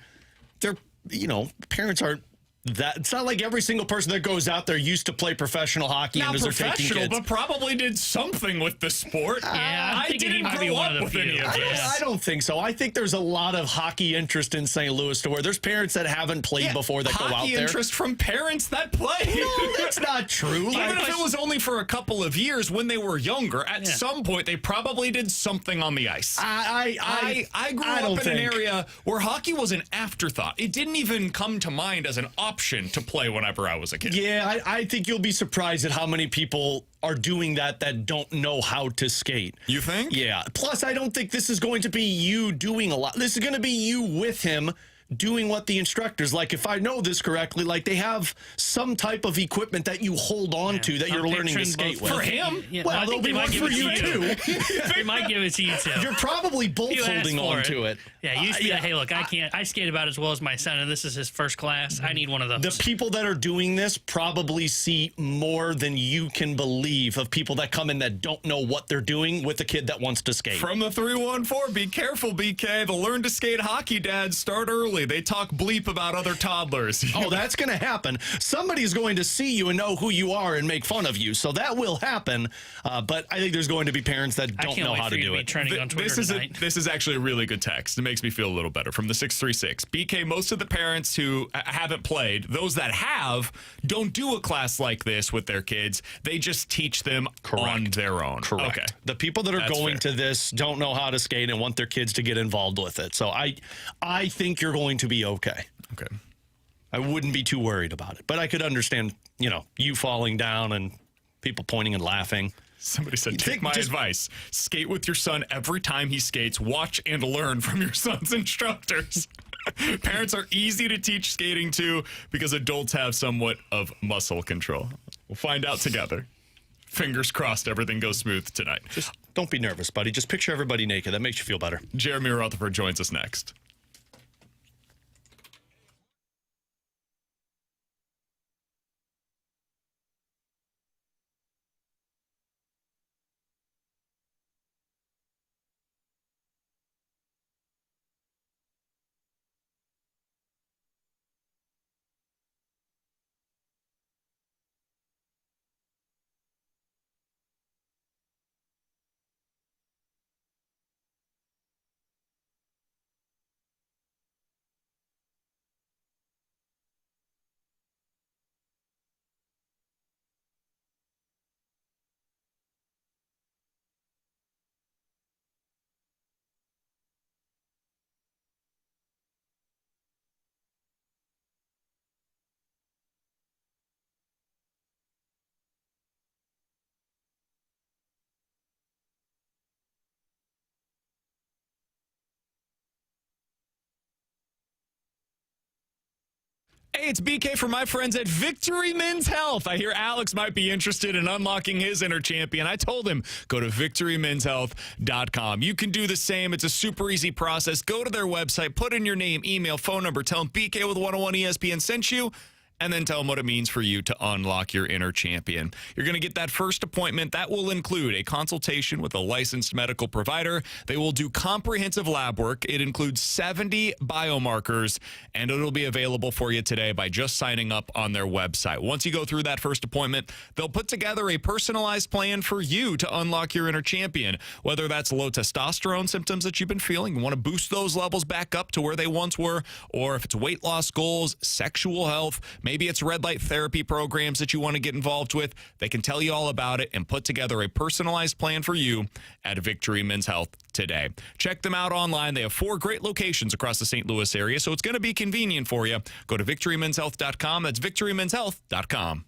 they're, you know, parents aren't that. It's not like every single person that goes out there used to play professional hockey Not and is taking professional, kids. but probably did something with the sport. Yeah, I'm I thinking he didn't might be grow one up of the with few. any of this. I don't think so. I think there's a lot of hockey interest in St. Louis to where there's parents that haven't played before that go out Hockey there. interest from parents that play. No, that's not true. Even if it was only for a couple of years when they were younger, at Yeah. some point they probably did something on the ice. I grew up in an area where hockey was an afterthought. It didn't even come to mind as an option to play whenever I was a kid. Yeah, I think you'll be surprised at how many people are doing that don't know how to skate. You think? Yeah. Plus, I don't think this is going to be you doing a lot. This is going to be you with him doing what the instructors, like, if I know this correctly, like, they have some type of equipment that you hold on to that you're learning to skate with. For him? Yeah, Well, I there'll think be they one might give for it to you, too. They might give it to you, too. You're probably both You asked holding for on to it. Yeah, you used to be like, hey, look, I skate about as well as my son, and this is his first class. I need one of those. The people that are doing this probably see more than you can believe of people that come in that don't know what they're doing with a kid that wants to skate. From the 314, be careful, BK. The Learn to Skate hockey dads start early. They talk bleep about other toddlers. Oh, that's going to happen. Somebody's going to see you and know who you are and make fun of you. So that will happen. But I think there's going to be parents that don't know how to do it. Trending on Twitter This is actually a really good text. It makes me feel a little better. From the 636. BK, most of the parents who haven't played, those that have, don't do a class like this with their kids. They just teach them on their own. Correct. Okay. The people that are That's going fair. to this don't know how to skate and want their kids to get involved with it. So I think you're going to be okay. Okay. I wouldn't be too worried about it. But I could understand, you falling down and people pointing and laughing. Somebody said, take my advice. Skate with your son every time he skates. Watch and learn from your son's instructors. Parents are easy to teach skating to because adults have somewhat of muscle control. We'll find out together. Fingers crossed everything goes smooth tonight. Just don't be nervous, buddy. Just picture everybody naked. That makes you feel better. Jeremy Rutherford joins us next. Hey, it's BK from my friends at Victory Men's Health. I hear Alex might be interested in unlocking his inner champion. I told him, go to victorymenshealth.com. You can do the same. It's a super easy process. Go to their website, put in your name, email, phone number, tell them BK with 101 ESPN sent you, and then tell them what it means for you to unlock your inner champion. You're going to get that first appointment. That will include a consultation with a licensed medical provider. They will do comprehensive lab work. It includes 70 biomarkers, and it'll be available for you today by just signing up on their website. Once you go through that first appointment, they'll put together a personalized plan for you to unlock your inner champion, whether that's low testosterone symptoms that you've been feeling, you want to boost those levels back up to where they once were, or if it's weight loss goals, sexual health, maybe it's red light therapy programs that you want to get involved with. They can tell you all about it and put together a personalized plan for you at Victory Men's Health today. Check them out online. They have 4 great locations across the St. Louis area, so it's going to be convenient for you. Go to victorymenshealth.com. That's victorymenshealth.com.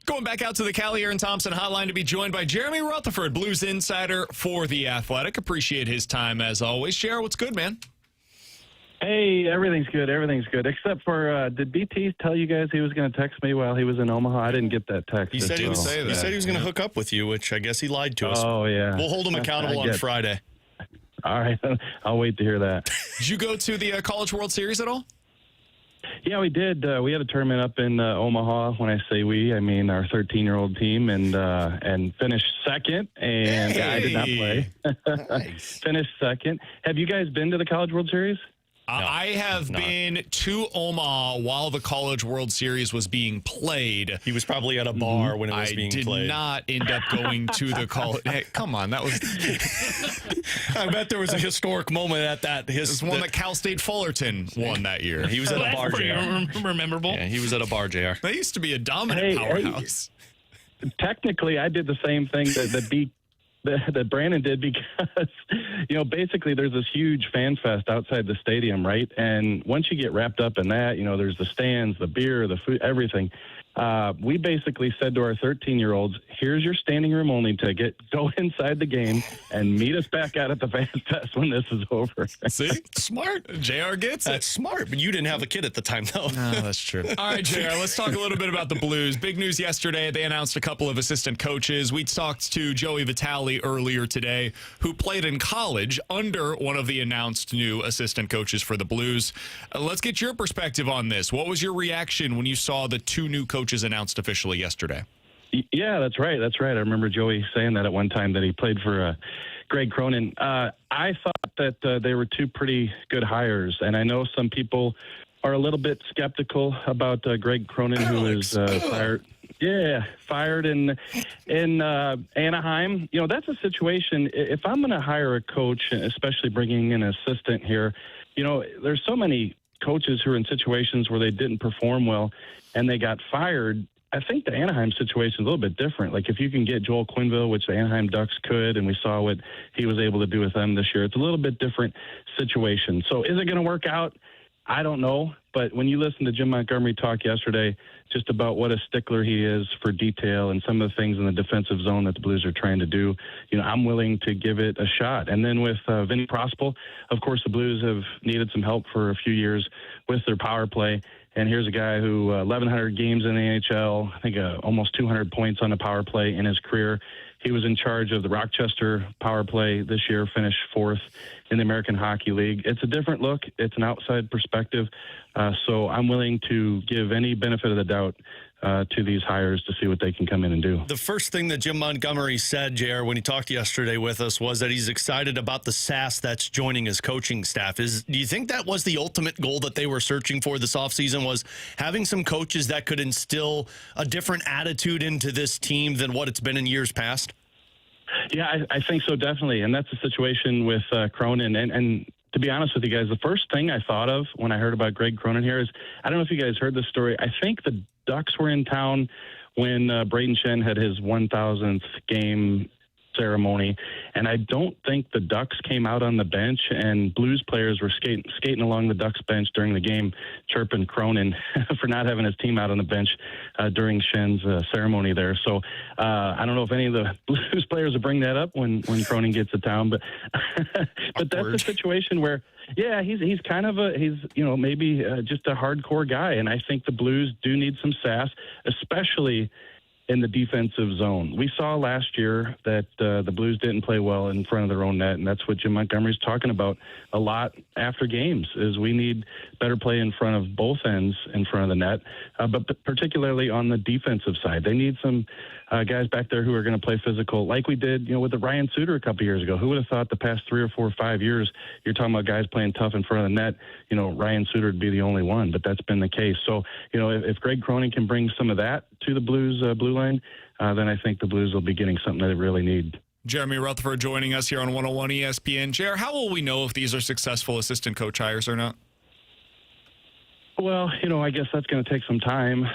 Going back out to the Callie Aaron Thompson hotline to be joined by Jeremy Rutherford, Blues insider for The Athletic. Appreciate his time as always. Jer, what's good, man? Hey, everything's good. Everything's good. Except for, did BT tell you guys he was going to text me while he was in Omaha? I didn't get that text. He said he was going to hook up with you, which I guess he lied to us. Oh, yeah. We'll hold him accountable on Friday. All right. I'll wait to hear that. Did you go to the College World Series at all? Yeah, we did. We had a tournament up in Omaha. When I say we, I mean our 13-year-old team, and finished second. And I did not play. Nice. Finished second. Have you guys been to the College World Series? I have been to Omaha while the College World Series was being played. He was probably at a bar when it was being played. I did not end up going to the college. Hey, come on, that was. I bet there was a historic moment at that. This is one that Cal State Fullerton won that year. He was at a bar, JR. Memorable. Yeah, he was at a bar, JR. That used to be a dominant powerhouse. technically, I did the same thing that Brandon did because, basically there's this huge fan fest outside the stadium, right? And once you get wrapped up in that, there's the stands, the beer, the food, everything. We basically said to our 13-year-olds, here's your standing room only ticket. Go inside the game and meet us back out at the fan fest when this is over. See? Smart. JR gets it. That's smart, but you didn't have a kid at the time, though. No, that's true. All right, JR, let's talk a little bit about the Blues. Big news yesterday. They announced a couple of assistant coaches. We talked to Joey Vitale earlier today, who played in college under one of the announced new assistant coaches for the Blues. Let's get your perspective on this. What was your reaction when you saw the two new coaches announced officially yesterday? Yeah, that's right. I remember Joey saying that at one time that he played for Greg Cronin. I thought that they were two pretty good hires, and I know some people are a little bit skeptical about Greg Cronin, who was fired. Yeah, fired in Anaheim. That's a situation. If I'm going to hire a coach, especially bringing in an assistant here, there's so many coaches who are in situations where they didn't perform well and they got fired. I think the Anaheim situation is a little bit different. Like if you can get Joel Quenneville, which the Anaheim Ducks could, and we saw what he was able to do with them this year, it's a little bit different situation. So is it going to work out? I don't know. But when you listen to Jim Montgomery talk yesterday just about what a stickler he is for detail and some of the things in the defensive zone that the Blues are trying to do, I'm willing to give it a shot. And then with Vinny Prospal, of course, the Blues have needed some help for a few years with their power play. And here's a guy who 1,100 games in the NHL, I think almost 200 points on the power play in his career. He was in charge of the Rochester power play this year, finished fourth in the American Hockey League. It's a different look. It's an outside perspective. So I'm willing to give any benefit of the doubt to these hires to see what they can come in and do. The first thing that Jim Montgomery said, JR, when he talked yesterday with us was that he's excited about the sass that's joining his coaching staff. Do you think that was the ultimate goal that they were searching for this offseason, was having some coaches that could instill a different attitude into this team than what it's been in years past? Yeah, I think so, definitely. And that's the situation with Cronin. And to be honest with you guys, the first thing I thought of when I heard about Greg Cronin here is, I don't know if you guys heard this story. I think the Ducks were in town when Braden Shen had his 1,000th game ceremony, and I don't think the Ducks came out on the bench, and Blues players were skating along the Ducks bench during the game, chirping Cronin for not having his team out on the bench during Shen's ceremony there. So I don't know if any of the Blues players will bring that up when Cronin gets to town, but but that's a situation where, yeah, he's kind of maybe just a hardcore guy, and I think the Blues do need some sass, especially in the defensive zone. We saw last year that the Blues didn't play well in front of their own net, and that's what Jim Montgomery's talking about a lot after games, is we need better play in front of both ends in front of the net, but particularly on the defensive side. They need some guys back there who are going to play physical, like we did with the Ryan Suter a couple years ago. Who would have thought the past 3 or 4 or 5 years, you're talking about guys playing tough in front of the net, Ryan Suter would be the only one, but that's been the case. So, if Greg Cronin can bring some of that to the Blues blue line, then I think the Blues will be getting something that they really need. Jeremy Rutherford joining us here on 101 ESPN. JR, how will we know if these are successful assistant coach hires or not? Well, I guess that's going to take some time.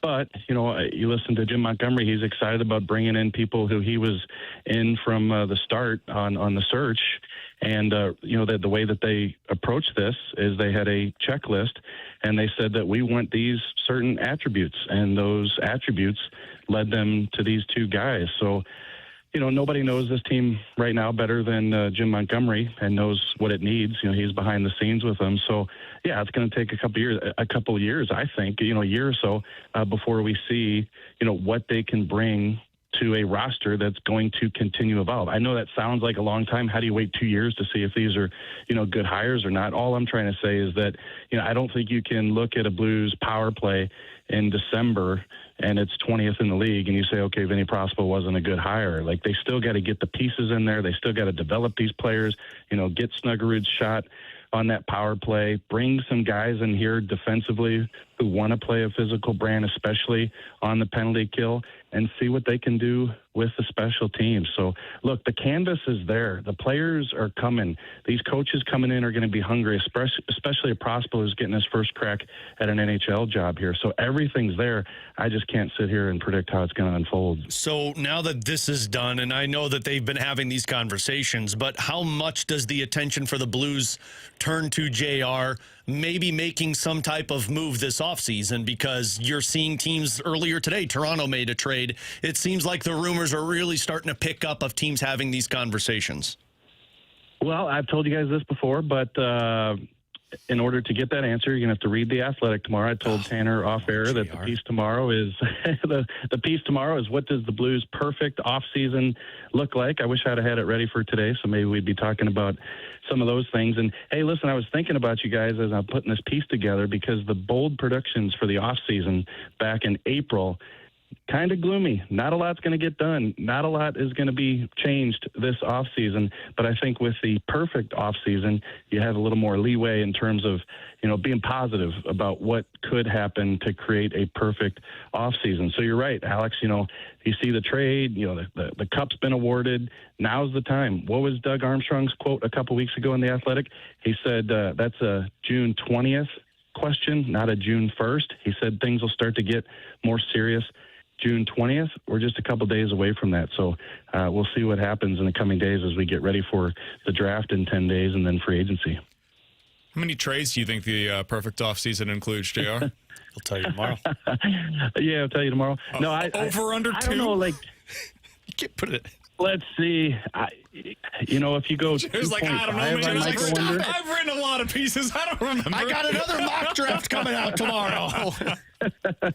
But, you listen to Jim Montgomery. He's excited about bringing in people who he was in from the start on the search. And, that the way that they approached this is they had a checklist, and they said that we want these certain attributes, and those attributes led them to these two guys. So, nobody knows this team right now better than Jim Montgomery, and knows what it needs. He's behind the scenes with them. So, yeah, it's going to take a couple years, I think, a year or so before we see, what they can bring to a roster that's going to continue to evolve. I know that sounds like a long time. How do you wait 2 years to see if these are, good hires or not? All I'm trying to say is that, I don't think you can look at a Blues power play in December and it's 20th in the league and you say, okay, Vinny Prospal wasn't a good hire. Like, they still got to get the pieces in there. They still got to develop these players, get Snuggerud's shot on that power play, bring some guys in here defensively who want to play a physical brand, especially on the penalty kill, and see what they can do with the special teams. So, look, the canvas is there. The players are coming. These coaches coming in are going to be hungry, especially a Prospero who's getting his first crack at an NHL job here. So everything's there. I just can't sit here and predict how it's going to unfold. So now that this is done, and I know that they've been having these conversations, but how much does the attention for the Blues turn to JR maybe making some type of move this offseason? Because you're seeing teams earlier today, Toronto made a trade. It seems like the rumors are really starting to pick up of teams having these conversations. Well, I've told you guys this before, but in order to get that answer, you're going to have to read The Athletic tomorrow. I told Tanner off air that the piece tomorrow is the piece tomorrow is what does the Blues' perfect offseason look like? I wish I'd have had it ready for today, so maybe we'd be talking about some of those things. And, hey, listen, I was thinking about you guys as I'm putting this piece together because the bold predictions for the offseason back in April, kind of gloomy. Not a lot's going to get done. Not a lot is going to be changed this offseason. But I think with the perfect offseason, you have a little more leeway in terms of, being positive about what could happen to create a perfect offseason. So you're right, Alex. You see the trade, the cup's been awarded. Now's the time. What was Doug Armstrong's quote a couple weeks ago in The Athletic? He said that's a June 20th question, not a June 1st. He said things will start to get more serious June 20th. We're just a couple days away from that. So we'll see what happens in the coming days as we get ready for the draft in 10 days and then free agency. How many trades do you think the perfect offseason includes, JR? I'll tell you tomorrow. Yeah, I'll tell you tomorrow. No, under I two? don't know, You can't put it. Let's see. If you go 2.5, I don't know, man. I might go under. I've written a lot of pieces. I don't remember. I got another mock draft coming out tomorrow.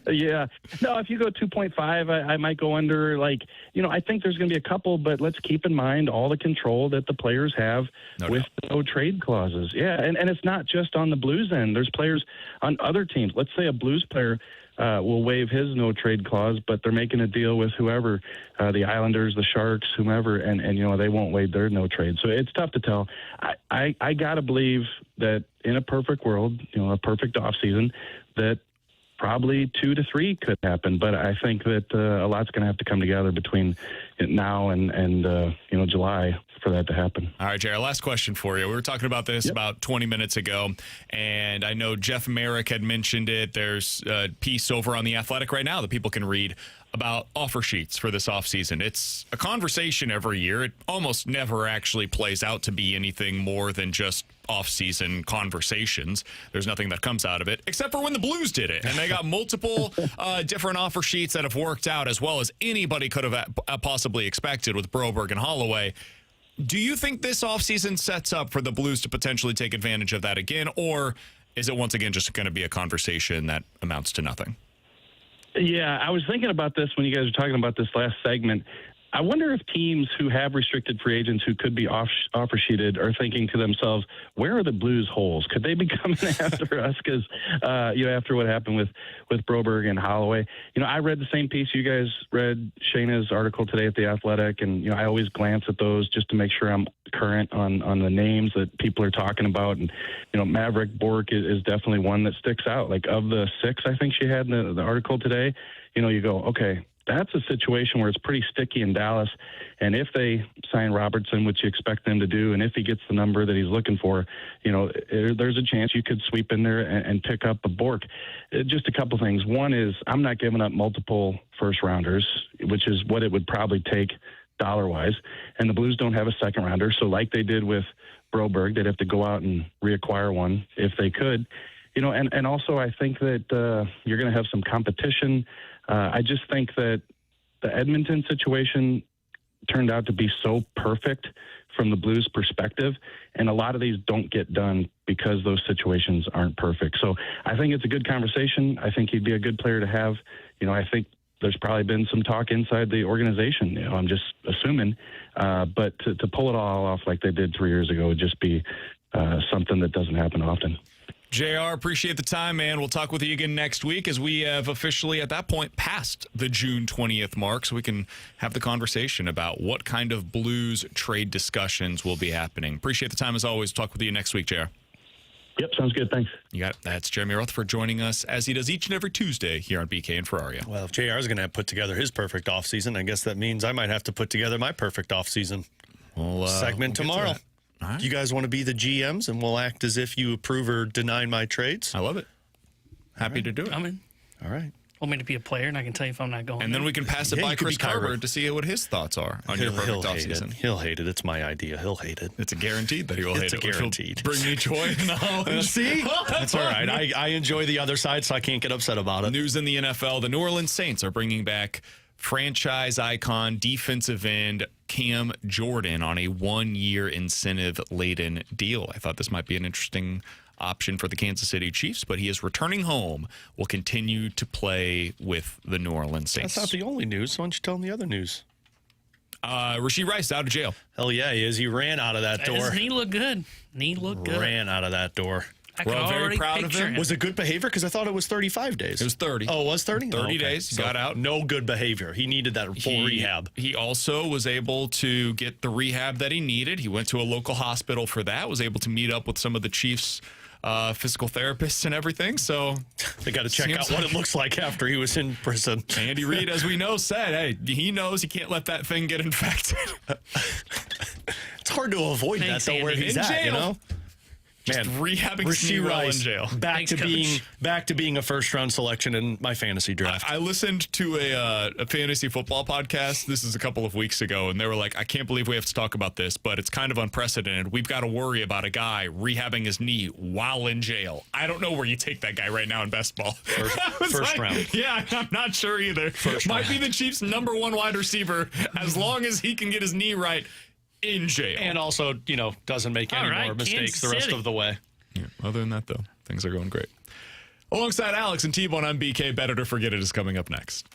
Yeah. No, if you go 2.5, I might go under. I think there's going to be a couple, but let's keep in mind all the control that the players have with no trade clauses. Yeah, and it's not just on the Blues end. There's players on other teams. Let's say a Blues player will waive his no trade clause, but they're making a deal with whoever, the Islanders, the Sharks, whomever, and they won't waive their no trade. So it's tough to tell. I got to believe that in a perfect world, a perfect offseason, that probably 2 to 3 could happen. But I think that a lot's going to have to come together between now and July for that to happen. All right, Jerry, last question for you. We were talking about this about 20 minutes ago, and I know Jeff Merrick had mentioned it. There's a piece over on The Athletic right now that people can read about offer sheets for this offseason. It's a conversation every year. It almost never actually plays out to be anything more than just off-season conversations. There's nothing that comes out of it, except for when the Blues did it. And they got multiple different offer sheets that have worked out as well as anybody could have possibly expected with Broberg and Holloway. Do you think this offseason sets up for the Blues to potentially take advantage of that again, or is it once again just going to be a conversation that amounts to nothing? Yeah, I was thinking about this when you guys were talking about this last segment. I wonder if teams who have restricted free agents who could be offer sheeted are thinking to themselves, where are the Blues holes? Could they be coming after us? Because, after what happened with Broberg and Holloway, I read the same piece you guys read, Shayna's article today at The Athletic, and, I always glance at those just to make sure I'm current on the names that people are talking about. And, Maverick Bork is definitely one that sticks out. Like, of the 6, I think she had in the article today, you go, okay, that's a situation where it's pretty sticky in Dallas. And if they sign Robertson, which you expect them to do, and if he gets the number that he's looking for, there's a chance you could sweep in there and pick up a Bork. Just a couple things. One is I'm not giving up multiple first rounders, which is what it would probably take dollar-wise. And the Blues don't have a second rounder. So like they did with Broberg, they'd have to go out and reacquire one if they could. And also I think that you're going to have some competition. I just think that the Edmonton situation turned out to be so perfect from the Blues' perspective, and a lot of these don't get done because those situations aren't perfect. So I think it's a good conversation. I think he'd be a good player to have. I think there's probably been some talk inside the organization. I'm just assuming. But to pull it all off like they did 3 years ago would just be something that doesn't happen often. JR, appreciate the time, man. We'll talk with you again next week as we have officially, at that point, passed the June 20th mark, so we can have the conversation about what kind of Blues trade discussions will be happening. Appreciate the time, as always. Talk with you next week, JR. Yep, sounds good. Thanks. You got it. That's Jeremy Rutherford joining us as he does each and every Tuesday here on BK and Ferrario. Well, if JR is going to put together his perfect offseason, I guess that means I might have to put together my perfect offseason segment tomorrow. All right. Do you guys want to be the GMs and we'll act as if you approve or deny my trades? I love it. Happy to do it. I'm in. All right. Want me to be a player, and I can tell you if I'm not going. And then we can pass it Yeah, by you could Chris be Kyra. Carver to see what his thoughts are on your perfect hate it. offseason. He'll hate it. It's my idea. He'll hate it. It's a guaranteed that he will It's hate a it. which will guaranteed. Bring me joy and knowledge. See? That's all right. I enjoy the other side, so I can't get upset about it. News in the NFL, the New Orleans Saints are bringing back franchise icon defensive end Cam Jordan on a 1-year incentive-laden deal. I thought this might be an interesting option for the Kansas City Chiefs, but he is returning home, will continue to play with the New Orleans Saints. That's not the only news. Why don't you tell them the other news? Rasheed Rice out of jail. Hell yeah, he is. He ran out of that door. His knee looked good. Knee looked good. Ran out of that door. I We're could all very already proud of picture him. Was it good behavior? Because I thought it was 35 days. It was 30. Oh, it was 30? 30 days. He got out. No good behavior. He needed that full rehab. He also was able to get the rehab that he needed. He went to a local hospital for that, was able to meet up with some of the Chiefs' physical therapists and everything. So They got to check out Seems what like- it looks like after he was in prison. Andy Reid, as we know, said, hey, he knows he can't let that thing get infected. It's hard to avoid Thanks, that, though, where Andy. he's In at, you jail. know? Just rehabbing his knee Rasheed while in Rice, jail. back Thanks, to being a first-round selection in my fantasy draft. I listened to a fantasy football podcast. This is a couple of weeks ago, and they were like, I can't believe we have to talk about this, but it's kind of unprecedented. We've got to worry about a guy rehabbing his knee while in jail. I don't know where you take that guy right now in best ball. First round. Yeah, I'm not sure either. Might be the Chiefs' number 1 wide receiver as long as he can get his knee right in jail. And also, doesn't make any All right, more mistakes Kansas the rest City. of the way. Yeah, other than that, though, things are going great. Alongside Alex and T-Bone, I'm BK. Better to Forget It is coming up next.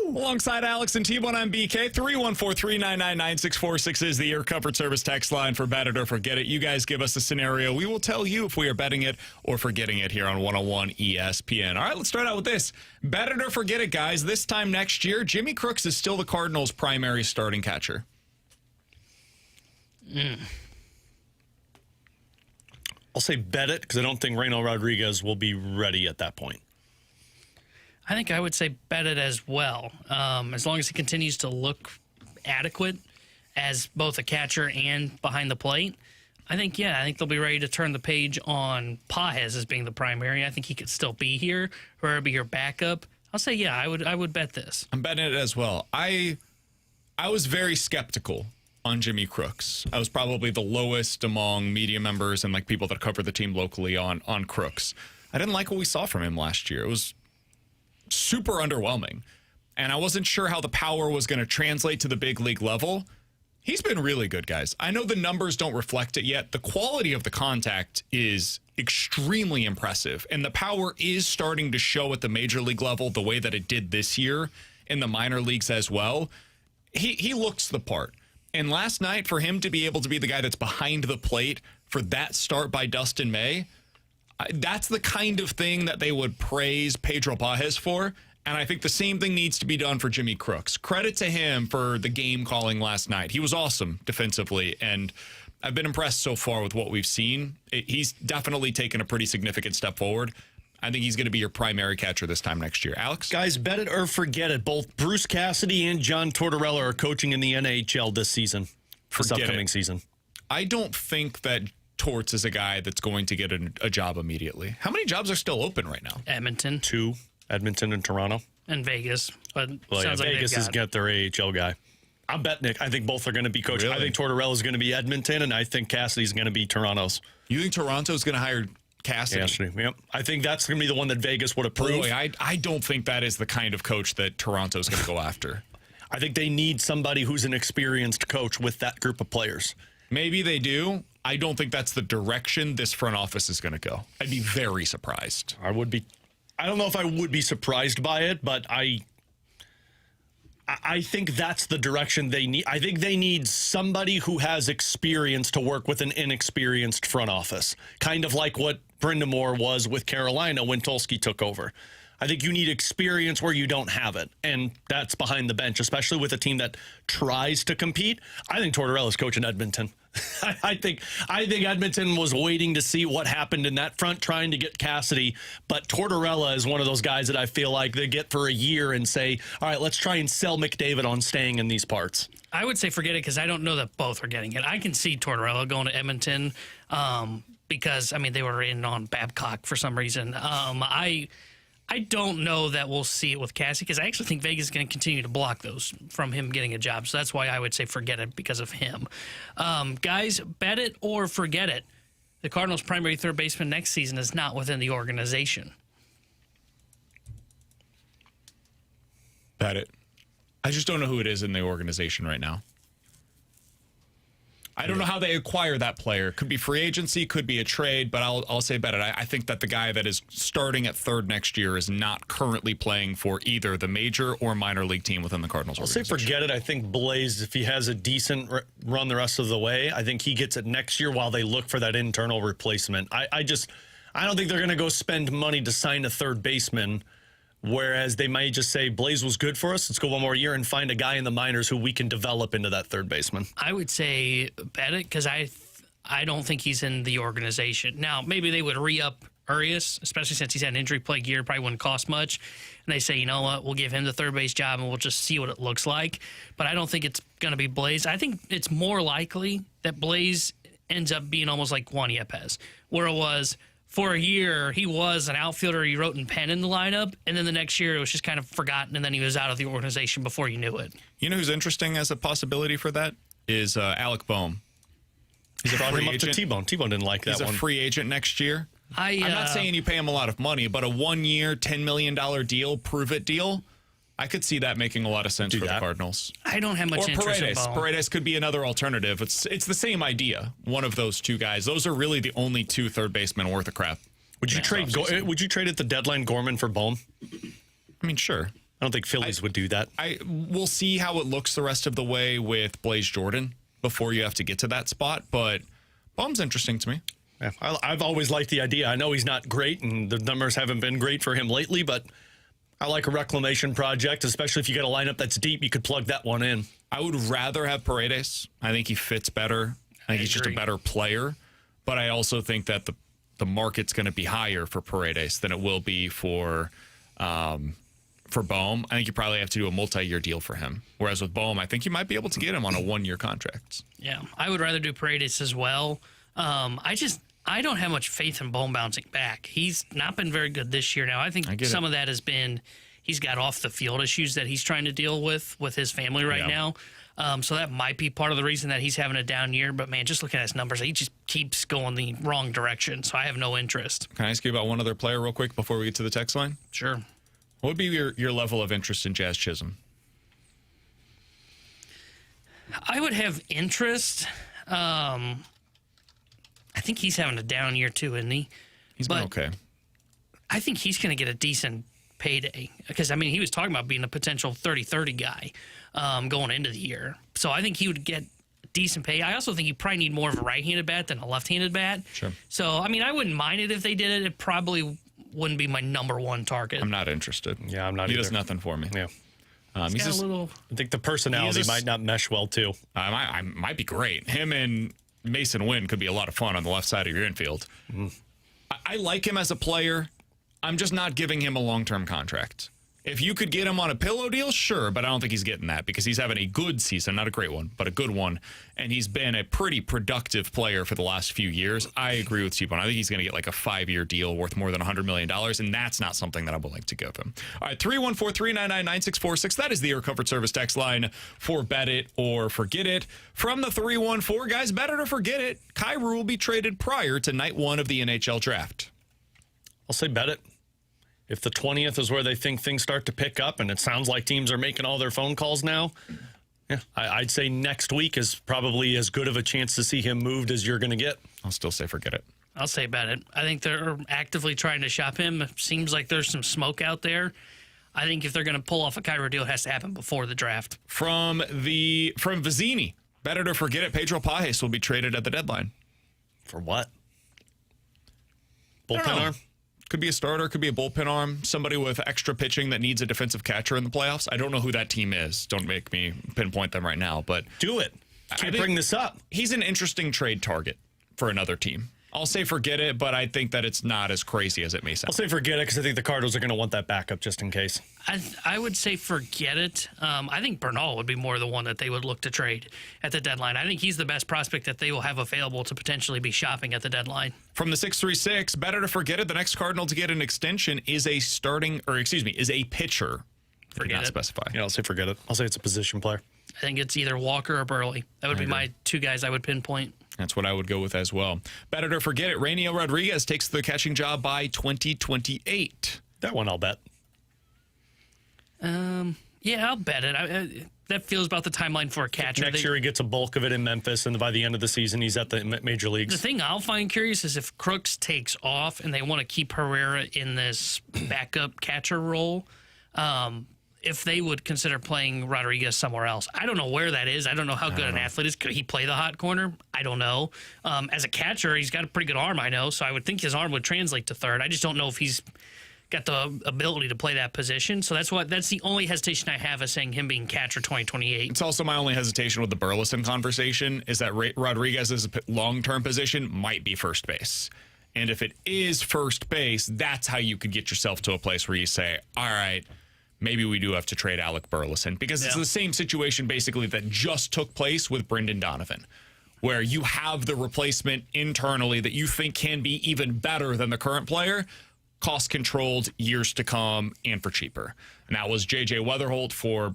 Alongside Alex and T-Bone, I'm BK. 314-399-9646 is the Air Comfort Service text line for Bet It or Forget It. You guys give us a scenario. We will tell you if we are betting it or forgetting it here on 101 ESPN. All right, let's start out with this. Bet it or forget it, guys. This time next year, Jimmy Crooks is still the Cardinals' primary starting catcher. I'll say bet it because I don't think Reyno Rodriguez will be ready at that point. I think I would say bet it as well. As long as he continues to look adequate as both a catcher and behind the plate, I think they'll be ready to turn the page on Pages as being the primary. I think he could still be here or be your backup. I'll say, I would bet this. I'm betting it as well. I was very skeptical on Jimmy Crooks. I was probably the lowest among media members and like people that cover the team locally on Crooks. I didn't like what we saw from him last year. It was super underwhelming. And I wasn't sure how the power was going to translate to the big league level. He's been really good, guys. I know the numbers don't reflect it yet. The quality of the contact is extremely impressive. And the power is starting to show at the major league level the way that it did this year in the minor leagues as well. He looks the part. And last night, for him to be able to be the guy that's behind the plate for that start by Dustin May, that's the kind of thing that they would praise Pedro Pages for. And I think the same thing needs to be done for Jimmy Crooks. Credit to him for the game calling last night. He was awesome defensively, and I've been impressed so far with what we've seen. He's definitely taken a pretty significant step forward. I think he's going to be your primary catcher this time next year. Alex? Guys, bet it or forget it. Both Bruce Cassidy and John Tortorella are coaching in the NHL this season, this upcoming season. I don't think that Torts is a guy that's going to get a job immediately. How many jobs are still open right now? Edmonton. 2, Edmonton and Toronto. And Vegas. But Vegas has got their AHL guy. I'm betting it. I think both are going to be coached. Really? I think Tortorella is going to be Edmonton, and I think Cassidy's going to be Toronto's. You think Toronto's going to hire Cassidy? Yep. I think that's going to be the one that Vegas would approve. Boy, I don't think that is the kind of coach that Toronto's going to go after. I think they need somebody who's an experienced coach with that group of players. Maybe they do. I don't think that's the direction this front office is going to go. I'd be very surprised. I would be. I don't know if I would be surprised by it, but I think that's the direction they need. I think they need somebody who has experience to work with an inexperienced front office, kind of like what Brindamore was with Carolina when Tulsky took over. I think you need experience where you don't have it, and that's behind the bench, especially with a team that tries to compete. I think Tortorella's coaching Edmonton. I think Edmonton was waiting to see what happened in that front, trying to get Cassidy. But Tortorella is one of those guys that I feel like they get for a year and say, all right, let's try and sell McDavid on staying in these parts. I would say forget it because I don't know that both are getting it. I can see Tortorella going to Edmonton because, they were in on Babcock for some reason. I don't know that we'll see it with Cassie because I actually think Vegas is going to continue to block those from him getting a job. So that's why I would say forget it because of him. Guys, bet it or forget it. The Cardinals' primary third baseman next season is not within the organization. Bet it. I just don't know who it is in the organization right now. I don't know how they acquire that player. Could be free agency, could be a trade, but I'll say bet it. I think that the guy that is starting at third next year is not currently playing for either the major or minor league team within the Cardinals organization. I'll say forget it. I think Blaze, if he has a decent run the rest of the way, I think he gets it next year while they look for that internal replacement. I don't think they're going to go spend money to sign a third baseman, whereas they might just say, Blaze was good for us, let's go one more year and find a guy in the minors who we can develop into that third baseman. I would say bet it because I don't think he's in the organization. Now, maybe they would re-up Urias, especially since he's had an injury plague year, probably wouldn't cost much. And they say, you know what, we'll give him the third base job and we'll just see what it looks like. But I don't think it's going to be Blaze. I think it's more likely that Blaze ends up being almost like Juan Yepez, where it was for a year, he was an outfielder. He wrote in pen in the lineup, and then the next year it was just kind of forgotten, and then he was out of the organization before you knew it. You know who's interesting as a possibility for that is Alec Boehm. He's a free agent. To T-Bone. T-Bone didn't like that one. He's a free agent next year. I'm not saying you pay him a lot of money, but a 1-year, $10 million deal, prove-it deal, I could see that making a lot of sense for the Cardinals. I don't have much interest in Boehm. Paredes could be another alternative. It's the same idea. One of those two guys. Those are really the only two third basemen worth of crap. Would you trade at the deadline Gorman for Boehm? I mean, sure. I don't think Phillies would do that. We'll see how it looks the rest of the way with Blaze Jordan before you have to get to that spot, but Bohm's interesting to me. Yeah, I've always liked the idea. I know he's not great, and the numbers haven't been great for him lately, but I like a reclamation project, especially if you get a lineup that's deep. You could plug that one in. I would rather have Paredes. I think he fits better. I think he's just a better player, but I also think that the market's going to be higher for Paredes than it will be for Bohm. I think you probably have to do a multi-year deal for him. Whereas with Bohm, I think you might be able to get him on a one-year contract. Yeah, I would rather do Paredes as well. I don't have much faith in Bohm bouncing back. He's not been very good this year now. I think some of that has been he's got off the field issues that he's trying to deal with his family right now. So that might be part of the reason that he's having a down year. But, man, just looking at his numbers, he just keeps going the wrong direction. So I have no interest. Can I ask you about one other player real quick before we get to the text line? Sure. What would be your level of interest in Jazz Chisholm? I would have interest. I think he's having a down year too, isn't he? He's been okay. I think he's going to get a decent payday because, I mean, he was talking about being a potential 30-30 guy going into the year. So I think he would get decent pay. I also think you probably need more of a right-handed bat than a left-handed bat. Sure. So, I mean, I wouldn't mind it if they did it. It probably wouldn't be my number one target. I'm not interested. Yeah, I'm not He either. does nothing for me. Yeah. He's got a little... I think the personality might not mesh well, too. I might be great. Him and Mason Wynn could be a lot of fun on the left side of your infield. I like him as a player. I'm just not giving him a long-term contract. If you could get him on a pillow deal, sure, but I don't think he's getting that because he's having a good season, not a great one, but a good one, and he's been a pretty productive player for the last few years. I agree with T-Bone. I think he's going to get like a 5-year deal worth more than $100 million, and that's not something that I'm willing to give him. All right, 314-399-9646. That is the Air Comfort Service text line for Bet It or Forget It. From the 314, guys, bet it or forget it, Kyrou will be traded prior to night one of the NHL draft. I'll say bet it. If the 20th is where they think things start to pick up, and it sounds like teams are making all their phone calls now, yeah, I'd say next week is probably as good of a chance to see him moved as you're going to get. I'll still say forget it. I'll say bet it. I think they're actively trying to shop him. It seems like there's some smoke out there. I think if they're going to pull off a Kyrou deal, it has to happen before the draft. From Vizzini, bet it or forget it, Pedro Pajes will be traded at the deadline. For what? Bullpen arm? Could be a starter, could be a bullpen arm, somebody with extra pitching that needs a defensive catcher in the playoffs. I don't know who that team is. Don't make me pinpoint them right now, but do it. Can't bring this up. He's an interesting trade target for another team. I'll say forget it, but I think that it's not as crazy as it may sound. I'll say forget it because I think the Cardinals are going to want that backup just in case. I would say forget it. I think Bernal would be more the one that they would look to trade at the deadline. I think he's the best prospect that they will have available to potentially be shopping at the deadline. From the 636, better to forget it. The next Cardinal to get an extension is a pitcher. Forget it. Specify. Yeah, I'll say forget it. I'll say it's a position player. I think it's either Walker or Burley. That would be my two guys I would pinpoint. That's what I would go with as well. Better to forget it. Rainiel Rodriguez takes the catching job by 2028. That one I'll bet. Yeah, I'll bet it. That feels about the timeline for a catcher. Next year he gets a bulk of it in Memphis, and by the end of the season he's at the major leagues. The thing I'll find curious is if Crooks takes off and they want to keep Herrera in this backup catcher role, if they would consider playing Rodriguez somewhere else. I don't know where that is. I don't know how good an athlete is. Could he play the hot corner? I don't know. As a catcher, he's got a pretty good arm, I know, so I would think his arm would translate to third. I just don't know if he's got the ability to play that position. So that's the only hesitation I have is saying him being catcher 2028. It's also my only hesitation with the Burleson conversation is that Rodriguez's long-term position might be first base. And if it is first base, that's how you could get yourself to a place where you say, all right, maybe we do have to trade Alec Burleson, because it's the same situation basically that just took place with Brendan Donovan, where you have the replacement internally that you think can be even better than the current player, cost controlled, years to come, and for cheaper. And that was J.J. Weatherholt for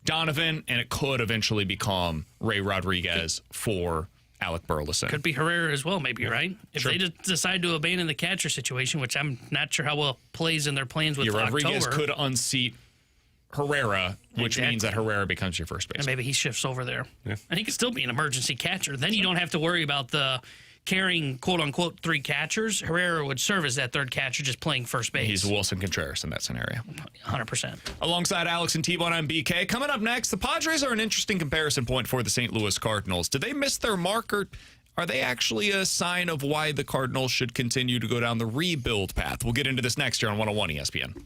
Donovan, and it could eventually become Ray Rodriguez for Alec Burleson. Could be Herrera as well, maybe, right? If they just decide to abandon the catcher situation, which I'm not sure how well plays in their plans with Rodriguez October. could unseat Herrera, which means that Herrera becomes your first baseman. And maybe he shifts over there. Yeah. And he could still be an emergency catcher. Then you don't have to worry about the carrying quote unquote 3 catchers, Herrera would serve as that third catcher just playing first base. He's Wilson Contreras in that scenario. 100%. Alongside Alex and T-Bone, I'm BK. Coming up next, the Padres are an interesting comparison point for the St. Louis Cardinals. Did they miss their mark, or are they actually a sign of why the Cardinals should continue to go down the rebuild path? We'll get into this next year on 101 ESPN.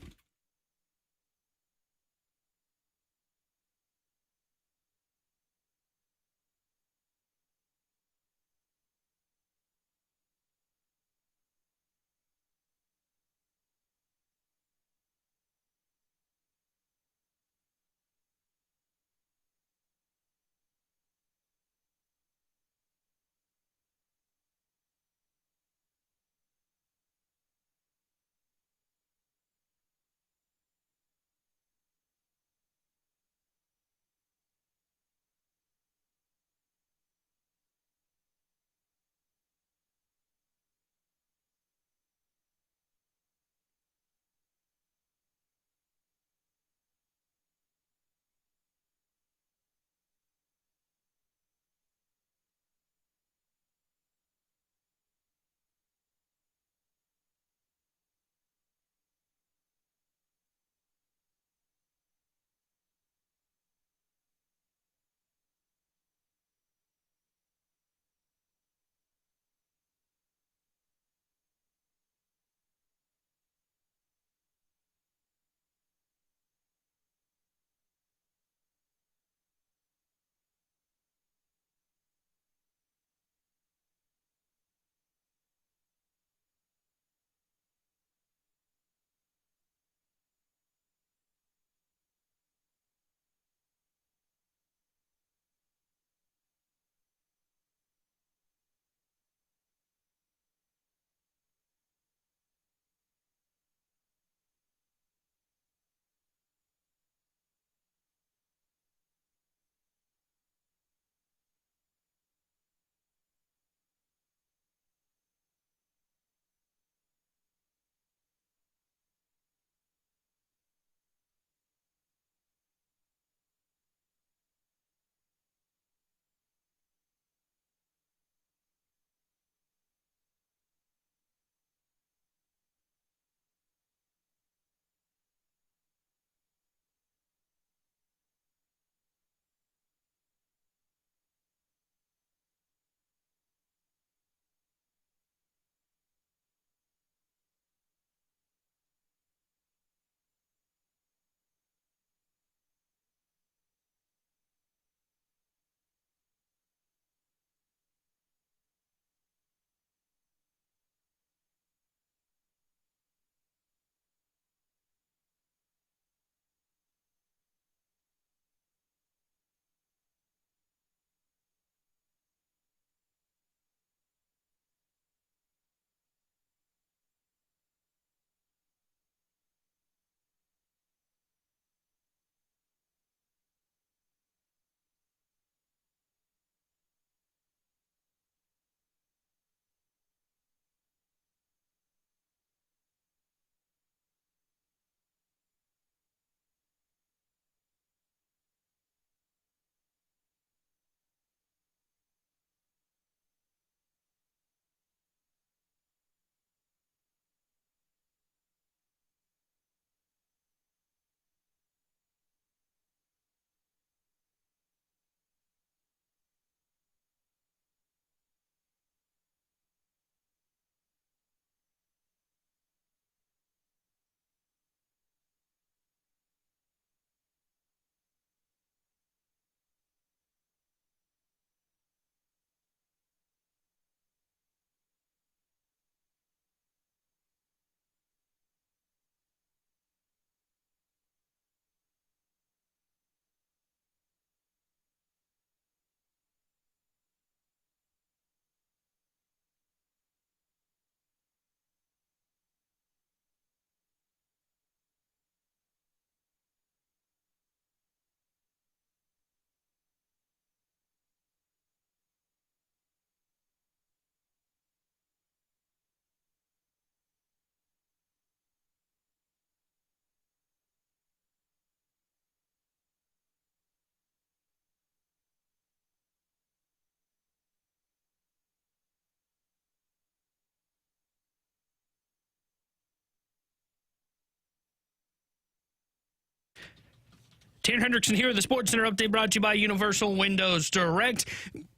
Tanner Hendrickson here with the Sports Center update brought to you by Universal Windows Direct.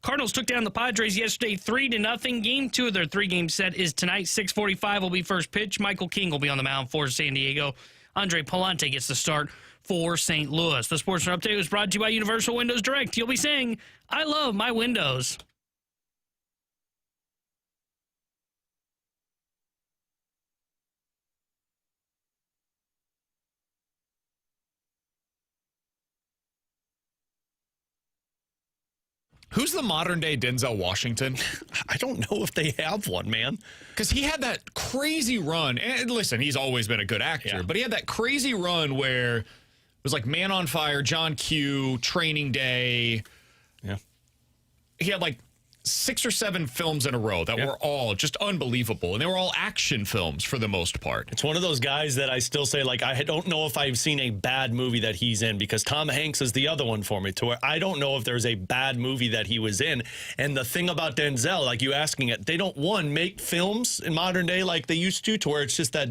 Cardinals took down the Padres yesterday 3-0. Game 2 of their 3-game set is tonight. 6:45 will be first pitch. Michael King will be on the mound for San Diego. Andre Palante gets the start for St. Louis. The Sports Center update was brought to you by Universal Windows Direct. You'll be saying, I love my windows. Who's the modern-day Denzel Washington? I don't know if they have one, man. Because he had that crazy run. And listen, he's always been a good actor, but he had that crazy run where it was like Man on Fire, John Q, Training Day. Yeah. He had like 6 or 7 films in a row that were all just unbelievable. And they were all action films for the most part. It's one of those guys that I still say, like, I don't know if I've seen a bad movie that he's in, because Tom Hanks is the other one for me, to where I don't know if there's a bad movie that he was in. And the thing about Denzel, like you asking it, they don't, make films in modern day like they used to where it's just that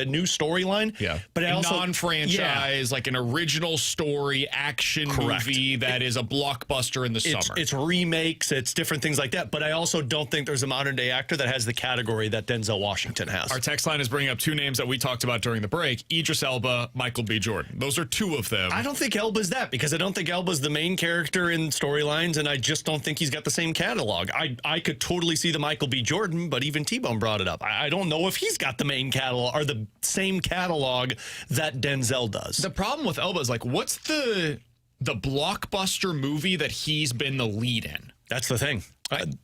new storyline. Yeah. But I also, non-franchise, like an original story action movie that is a blockbuster in the summer. It's remakes, it's different things like that. But I also don't think there's a modern day actor that has the category that Denzel Washington has. Our text line is bringing up 2 names that we talked about during the break: Idris Elba, Michael B. Jordan. Those are 2 of them. I don't think Elba's that, because I don't think Elba's the main character in storylines, and I just don't think he's got the same catalog. I could totally see the Michael B. Jordan, but even T-Bone brought it up. I don't know if he's got the main catalog or the same catalog that Denzel does. The problem with Elba is, like, what's the blockbuster movie that he's been the lead in? That's the thing.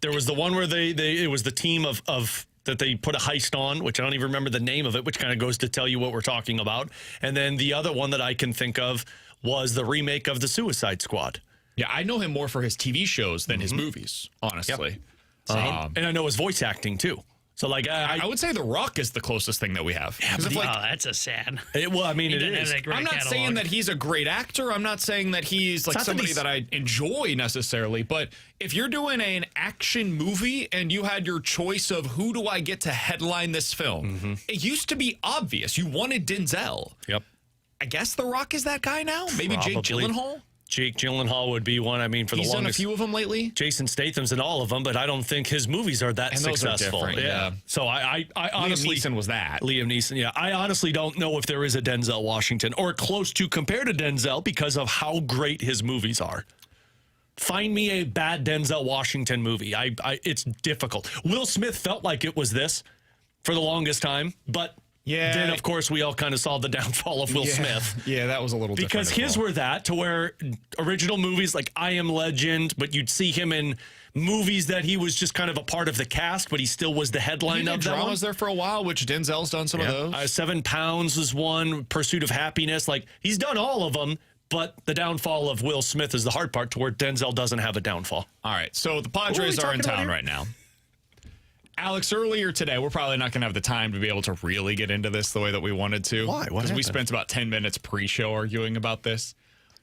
There was the one where it was the team of that they put a heist on, which I don't even remember the name of it, which kind of goes to tell you what we're talking about. And then the other one that I can think of was the remake of The Suicide Squad. Yeah, I know him more for his TV shows than his movies, honestly. Yep. And I know his voice acting too. So, like, I would say The Rock is the closest thing that we have. Yeah, But that's a sad. Well, I mean, it is. I'm not saying that he's a great actor. I'm not saying that he's like somebody that I enjoy necessarily. But if you're doing an action movie and you had your choice of who do I get to headline this film, it used to be obvious. You wanted Denzel. Yep. I guess The Rock is that guy now. Maybe Probably. Jake Gyllenhaal. Jake Gyllenhaal would be one. I mean, for the He's longest, done a few of them lately. Jason Statham's in all of them, but I don't think his movies are that And those are successful. different, yeah. So I honestly, Liam Neeson was that. Liam Neeson, yeah. I honestly don't know if there is a Denzel Washington or close to compare to Denzel because of how great his movies are. Find me a bad Denzel Washington movie. It's difficult. Will Smith felt like it was this for the longest time, but then, of course, we all kind of saw the downfall of Will Smith. Yeah, that was a little different. Because his were that, to where original movies like I Am Legend, but you'd see him in movies that he was just kind of a part of the cast, but he still was the headline of them. Dramas there for a while, which Denzel's done some of those. 7 Pounds was one, Pursuit of Happiness. Like, he's done all of them, but the downfall of Will Smith is the hard part, to where Denzel doesn't have a downfall. All right, so the Padres are in town right now. Alex, earlier today, we're probably not going to have the time to be able to really get into this the way that we wanted to. Why? Because we spent about 10 minutes pre-show arguing about this.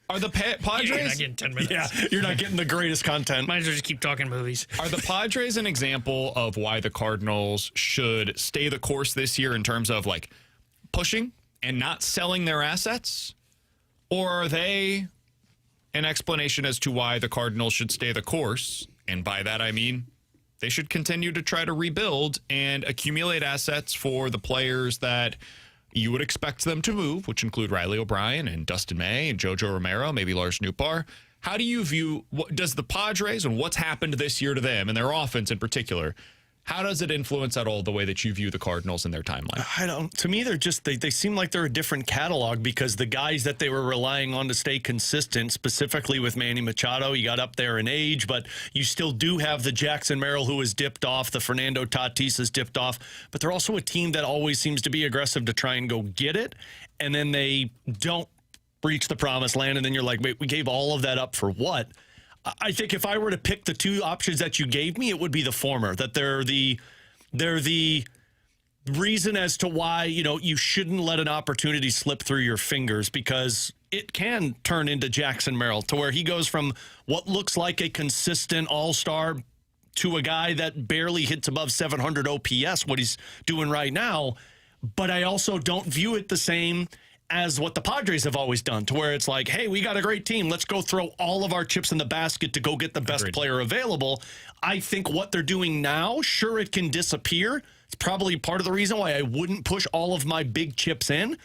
Are the Padres... You're not getting 10 minutes. Yeah, you're not getting the greatest content. Might as well just keep talking movies. Are the Padres an example of why the Cardinals should stay the course this year in terms of, like, pushing and not selling their assets? Or are they an explanation as to why the Cardinals should stay the course? And by that, I mean, they should continue to try to rebuild and accumulate assets for the players that you would expect them to move, which include Riley O'Brien and Dustin May and Jojo Romero, maybe Lars Nootbaar. How do you view, does the Padres and what's happened this year to them and their offense in particular, how does it influence at all the way that you view the Cardinals in their timeline? To me, they're just, they seem like they're a different catalog, because the guys that they were relying on to stay consistent, specifically with Manny Machado, you got up there in age, but you still do have the Jackson Merrill who has dipped off, the Fernando Tatis has dipped off, but they're also a team that always seems to be aggressive to try and go get it, and then they don't reach the promised land, and then you're like, wait, we gave all of that up for what? I think if I were to pick the 2 options that you gave me, it would be the former, that they're the reason as to why, you shouldn't let an opportunity slip through your fingers, because it can turn into Jackson Merrill, to where he goes from what looks like a consistent all-star to a guy that barely hits above 700 OPS, what he's doing right now. But I also don't view it the same as what the Padres have always done, to where it's like, hey, we got a great team. Let's go throw all of our chips in the basket to go get the best player available. I think what they're doing now, sure, it can disappear. It's probably part of the reason why I wouldn't push all of my big chips in.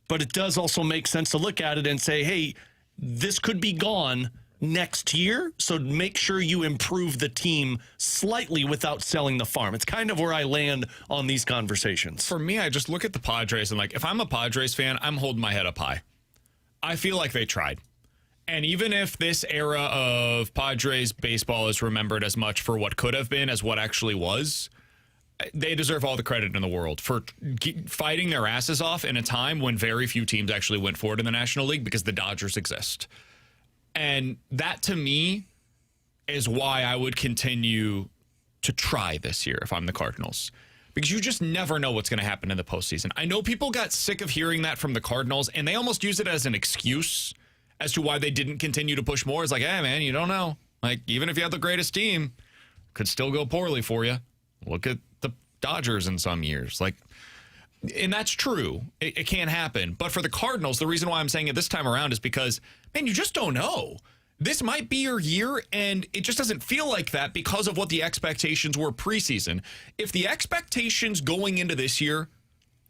But it does also make sense to look at it and say, hey, this could be gone next year, so make sure you improve the team slightly without selling the farm. It's kind of where I land on these conversations. For me, I just look at the Padres and, like, if I'm a Padres fan, I'm holding my head up high. I feel like they tried. And even if this era of Padres baseball is remembered as much for what could have been as what actually was, they deserve all the credit in the world for fighting their asses off in a time when very few teams actually went forward in the National League because the Dodgers exist. And that, to me, is why I would continue to try this year if I'm the Cardinals. Because you just never know what's going to happen in the postseason. I know people got sick of hearing that from the Cardinals, and they almost use it as an excuse as to why they didn't continue to push more. It's like, hey, man, you don't know. Like, even if you have the greatest team, could still go poorly for you. Look at the Dodgers in some years. Like, and that's true. It can't happen. But for the Cardinals, the reason why I'm saying it this time around is because, man, you just don't know. This might be your year, and it just doesn't feel like that because of what the expectations were preseason. If the expectations going into this year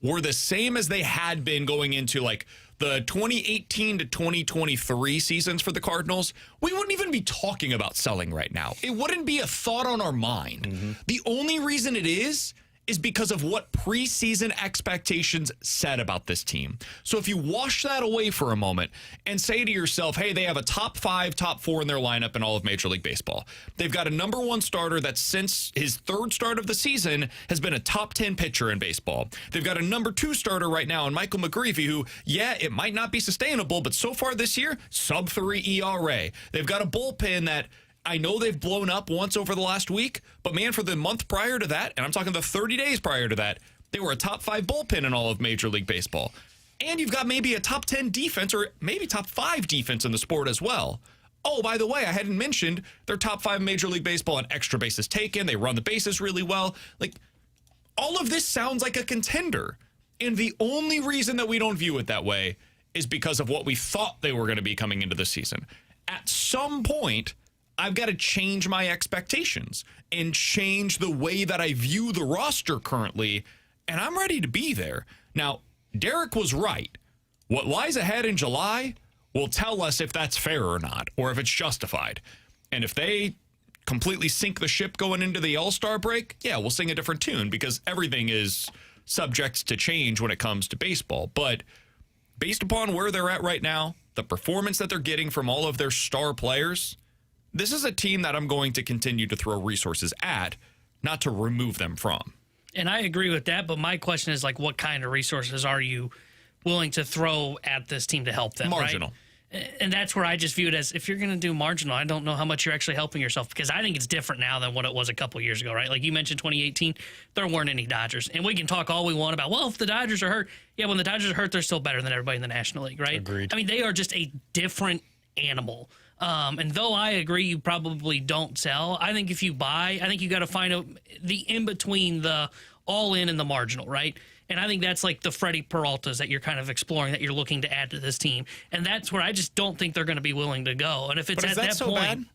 were the same as they had been going into, like, the 2018 to 2023 seasons for the Cardinals, we wouldn't even be talking about selling right now. It wouldn't be a thought on our mind. Mm-hmm. The only reason it is because of what preseason expectations said about this team. So if you wash that away for a moment and say to yourself, hey, they have a top 5, top 4 in their lineup in all of Major League Baseball. They've got a number 1 starter that since his third start of the season has been a top 10 pitcher in baseball. They've got a number 2 starter right now in Michael McGreevy, who, yeah, it might not be sustainable, but so far this year, sub-3 ERA. They've got a bullpen that I know they've blown up once over the last week, but man, for the month prior to that, and I'm talking the 30 days prior to that, they were a top 5 bullpen in all of Major League Baseball. And you've got maybe a top 10 defense or maybe top 5 defense in the sport as well. Oh, by the way, I hadn't mentioned they're top 5 Major League Baseball in extra bases taken. They run the bases really well. Like, all of this sounds like a contender. And the only reason that we don't view it that way is because of what we thought they were going to be coming into the season. At some point, I've got to change my expectations and change the way that I view the roster currently, and I'm ready to be there. Now, Derrick was right. What lies ahead in July will tell us if that's fair or not, or if it's justified. And if they completely sink the ship going into the All-Star break, yeah, we'll sing a different tune because everything is subject to change when it comes to baseball. But based upon where they're at right now, the performance that they're getting from all of their star players, this is a team that I'm going to continue to throw resources at, not to remove them from. And I agree with that, but my question is, like, what kind of resources are you willing to throw at this team to help them? Marginal. Right? And that's where I just view it as, if you're going to do marginal, I don't know how much you're actually helping yourself, because I think it's different now than what it was a couple years ago, right? Like you mentioned 2018, there weren't any Dodgers. And we can talk all we want about, well, if the Dodgers are hurt, yeah, when the Dodgers are hurt, they're still better than everybody in the National League, right? Agreed. I mean, they are just a different animal. And though I agree you probably don't sell, I think if you buy, I think you got to find the in-between the all-in and the marginal, right? And I think that's like the Freddie Peraltas that you're kind of exploring, that you're looking to add to this team. And that's where I just don't think they're going to be willing to go. And if it's at that point, bad?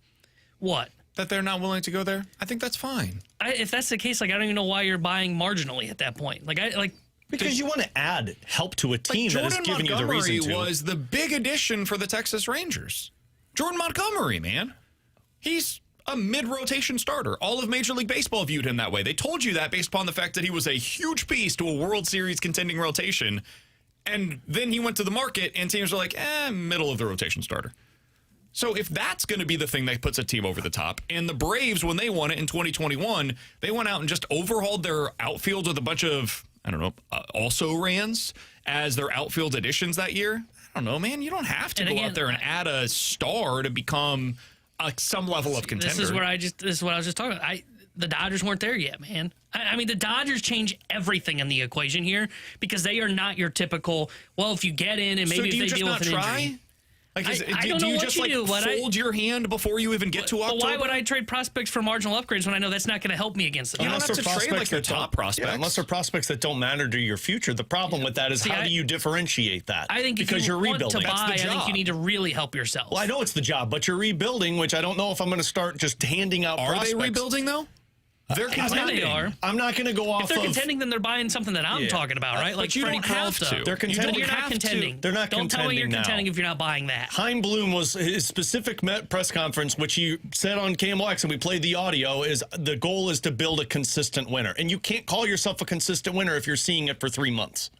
What? That they're not willing to go there? I think that's fine. If that's the case, like, I don't even know why you're buying marginally at that point. Because you want to add help to a team that is giving you the reason to. Was the big addition for the Texas Rangers. Jordan Montgomery, man. He's a mid-rotation starter. All of Major League Baseball viewed him that way. They told you that based upon the fact that he was a huge piece to a World Series contending rotation. And then he went to the market, and teams are like, middle of the rotation starter. So if that's going to be the thing that puts a team over the top, and the Braves, when they won it in 2021, they went out and just overhauled their outfield with a bunch of, also-rans as their outfield additions that year. I don't know, man. You don't have to go out there and add a star to become some level of contender. This is what I was just talking about. The Dodgers weren't there yet, man. I mean, the Dodgers change everything in the equation here because they are not your typical, well, if you get in and maybe if they deal with an injury. Like, I don't know do you what just you like do, but fold your hand before you even get to But October? why would I trade prospects for marginal upgrades when I know that's not going to help me against them? You don't Unless have they're to trade like prospects your that top don't- prospects. Yeah, unless they're prospects that don't matter to your future. The problem with that is See, how do you differentiate that? I think because if you you're want rebuilding. to That's buy, the I think job. you need to really help yourself. Well, I know it's the job, but you're rebuilding, which I don't know if I'm going to start just handing out Are prospects. they rebuilding, though? They're They contending. are. I'm not going to go off If they're of... contending, then they're buying something that I'm talking about, right? Like you Freddie don't have Peralta. to. They're contending. Then you're not have to. contending. They're not Don't tell me you're contending now. contending if you're not buying that. Hein Bloom was his specific press conference, which he said on KMOX, and we played the audio, is the goal is to build a consistent winner. And you can't call yourself a consistent winner if you're seeing it for 3 months.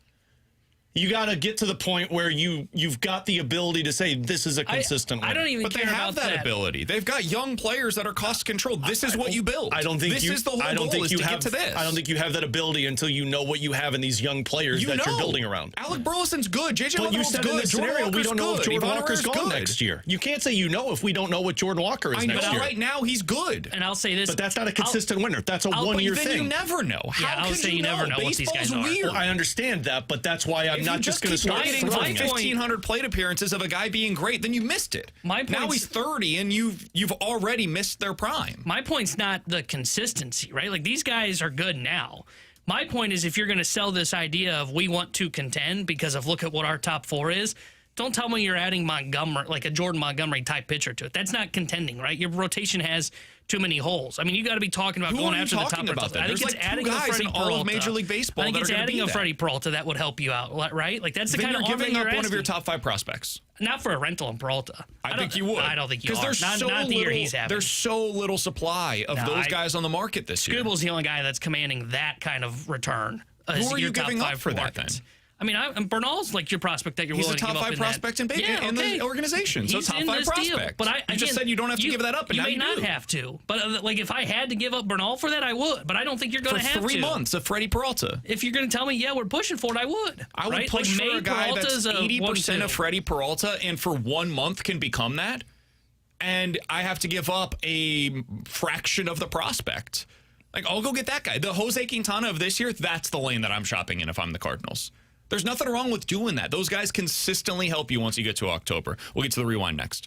You got to get to the point where you've got the ability to say this is a consistent winner. I don't even But they care have about that ability. They've got young players that are cost controlled. This is what you build. I don't think this you, is the whole I don't goal think is you to have, get to this. I don't think you have that ability until you know what you have in these young players that you're building around. Alec Burleson's good. JJ But you Watt's said good. in this Jordan scenario, we Walker's don't know if good. Jordan Ivan Walker's Herrera's gone good. next year. You can't say you know if we don't know what Jordan Walker is I know next year. right now he's good. And I'll say this. But that's not a consistent winner. That's a But one-year then thing. you never know. How I'll could say you you never know what these Baseball's guys are. weird. Well, I understand that, but that's why I'm If not you just going to keep start waiting for throwing it. 1,500 plate appearances of a guy being great, then you missed it. My now point's- he's 30, and you've already missed their prime. My point's not the consistency, right? Like these guys are good now. My point is if you're going to sell this idea of we want to contend because of look at what our top 4 is, don't tell me you're adding Montgomery, like a Jordan Montgomery type pitcher to it. That's not contending, right? Your rotation has too many holes. I mean, you got to be talking about Who going are you after the top talking about results. then? I think There's it's like two adding a guys Freddie in all of Peralta. Major League Baseball I think that it's are gonna adding be a that. Freddie Peralta that would help you out, right? Like that's the Then kind you're of offer giving up you're one of your asking. top 5 prospects. Not for a rental in Peralta. I think you would. I don't think you are. Because there's so not the year little. he's having. There's so little supply of those guys on the market this year. Scooble's the only guy that's commanding that kind of return. Who are your you top giving up 5 for that markets. then? I mean, Bernal's like your prospect that you're He's a willing to top give up 5 in prospect in the organization. So He's top in 5 this deal. prospect. But you just said you don't have to give that up, and you now may you not do. have to. But like if I had to give up Bernal for that, I would. But I don't think you're going For to have 3 to. months of Freddie Peralta. If you're going to tell me, yeah, we're pushing for it, I would. I would right? push like for May a guy Peralta's that's a 80% 1-2. of Freddie Peralta, and for 1 month can become that. And I have to give up a fraction of the prospect. Like, I'll go get that guy. The Jose Quintana of this year, that's the lane that I'm shopping in if I'm the Cardinals. There's nothing wrong with doing that. Those guys consistently help you once you get to October. We'll get to the rewind next.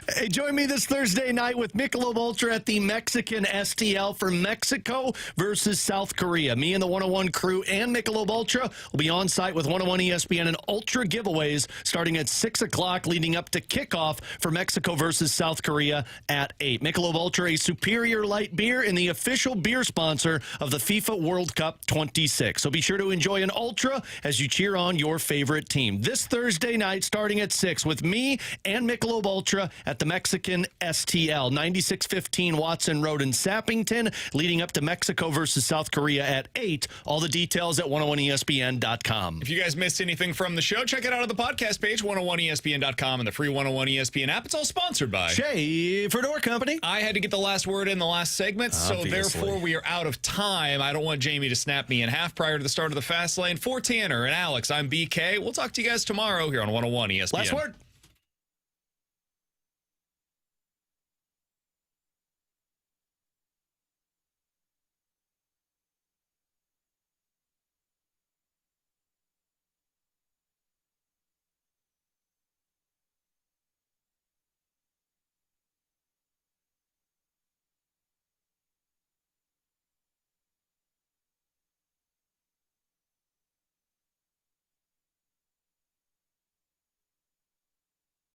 Hey, join me this Thursday night with Michelob Ultra at the Mexican STL for Mexico versus South Korea. Me and the 101 crew and Michelob Ultra will be on site with 101 ESPN and Ultra giveaways starting at 6 o'clock, leading up to kickoff for Mexico versus South Korea at 8. Michelob Ultra, a superior light beer and the official beer sponsor of the FIFA World Cup 26. So be sure to enjoy an Ultra as you cheer on your favorite team. This Thursday night starting at 6 with me and Michelob Ultra at the Mexican STL, 9615 Watson Road in Sappington, leading up to Mexico versus South Korea at 8. All the details at 101ESPN.com. If you guys missed anything from the show, check it out on the podcast page, 101ESPN.com, and the free 101 ESPN app. It's all sponsored by Schaefer Door Company. I had to get the last word in the last segment, so therefore we are out of time. I don't want Jamie to snap me in half prior to the start of the Fast Lane. For Tanner and Alex, I'm BK. We'll talk to you guys tomorrow here on 101 ESPN. Last word.